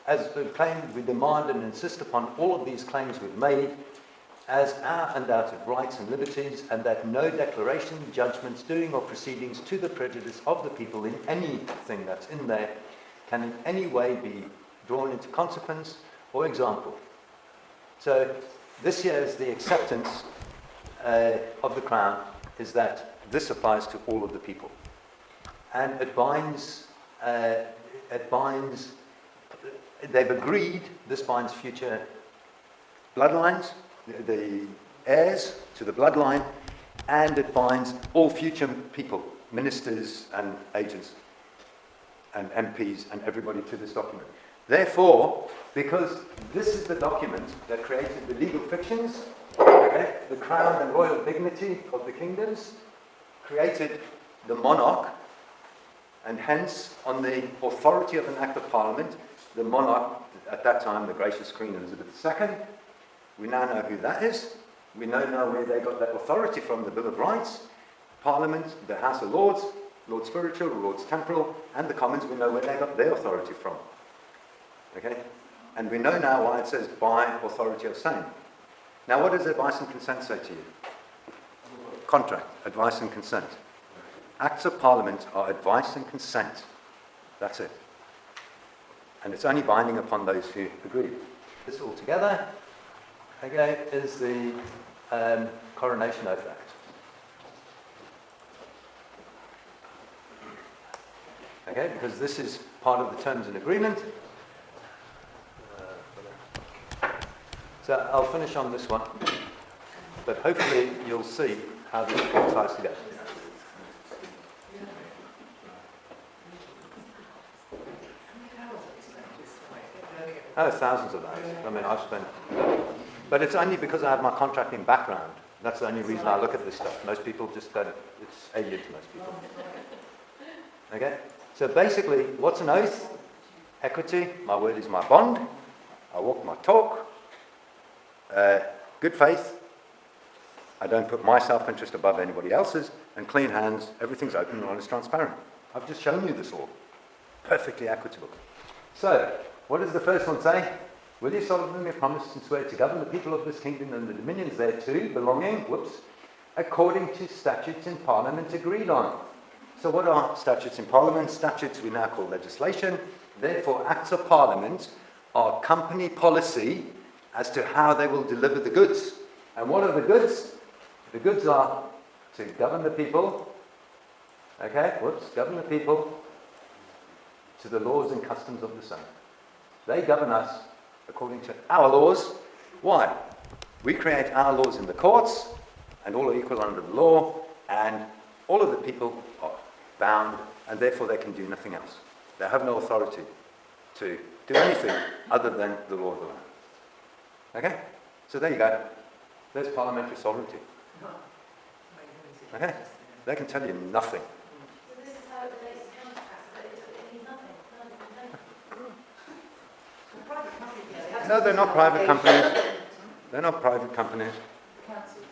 As the claim, we demand and insist upon all of these claims we've made as our undoubted rights and liberties, and that no declaration, judgments, doing or proceedings to the prejudice of the people in anything that's in there can in any way be drawn into consequence or example. So this here is the acceptance of the Crown, is that this applies to all of the people. And it binds, they've agreed, this binds future bloodlines, the heirs to the bloodline, and it binds all future people, ministers and agents and MPs and everybody to this document. Therefore, because this is the document that created the legal fictions, okay, the crown and royal dignity of the kingdoms, created the monarch, and hence, on the authority of an Act of Parliament, the monarch, at that time, the gracious Queen Elizabeth II, we now know who that is. We know now where they got that authority from, the Bill of Rights. Parliament, the House of Lords, Lords Spiritual, Lords Temporal, and the Commons, we know where they got their authority from. Okay? And we know now why it says by authority of same. Now, what does advice and consent say to you? Contract, advice and consent. Acts of Parliament are advice and consent. That's it. And it's only binding upon those who agree. This all together, okay, is the Coronation Oath Act. Okay, because this is part of the terms and agreement. So I'll finish on this one, but hopefully you'll see how this all ties together. Oh, thousands of hours. I mean, I've spent... But it's only because I have my contracting background. That's the only reason I look at this stuff. Most people just don't... It's alien to most people. Okay? So basically, what's an oath? Equity. My word is my bond. I walk my talk. Good faith. I don't put my self-interest above anybody else's. And clean hands. Everything's open and honest, transparent. I've just shown you this all. Perfectly equitable. So... what does the first one say? Will you solemnly promise and swear to govern the people of this kingdom and the dominions thereto belonging, according to statutes in Parliament agreed on? So what are statutes in Parliament? Statutes we now call legislation. Therefore, Acts of Parliament are company policy as to how they will deliver the goods. And what are the goods? The goods are to govern the people, govern the people to the laws and customs of the same. They govern us according to our laws. Why? We create our laws in the courts, and all are equal under the law, and all of the people are bound, and therefore they can do nothing else. They have no authority to do anything other than the law of the land. Okay? So there you go. There's parliamentary sovereignty. Okay? They can tell you nothing. So this is how it relates to counterpacts, but it means nothing. No, they're not private companies. They're not private companies. Councils.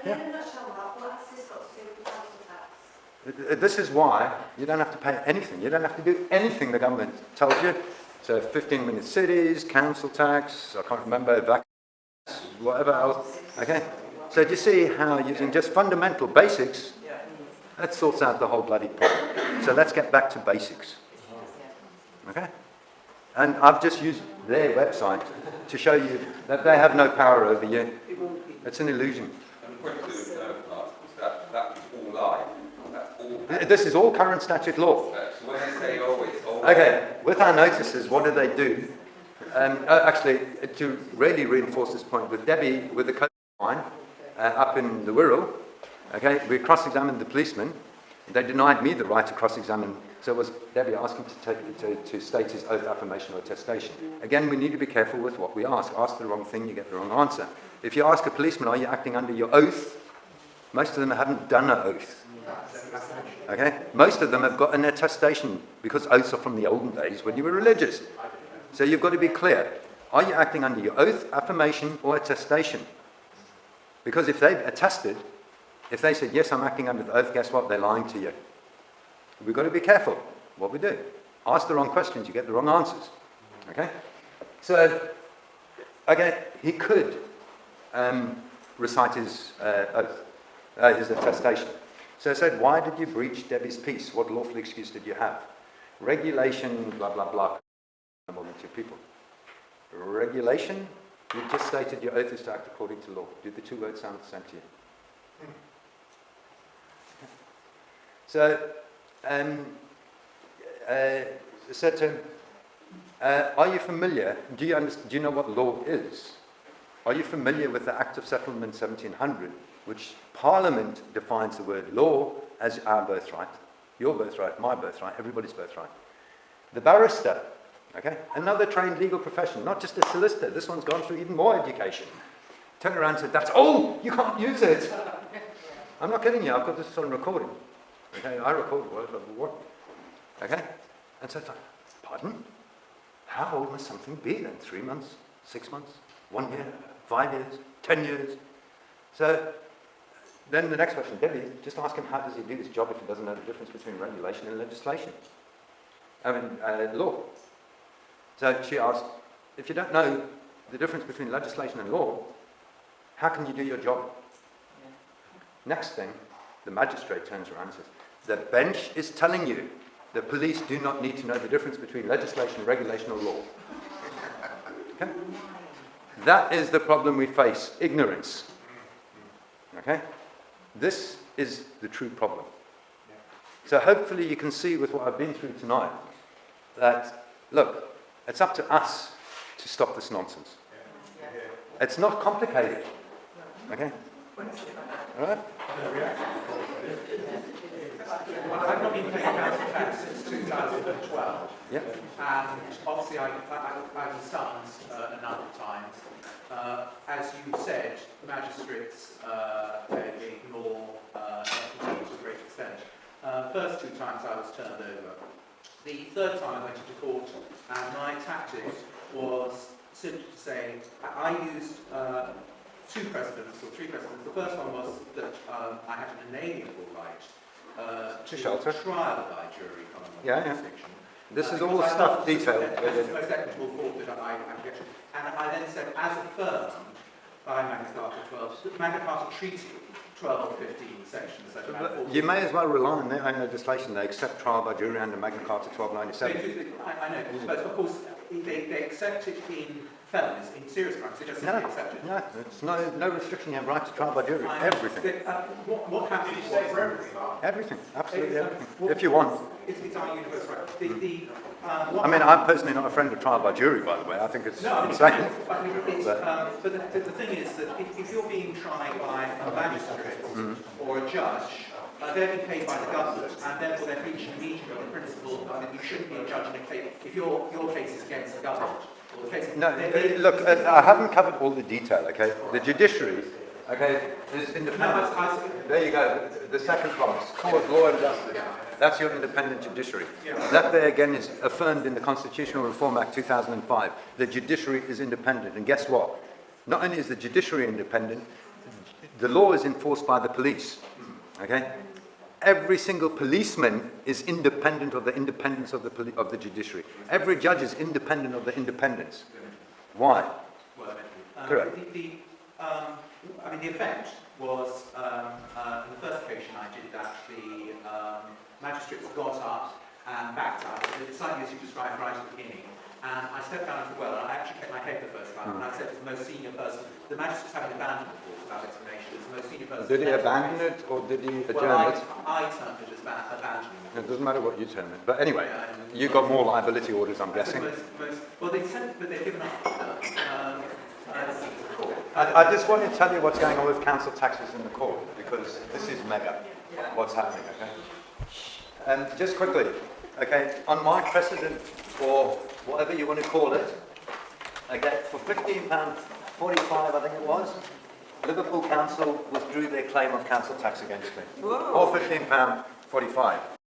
Okay, in a nutshell, Mark, what has this got to do with council tax? This is why you don't have to pay anything. You don't have to do anything the government tells you. So 15-minute cities, council tax, I can't remember, vaccines, whatever else. Okay? So do you see how using just fundamental basics, that sorts out the whole bloody problem. So let's get back to basics. Okay? And I've just used their website to show you that they have no power over you. It's an illusion. And the point to that is all live. That's all. This is all current statute law. So when they say, oh, it's all Okay, with our notices, what do? Actually, to really reinforce this point, with Debbie, with the code line up in the Wirral, okay, we cross-examined the policeman. They denied me the right to cross-examine. So it was Debbie asking to state his oath, affirmation, or attestation. Again, we need to be careful with what we ask. Ask the wrong thing, you get the wrong answer. If you ask a policeman, are you acting under your oath? Most of them haven't done an oath. Okay? Most of them have got an attestation, because oaths are from the olden days when you were religious. So you've got to be clear. Are you acting under your oath, affirmation, or attestation? Because if they've attested, if they said, yes, I'm acting under the oath, guess what? They're lying to you. We've got to be careful what we do. Ask the wrong questions, you get the wrong answers. Okay? So, again, he could recite his oath, his attestation. So I said, why did you breach Debbie's peace? What lawful excuse did you have? Regulation, blah, blah, blah. More than 2 people. Regulation, you just stated your oath is to act according to law. Do the 2 words sound the same to you? So, said to him, are you familiar, do you know what law is? Are you familiar with the Act of Settlement 1700, which Parliament defines the word law as our birthright, your birthright, my birthright, everybody's birthright. The barrister, okay, another trained legal profession, not just a solicitor, this one's gone through even more education, turned around and said, that's all, you can't use it. I'm not kidding you, I've got this on recording. Okay, I recorded what? Okay? And so I thought, pardon? How old must something be then? 3 months? 6 months? 1 year? 5 years? 10 years? So then the next question, Debbie, just ask him how does he do this job if he doesn't know the difference between regulation and legislation? Law. So she asked, if you don't know the difference between legislation and law, how can you do your job? Next thing, the magistrate turns around and says, the bench is telling you the police do not need to know the difference between legislation, regulation, or law. Okay? That is the problem we face, ignorance. Okay? This is the true problem. So hopefully you can see with what I've been through tonight that, look, it's up to us to stop this nonsense. It's not complicated. Okay? All right? Well, I've not been paying council tax since 2012. Yeah. And obviously I understand a number of times. As you said, magistrates ignore equity to a great extent. First 2 times I was turned over. The third time I went into court, and my tactic was simply to say, I used 2 precedents, or 3 precedents. The first one was that I had an inalienable right to shelter. trial by jury on Yeah. jurisdiction. This is all stuff detailed. This is the most equitable form that I get. And I then said, as affirmed by Magna Carta 12, Magna Carta Treaty 12 or 15 sections. You may as well rely on their own legislation. They accept trial by jury under Magna Carta 1297. I know, but of course they accept it in felonies, in serious crimes. They just simply accept it. No, it's no restriction. You have right to trial by jury. Everything. What happens? Did you say for everything? Everything. Absolutely everything. If you want. It's our universal right. I mean, I'm personally not a friend of trial by jury, by the way. I think it's insane. But the thing is that if you're being tried by a magistrate or a judge, they're being paid by the government, and therefore they're breaching immediately the principle that you shouldn't be a judge in a case if your case is against the government. No, look, I haven't covered all the detail, okay? The judiciary Okay, there's independence. No, I- There you go, the second promise, cause law and justice. That's your independent judiciary. That there again is affirmed in the Constitutional Reform Act 2005. The judiciary is independent. And guess what? Not only is the judiciary independent, the law is enforced by the police. Okay? Every single policeman is independent of the independence of the judiciary. Every judge is independent of the independence. Why? Well, Correct. I mean, the effect was, on the first occasion I did that, the magistrates got up and backed up, slightly as you described right at the beginning, and I stepped down into the well, and I actually kept my head the first time, and I said to the most senior person, the magistrates having abandoned the course without explanation, as the most senior person... Did he abandon it or did he adjourn well, it? I termed it as abandoning it. It doesn't matter what you term it. But anyway, you got more liability orders, I'm guessing. Well, they said, but they've given up. I just want to tell you what's going on with council taxes in the court, because this is mega, what's happening, okay? And just quickly, okay, on my precedent, or whatever you want to call it, okay, for £15.45, I think it was, Liverpool Council withdrew their claim of council tax against me. For £15.45.